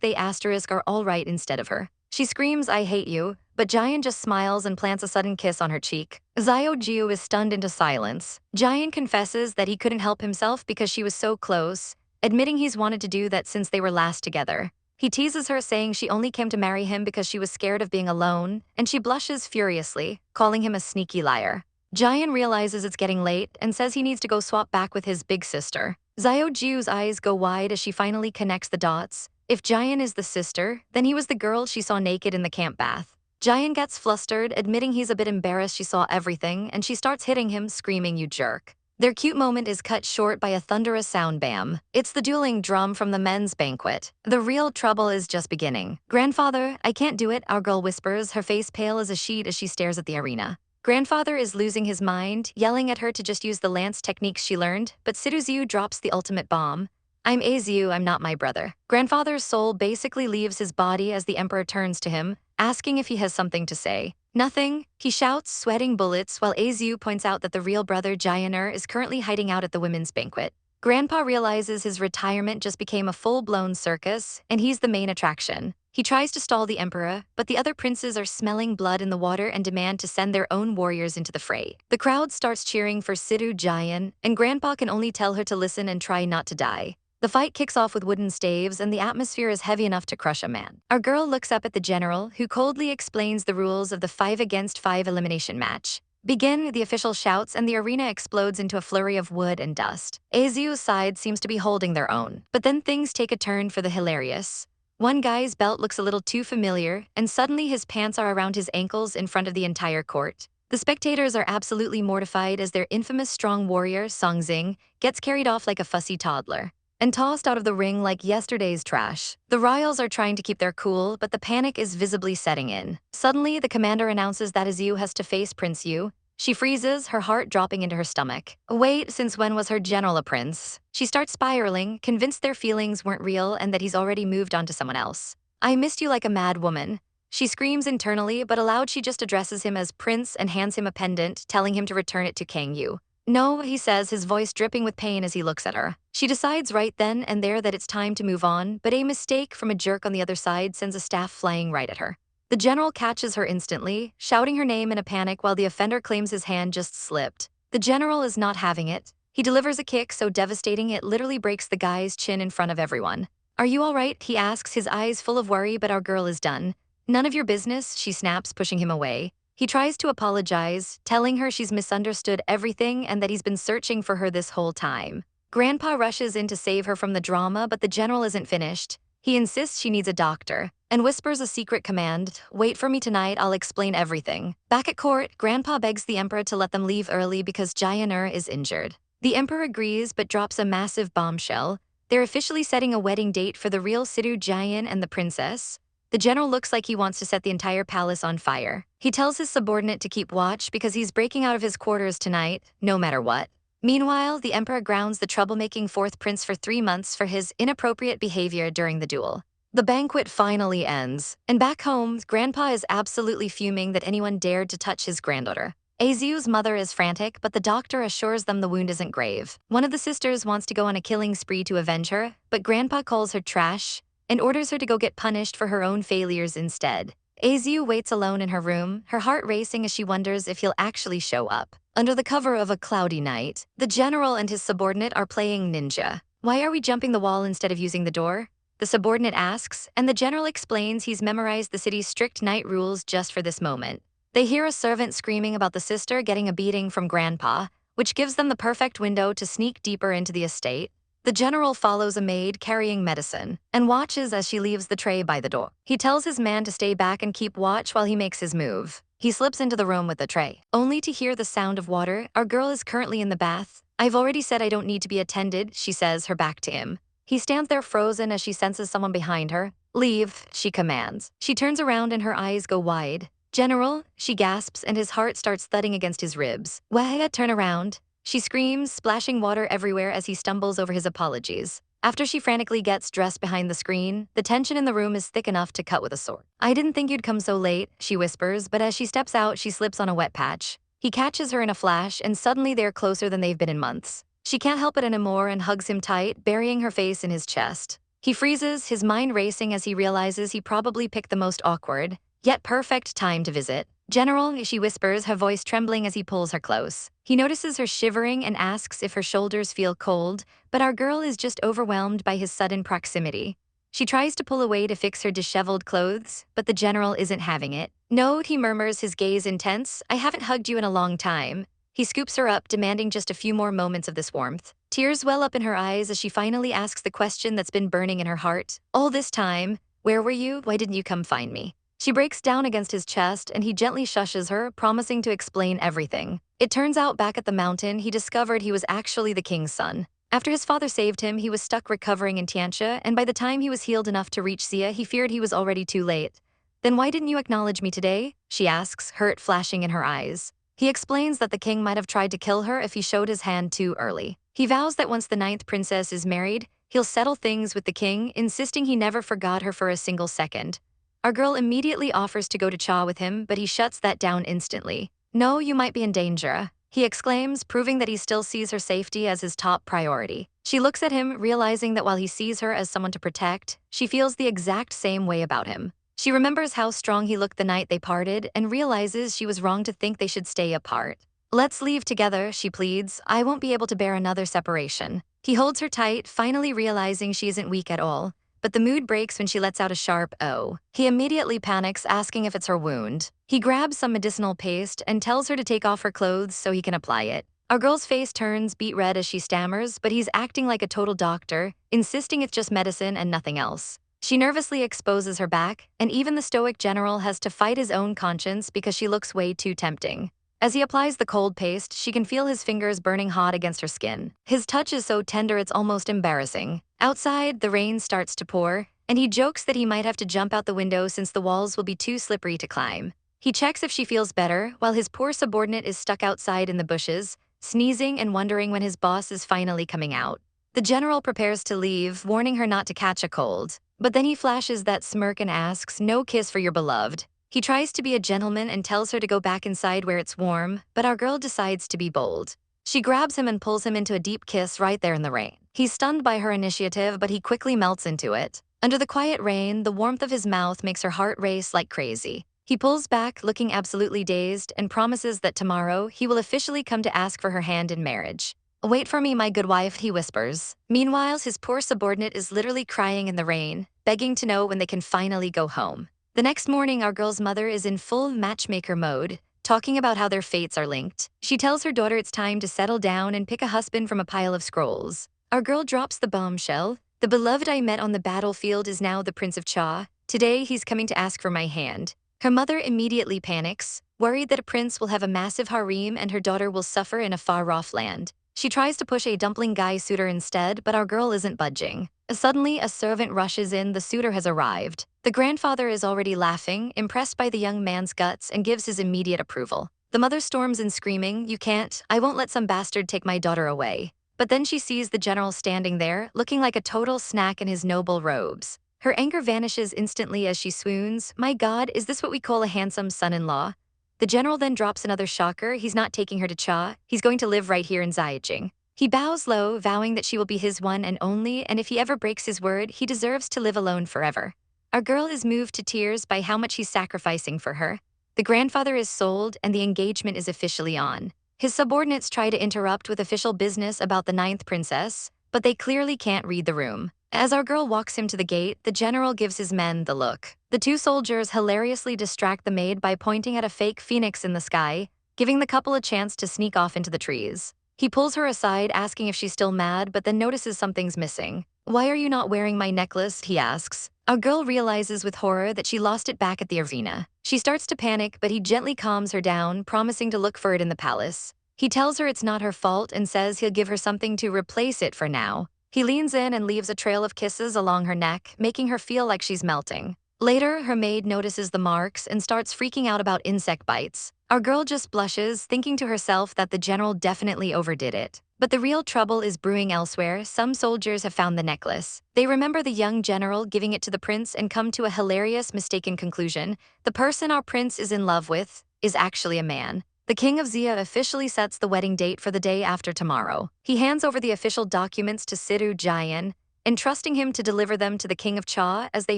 they are all right instead of her. She screams, I hate you, but Jian just smiles and plants a sudden kiss on her cheek. Xiao Jiu is stunned into silence. Jian confesses that he couldn't help himself because she was so close, admitting he's wanted to do that since they were last together. He teases her, saying she only came to marry him because she was scared of being alone, and she blushes furiously, calling him a sneaky liar. Jian realizes it's getting late and says he needs to go swap back with his big sister. Xiao Jiu's eyes go wide as she finally connects the dots. If Jian is the sister, then he was the girl she saw naked in the camp bath. Jian gets flustered, admitting he's a bit embarrassed she saw everything, and she starts hitting him, screaming, you jerk. Their cute moment is cut short by a thunderous sound bam. It's the dueling drum from the men's banquet. The real trouble is just beginning. Grandfather, I can't do it, our girl whispers, her face pale as a sheet as she stares at the arena. Grandfather is losing his mind, yelling at her to just use the lance techniques she learned, but Situ Xiu drops the ultimate bomb. I'm a Xiu, I'm not my brother. Grandfather's soul basically leaves his body as the emperor turns to him, asking if he has something to say. Nothing, he shouts, sweating bullets, while Xiu points out that the real brother Jianer is currently hiding out at the women's banquet. Grandpa realizes his retirement just became a full-blown circus, and he's the main attraction. He tries to stall the emperor, but the other princes are smelling blood in the water and demand to send their own warriors into the fray. The crowd starts cheering for Situ Jian, and Grandpa can only tell her to listen and try not to die. The fight kicks off with wooden staves, and the atmosphere is heavy enough to crush a man. Our girl looks up at the general, who coldly explains the rules of the 5-against-5 elimination match. Begin, the official shouts, and the arena explodes into a flurry of wood and dust. Azu's side seems to be holding their own. But then things take a turn for the hilarious. One guy's belt looks a little too familiar, and suddenly his pants are around his ankles in front of the entire court. The spectators are absolutely mortified as their infamous strong warrior, Song Xing, gets carried off like a fussy toddler and tossed out of the ring like yesterday's trash. The royals are trying to keep their cool, but the panic is visibly setting in. Suddenly, the commander announces that Xiu has to face Prince Yu. She freezes, her heart dropping into her stomach. Wait, since when was her general a prince? She starts spiraling, convinced their feelings weren't real and that he's already moved on to someone else. I missed you like a mad woman. She screams internally, but aloud she just addresses him as prince and hands him a pendant, telling him to return it to Kang Yu. No, he says, his voice dripping with pain as he looks at her. She decides right then and there that it's time to move on, but a mistake from a jerk on the other side sends a staff flying right at her. The general catches her instantly, shouting her name in a panic while the offender claims his hand just slipped. The general is not having it. He delivers a kick so devastating it literally breaks the guy's chin in front of everyone. Are you all right? He asks, his eyes full of worry, but our girl is done. None of your business, she snaps, pushing him away. He tries to apologize, telling her she's misunderstood everything and that he's been searching for her this whole time. Grandpa rushes in to save her from the drama, but the general isn't finished. He insists she needs a doctor. and whispers a secret command, "Wait for me tonight, I'll explain everything." Back at court, Grandpa begs the emperor to let them leave early because Jianer is injured. The emperor agrees but drops a massive bombshell. They're officially setting a wedding date for the real Situ Jian and the princess. The general looks like he wants to set the entire palace on fire. He tells his subordinate to keep watch because he's breaking out of his quarters tonight, no matter what. Meanwhile, the emperor grounds the troublemaking fourth prince for 3 months for his inappropriate behavior during the duel. The banquet finally ends, and back home, Grandpa is absolutely fuming that anyone dared to touch his granddaughter. Aziu's mother is frantic, but the doctor assures them the wound isn't grave. One of the sisters wants to go on a killing spree to avenge her, but Grandpa calls her trash and orders her to go get punished for her own failures instead. Aziu waits alone in her room, her heart racing as she wonders if he'll actually show up. Under the cover of a cloudy night, the general and his subordinate are playing ninja. "Why are we jumping the wall instead of using the door?" the subordinate asks, and the general explains he's memorized the city's strict night rules just for this moment. They hear a servant screaming about the sister getting a beating from Grandpa, which gives them the perfect window to sneak deeper into the estate. The general follows a maid carrying medicine and watches as she leaves the tray by the door. He tells his man to stay back and keep watch while he makes his move. He slips into the room with the tray, only to hear the sound of water. "Our girl is currently in the bath. I've already said I don't need to be attended," she says, her back to him. He stands there frozen as she senses someone behind her. "Leave," she commands. She turns around and her eyes go wide. "General," she gasps, and his heart starts thudding against his ribs. "Wah, turn around." She screams, splashing water everywhere as he stumbles over his apologies. After she frantically gets dressed behind the screen, the tension in the room is thick enough to cut with a sword. "I didn't think you'd come so late," she whispers, but as she steps out, she slips on a wet patch. He catches her in a flash, and suddenly they're closer than they've been in months. She can't help it anymore and hugs him tight, burying her face in his chest. He freezes, his mind racing as he realizes he probably picked the most awkward, yet perfect time to visit. "General," she whispers, her voice trembling as he pulls her close. He notices her shivering and asks if her shoulders feel cold, but our girl is just overwhelmed by his sudden proximity. She tries to pull away to fix her disheveled clothes, but the general isn't having it. "No," he murmurs, his gaze intense, "I haven't hugged you in a long time." He scoops her up, demanding just a few more moments of this warmth. Tears well up in her eyes as she finally asks the question that's been burning in her heart. "All this time, where were you? Why didn't you come find me?" She breaks down against his chest, and he gently shushes her, promising to explain everything. It turns out back at the mountain, he discovered he was actually the king's son. After his father saved him, he was stuck recovering in Tianxia, and by the time he was healed enough to reach Xia, he feared he was already too late. "Then why didn't you acknowledge me today?" she asks, hurt flashing in her eyes. He explains that the king might have tried to kill her if he showed his hand too early. He vows that once the 9th princess is married, he'll settle things with the king, insisting he never forgot her for a single second. Our girl immediately offers to go to Cha with him, but he shuts that down instantly. "No, you might be in danger," he exclaims, proving that he still sees her safety as his top priority. She looks at him, realizing that while he sees her as someone to protect, she feels the exact same way about him. She remembers how strong he looked the night they parted and realizes she was wrong to think they should stay apart. "Let's leave together," she pleads. "I won't be able to bear another separation." He holds her tight, finally realizing she isn't weak at all. But the mood breaks when she lets out a sharp "oh." He immediately panics, asking if it's her wound. He grabs some medicinal paste and tells her to take off her clothes so he can apply it. Our girl's face turns beet red as she stammers, but he's acting like a total doctor, insisting it's just medicine and nothing else. She nervously exposes her back, and even the stoic general has to fight his own conscience because she looks way too tempting. As he applies the cold paste, she can feel his fingers burning hot against her skin. His touch is so tender it's almost embarrassing. Outside, the rain starts to pour, and he jokes that he might have to jump out the window since the walls will be too slippery to climb. He checks if she feels better, while his poor subordinate is stuck outside in the bushes, sneezing and wondering when his boss is finally coming out. The general prepares to leave, warning her not to catch a cold. But then he flashes that smirk and asks, "No kiss for your beloved." He tries to be a gentleman and tells her to go back inside where it's warm, but our girl decides to be bold. She grabs him and pulls him into a deep kiss right there in the rain. He's stunned by her initiative, but he quickly melts into it. Under the quiet rain, the warmth of his mouth makes her heart race like crazy. He pulls back, looking absolutely dazed, and promises that tomorrow he will officially come to ask for her hand in marriage. "Wait for me, my good wife," he whispers. Meanwhile, his poor subordinate is literally crying in the rain, begging to know when they can finally go home. The next morning, our girl's mother is in full matchmaker mode, talking about how their fates are linked. She tells her daughter it's time to settle down and pick a husband from a pile of scrolls. Our girl drops the bombshell. "The beloved I met on the battlefield is now the Prince of Cha." Today he's coming to ask for my hand. Her mother immediately panics, worried that a prince will have a massive harem and her daughter will suffer in a far-off land. She tries to push a dumpling guy suitor instead, but our girl isn't budging. Suddenly, a servant rushes in. The suitor has arrived. The grandfather is already laughing, impressed by the young man's guts, and gives his immediate approval. The mother storms in screaming, "You can't, I won't let some bastard take my daughter away." But then she sees the general standing there, looking like a total snack in his noble robes. Her anger vanishes instantly as she swoons. My God, is this what we call a handsome son-in-law? The general then drops another shocker. He's not taking her to Cha. He's going to live right here in Xiajing. He bows low, vowing that she will be his one and only, and if he ever breaks his word, he deserves to live alone forever. Our girl is moved to tears by how much he's sacrificing for her. The grandfather is sold, and the engagement is officially on. His subordinates try to interrupt with official business about the ninth princess, but they clearly can't read the room. As our girl walks him to the gate, the general gives his men the look. The two soldiers hilariously distract the maid by pointing at a fake phoenix in the sky, giving the couple a chance to sneak off into the trees. He pulls her aside, asking if she's still mad, but then notices something's missing. "Why are you not wearing my necklace?" he asks. Our girl realizes with horror that she lost it back at the arena. She starts to panic, but he gently calms her down, promising to look for it in the palace. He tells her it's not her fault and says he'll give her something to replace it for now. He leans in and leaves a trail of kisses along her neck, making her feel like she's melting. Later, her maid notices the marks and starts freaking out about insect bites. Our girl just blushes, thinking to herself that the general definitely overdid it. But the real trouble is brewing elsewhere. Some soldiers have found the necklace. They remember the young general giving it to the prince and come to a hilarious, mistaken conclusion. The person our prince is in love with is actually a man. The king of Xia officially sets the wedding date for the day after tomorrow. He hands over the official documents to Situ Xiu, entrusting him to deliver them to the king of Cha as they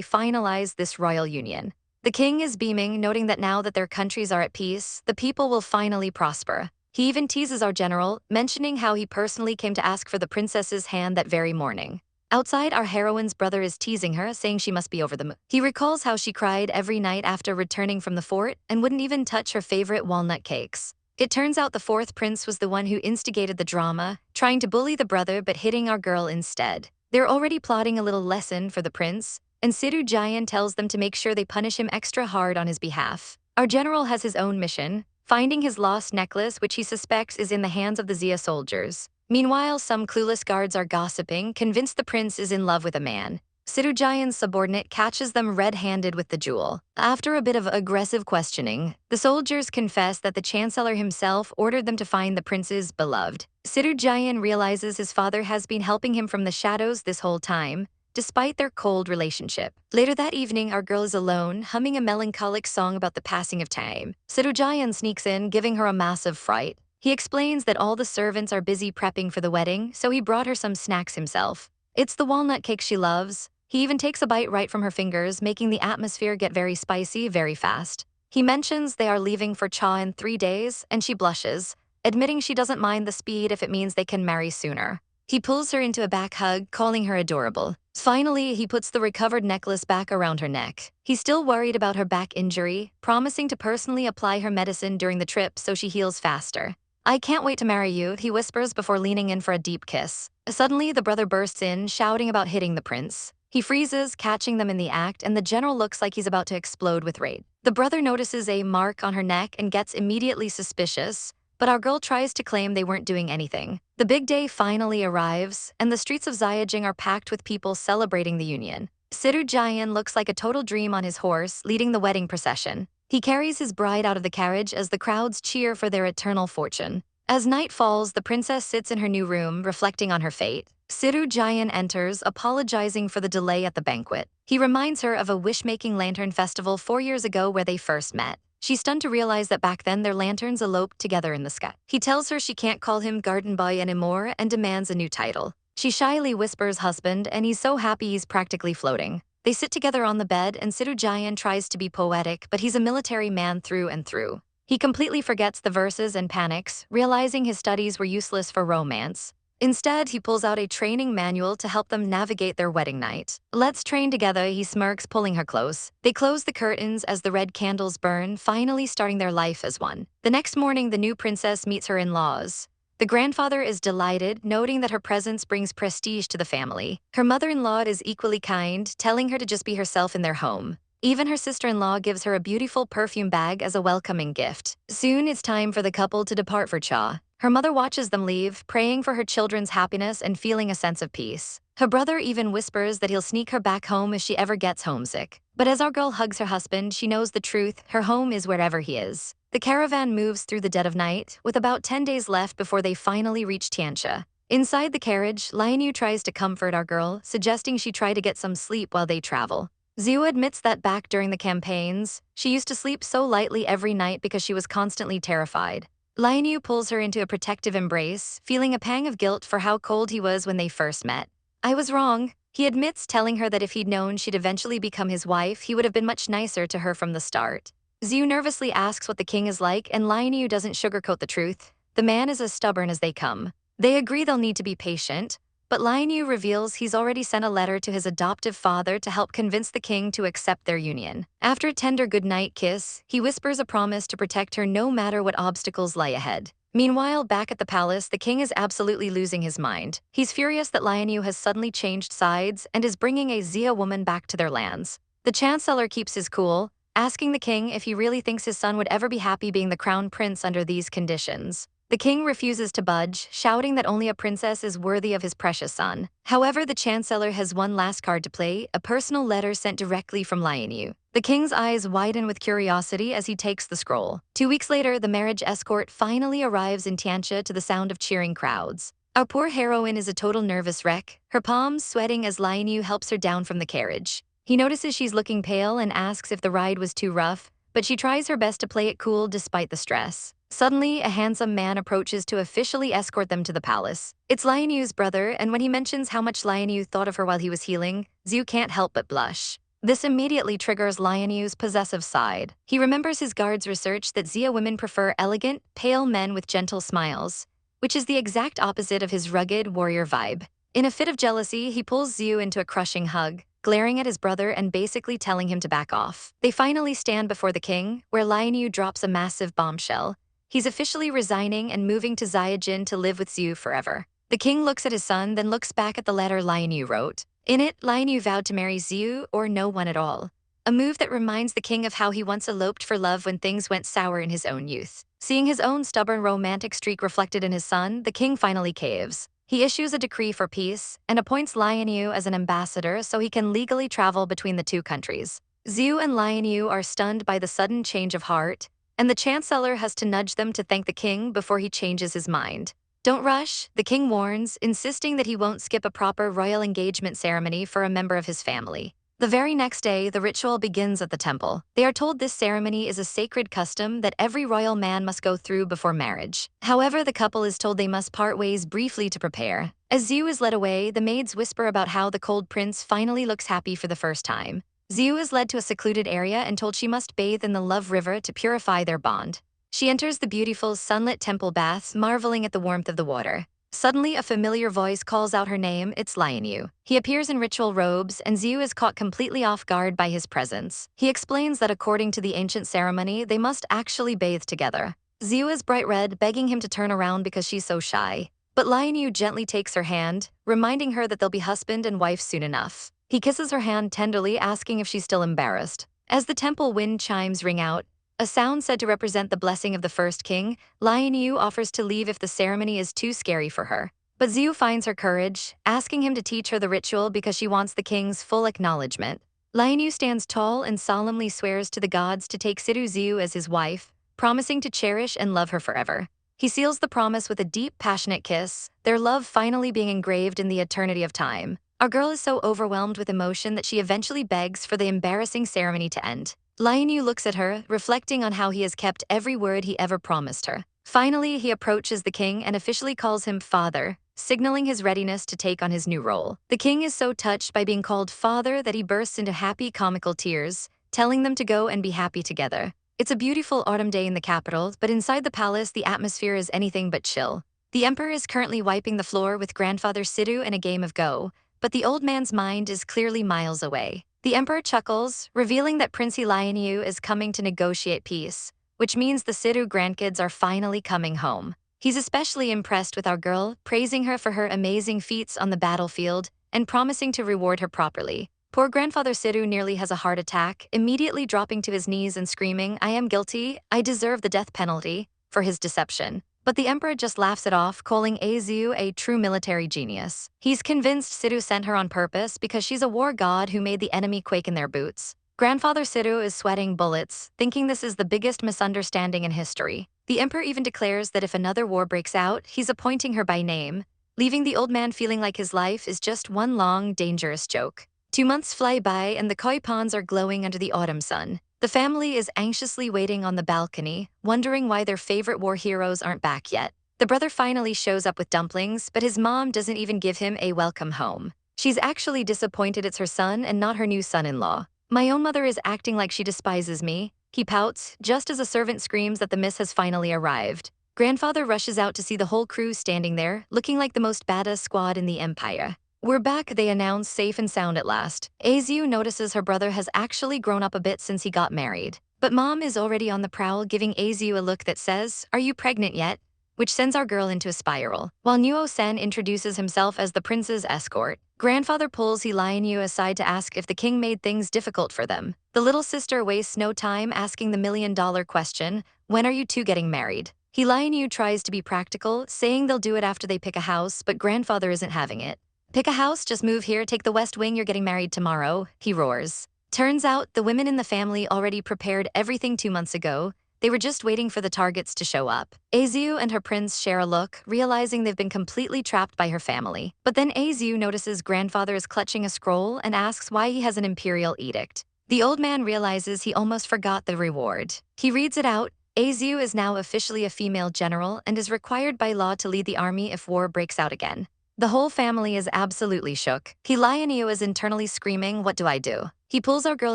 finalize this royal union. The king is beaming, noting that now that their countries are at peace, the people will finally prosper. He even teases our general, mentioning how he personally came to ask for the princess's hand that very morning. Outside, our heroine's brother is teasing her, saying she must be over the moon. He recalls how she cried every night after returning from the fort and wouldn't even touch her favorite walnut cakes. It turns out the fourth prince was the one who instigated the drama, trying to bully the brother but hitting our girl instead. They're already plotting a little lesson for the prince, and Situ Xiu tells them to make sure they punish him extra hard on his behalf. Our general has his own mission, finding his lost necklace, which he suspects is in the hands of the Xia soldiers. Meanwhile, some clueless guards are gossiping, convinced the prince is in love with a man. Situ Xiu's subordinate catches them red-handed with the jewel. After a bit of aggressive questioning, the soldiers confess that the chancellor himself ordered them to find the prince's beloved. Situ Xiu realizes his father has been helping him from the shadows this whole time, despite their cold relationship. Later that evening, our girl is alone, humming a melancholic song about the passing of time. Situ Xiu sneaks in, giving her a massive fright. He explains that all the servants are busy prepping for the wedding, so he brought her some snacks himself. It's the walnut cake she loves. He even takes a bite right from her fingers, making the atmosphere get very spicy very fast. He mentions they are leaving for Cha in 3 days, and she blushes, admitting she doesn't mind the speed if it means they can marry sooner. He pulls her into a back hug, calling her adorable. Finally, he puts the recovered necklace back around her neck. He's still worried about her back injury, promising to personally apply her medicine during the trip so she heals faster. "I can't wait to marry you," he whispers before leaning in for a deep kiss. Suddenly, the brother bursts in, shouting about hitting the prince. He freezes, catching them in the act, and the general looks like he's about to explode with rage. The brother notices a mark on her neck and gets immediately suspicious, but our girl tries to claim they weren't doing anything. The big day finally arrives, and the streets of Xiajing are packed with people celebrating the union. Situ Xiu looks like a total dream on his horse, leading the wedding procession. He carries his bride out of the carriage as the crowds cheer for their eternal fortune. As night falls, the princess sits in her new room, reflecting on her fate. Situ Xiu enters, apologizing for the delay at the banquet. He reminds her of a wish-making lantern festival 4 years ago where they first met. She's stunned to realize that back then their lanterns eloped together in the sky. He tells her she can't call him garden boy anymore and demands a new title. She shyly whispers husband, and he's so happy he's practically floating. They sit together on the bed, and Situ Xiu tries to be poetic, but he's a military man through and through. He completely forgets the verses and panics, realizing his studies were useless for romance. Instead, he pulls out a training manual to help them navigate their wedding night. "Let's train together," he smirks, pulling her close. They close the curtains as the red candles burn, finally starting their life as one. The next morning, the new princess meets her in-laws. The grandfather is delighted, noting that her presence brings prestige to the family. Her mother-in-law is equally kind, telling her to just be herself in their home. Even her sister-in-law gives her a beautiful perfume bag as a welcoming gift. Soon it's time for the couple to depart for Cha. Her mother watches them leave, praying for her children's happiness and feeling a sense of peace. Her brother even whispers that he'll sneak her back home if she ever gets homesick. But as our girl hugs her husband, she knows the truth: her home is wherever he is. The caravan moves through the dead of night, with about 10 days left before they finally reach Tianxia. Inside the carriage, Lian tries to comfort our girl, suggesting she try to get some sleep while they travel. Xiu admits that back during the campaigns, she used to sleep so lightly every night because she was constantly terrified. Lian pulls her into a protective embrace, feeling a pang of guilt for how cold he was when they first met. I was wrong, he admits, telling her that if he'd known she'd eventually become his wife, he would have been much nicer to her from the start. Xiu nervously asks what the king is like, and Lian doesn't sugarcoat the truth. The man is as stubborn as they come. They agree they'll need to be patient, but Lian reveals he's already sent a letter to his adoptive father to help convince the king to accept their union. After a tender goodnight kiss, he whispers a promise to protect her no matter what obstacles lie ahead. Meanwhile, back at the palace, the king is absolutely losing his mind. He's furious that Lian has suddenly changed sides and is bringing a Xia woman back to their lands. The chancellor keeps his cool, asking the king if he really thinks his son would ever be happy being the crown prince under these conditions. The king refuses to budge, shouting that only a princess is worthy of his precious son. However, the chancellor has one last card to play: a personal letter sent directly from Lian. The king's eyes widen with curiosity as he takes the scroll. 2 weeks later, the marriage escort finally arrives in Tianxia to the sound of cheering crowds. Our poor heroine is a total nervous wreck, her palms sweating as Lian helps her down from the carriage. He notices she's looking pale and asks if the ride was too rough, but she tries her best to play it cool despite the stress. Suddenly, a handsome man approaches to officially escort them to the palace. It's Lian brother, and when he mentions how much Lian thought of her while he was healing, Xiu can't help but blush. This immediately triggers Lian possessive side. He remembers his guard's research that Xia women prefer elegant, pale men with gentle smiles, which is the exact opposite of his rugged warrior vibe. In a fit of jealousy, he pulls Xiu into a crushing hug, glaring at his brother and basically telling him to back off. They finally stand before the king, where Lian drops a massive bombshell. He's officially resigning and moving to Xiajin to live with Xiu forever. The king looks at his son, then looks back at the letter Lian wrote. In it, Lian vowed to marry Xiu or no one at all. A move that reminds the king of how he once eloped for love when things went sour in his own youth. Seeing his own stubborn romantic streak reflected in his son, the king finally caves. He issues a decree for peace and appoints Lian as an ambassador so he can legally travel between the two countries. Xiu and Lian are stunned by the sudden change of heart, and the chancellor has to nudge them to thank the king before he changes his mind. Don't rush, the king warns, insisting that he won't skip a proper royal engagement ceremony for a member of his family. The very next day, the ritual begins at the temple. They are told this ceremony is a sacred custom that every royal man must go through before marriage. However, the couple is told they must part ways briefly to prepare. As Xiu is led away, the maids whisper about how the cold prince finally looks happy for the first time. Xiu is led to a secluded area and told she must bathe in the love river to purify their bond. She enters the beautiful, sunlit temple baths, marveling at the warmth of the water. Suddenly, a familiar voice calls out her name. It's Lian. He appears in ritual robes, and Xiu is caught completely off guard by his presence. He explains that according to the ancient ceremony, they must actually bathe together. Xiu is bright red, begging him to turn around because she's so shy. But Lian gently takes her hand, reminding her that they'll be husband and wife soon enough. He kisses her hand tenderly, asking if she's still embarrassed. As the temple wind chimes ring out, a sound said to represent the blessing of the first king, Lian offers to leave if the ceremony is too scary for her. But Xiu finds her courage, asking him to teach her the ritual because she wants the king's full acknowledgement. Lian stands tall and solemnly swears to the gods to take Situ Xiu as his wife, promising to cherish and love her forever. He seals the promise with a deep, passionate kiss, their love finally being engraved in the eternity of time. Our girl is so overwhelmed with emotion that she eventually begs for the embarrassing ceremony to end. Lian looks at her, reflecting on how he has kept every word he ever promised her. Finally, he approaches the king and officially calls him father, signaling his readiness to take on his new role. The king is so touched by being called father that he bursts into happy, comical tears, telling them to go and be happy together. It's a beautiful autumn day in the capital, but inside the palace, the atmosphere is anything but chill. The emperor is currently wiping the floor with grandfather Situ in a game of Go, but the old man's mind is clearly miles away. The emperor chuckles, revealing that Prince Lian is coming to negotiate peace, which means the Situ grandkids are finally coming home. He's especially impressed with our girl, praising her for her amazing feats on the battlefield and promising to reward her properly. Poor grandfather Situ nearly has a heart attack, immediately dropping to his knees and screaming, "I am guilty, I deserve the death penalty," for his deception. But the emperor just laughs it off, calling Azu a true military genius. He's convinced Situ sent her on purpose because she's a war god who made the enemy quake in their boots. Grandfather Situ is sweating bullets, thinking this is the biggest misunderstanding in history. The emperor even declares that if another war breaks out, he's appointing her by name, leaving the old man feeling like his life is just one long, dangerous joke. 2 months fly by and the koi ponds are glowing under the autumn sun. The family is anxiously waiting on the balcony, wondering why their favorite war heroes aren't back yet. The brother finally shows up with dumplings, but his mom doesn't even give him a welcome home. She's actually disappointed it's her son and not her new son-in-law. "My own mother is acting like she despises me," he pouts, just as a servant screams that the miss has finally arrived. Grandfather rushes out to see the whole crew standing there, looking like the most badass squad in the empire. "We're back," they announce, safe and sound at last. Azu notices her brother has actually grown up a bit since he got married. But mom is already on the prowl, giving Azu a look that says, "Are you pregnant yet?" which sends our girl into a spiral. While Nuo Sen introduces himself as the prince's escort, grandfather pulls Lianyu aside to ask if the king made things difficult for them. The little sister wastes no time asking the million-dollar question, "When are you two getting married?" Lianyu tries to be practical, saying they'll do it after they pick a house, but grandfather isn't having it. "Pick a house, just move here, take the West Wing, you're getting married tomorrow," he roars. Turns out, the women in the family already prepared everything 2 months ago. They were just waiting for the targets to show up. Azu and her prince share a look, realizing they've been completely trapped by her family. But then Azu notices grandfather is clutching a scroll and asks why he has an imperial edict. The old man realizes he almost forgot the reward. He reads it out. Azu is now officially a female general and is required by law to lead the army if war breaks out again. The whole family is absolutely shook. Lianyu is internally screaming, "What do I do?" He pulls our girl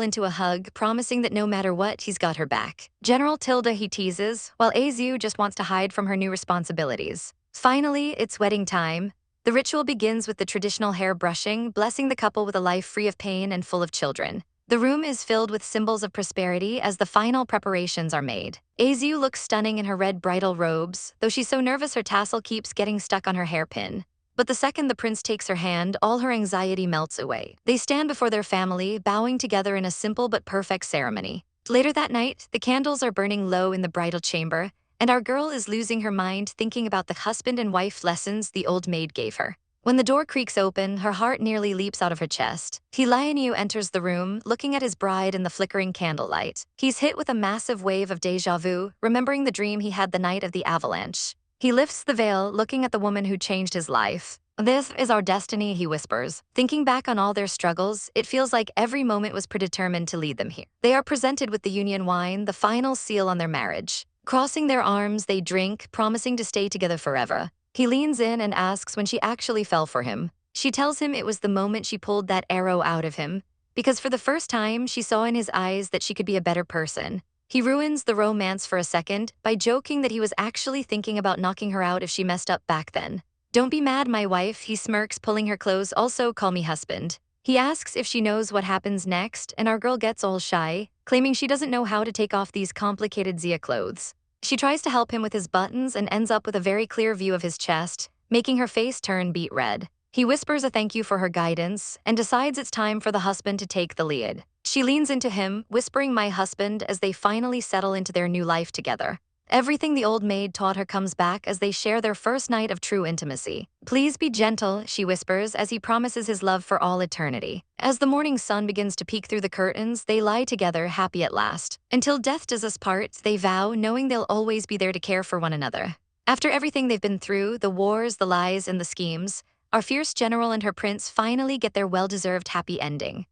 into a hug, promising that no matter what, he's got her back. General Tilda he teases, while Azu just wants to hide from her new responsibilities. Finally, it's wedding time. The ritual begins with the traditional hair brushing, blessing the couple with a life free of pain and full of children. The room is filled with symbols of prosperity as the final preparations are made. Azu looks stunning in her red bridal robes, though she's so nervous her tassel keeps getting stuck on her hairpin. But the second the prince takes her hand, all her anxiety melts away. They stand before their family, bowing together in a simple but perfect ceremony. Later that night, the candles are burning low in the bridal chamber, and our girl is losing her mind thinking about the husband and wife lessons the old maid gave her. When the door creaks open, her heart nearly leaps out of her chest. Lianyu enters the room, looking at his bride in the flickering candlelight. He's hit with a massive wave of déjà vu, remembering the dream he had the night of the avalanche. He lifts the veil, looking at the woman who changed his life. "This is our destiny," he whispers. Thinking back on all their struggles, it feels like every moment was predetermined to lead them here. They are presented with the union wine, the final seal on their marriage. Crossing their arms, they drink, promising to stay together forever. He leans in and asks when she actually fell for him. She tells him it was the moment she pulled that arrow out of him, because for the first time, she saw in his eyes that she could be a better person. He ruins the romance for a second by joking that he was actually thinking about knocking her out if she messed up back then. "Don't be mad, my wife," he smirks, pulling her close. "Also, call me husband." He asks if she knows what happens next, and our girl gets all shy, claiming she doesn't know how to take off these complicated Xia clothes. She tries to help him with his buttons and ends up with a very clear view of his chest, making her face turn beet red. He whispers a thank you for her guidance and decides it's time for the husband to take the lead. She leans into him, whispering "my husband," as they finally settle into their new life together. Everything the old maid taught her comes back as they share their first night of true intimacy. "Please be gentle," she whispers as he promises his love for all eternity. As the morning sun begins to peek through the curtains, they lie together, happy at last. Until death does us part, they vow, knowing they'll always be there to care for one another. After everything they've been through, the wars, the lies, and the schemes, our fierce general and her prince finally get their well-deserved happy ending.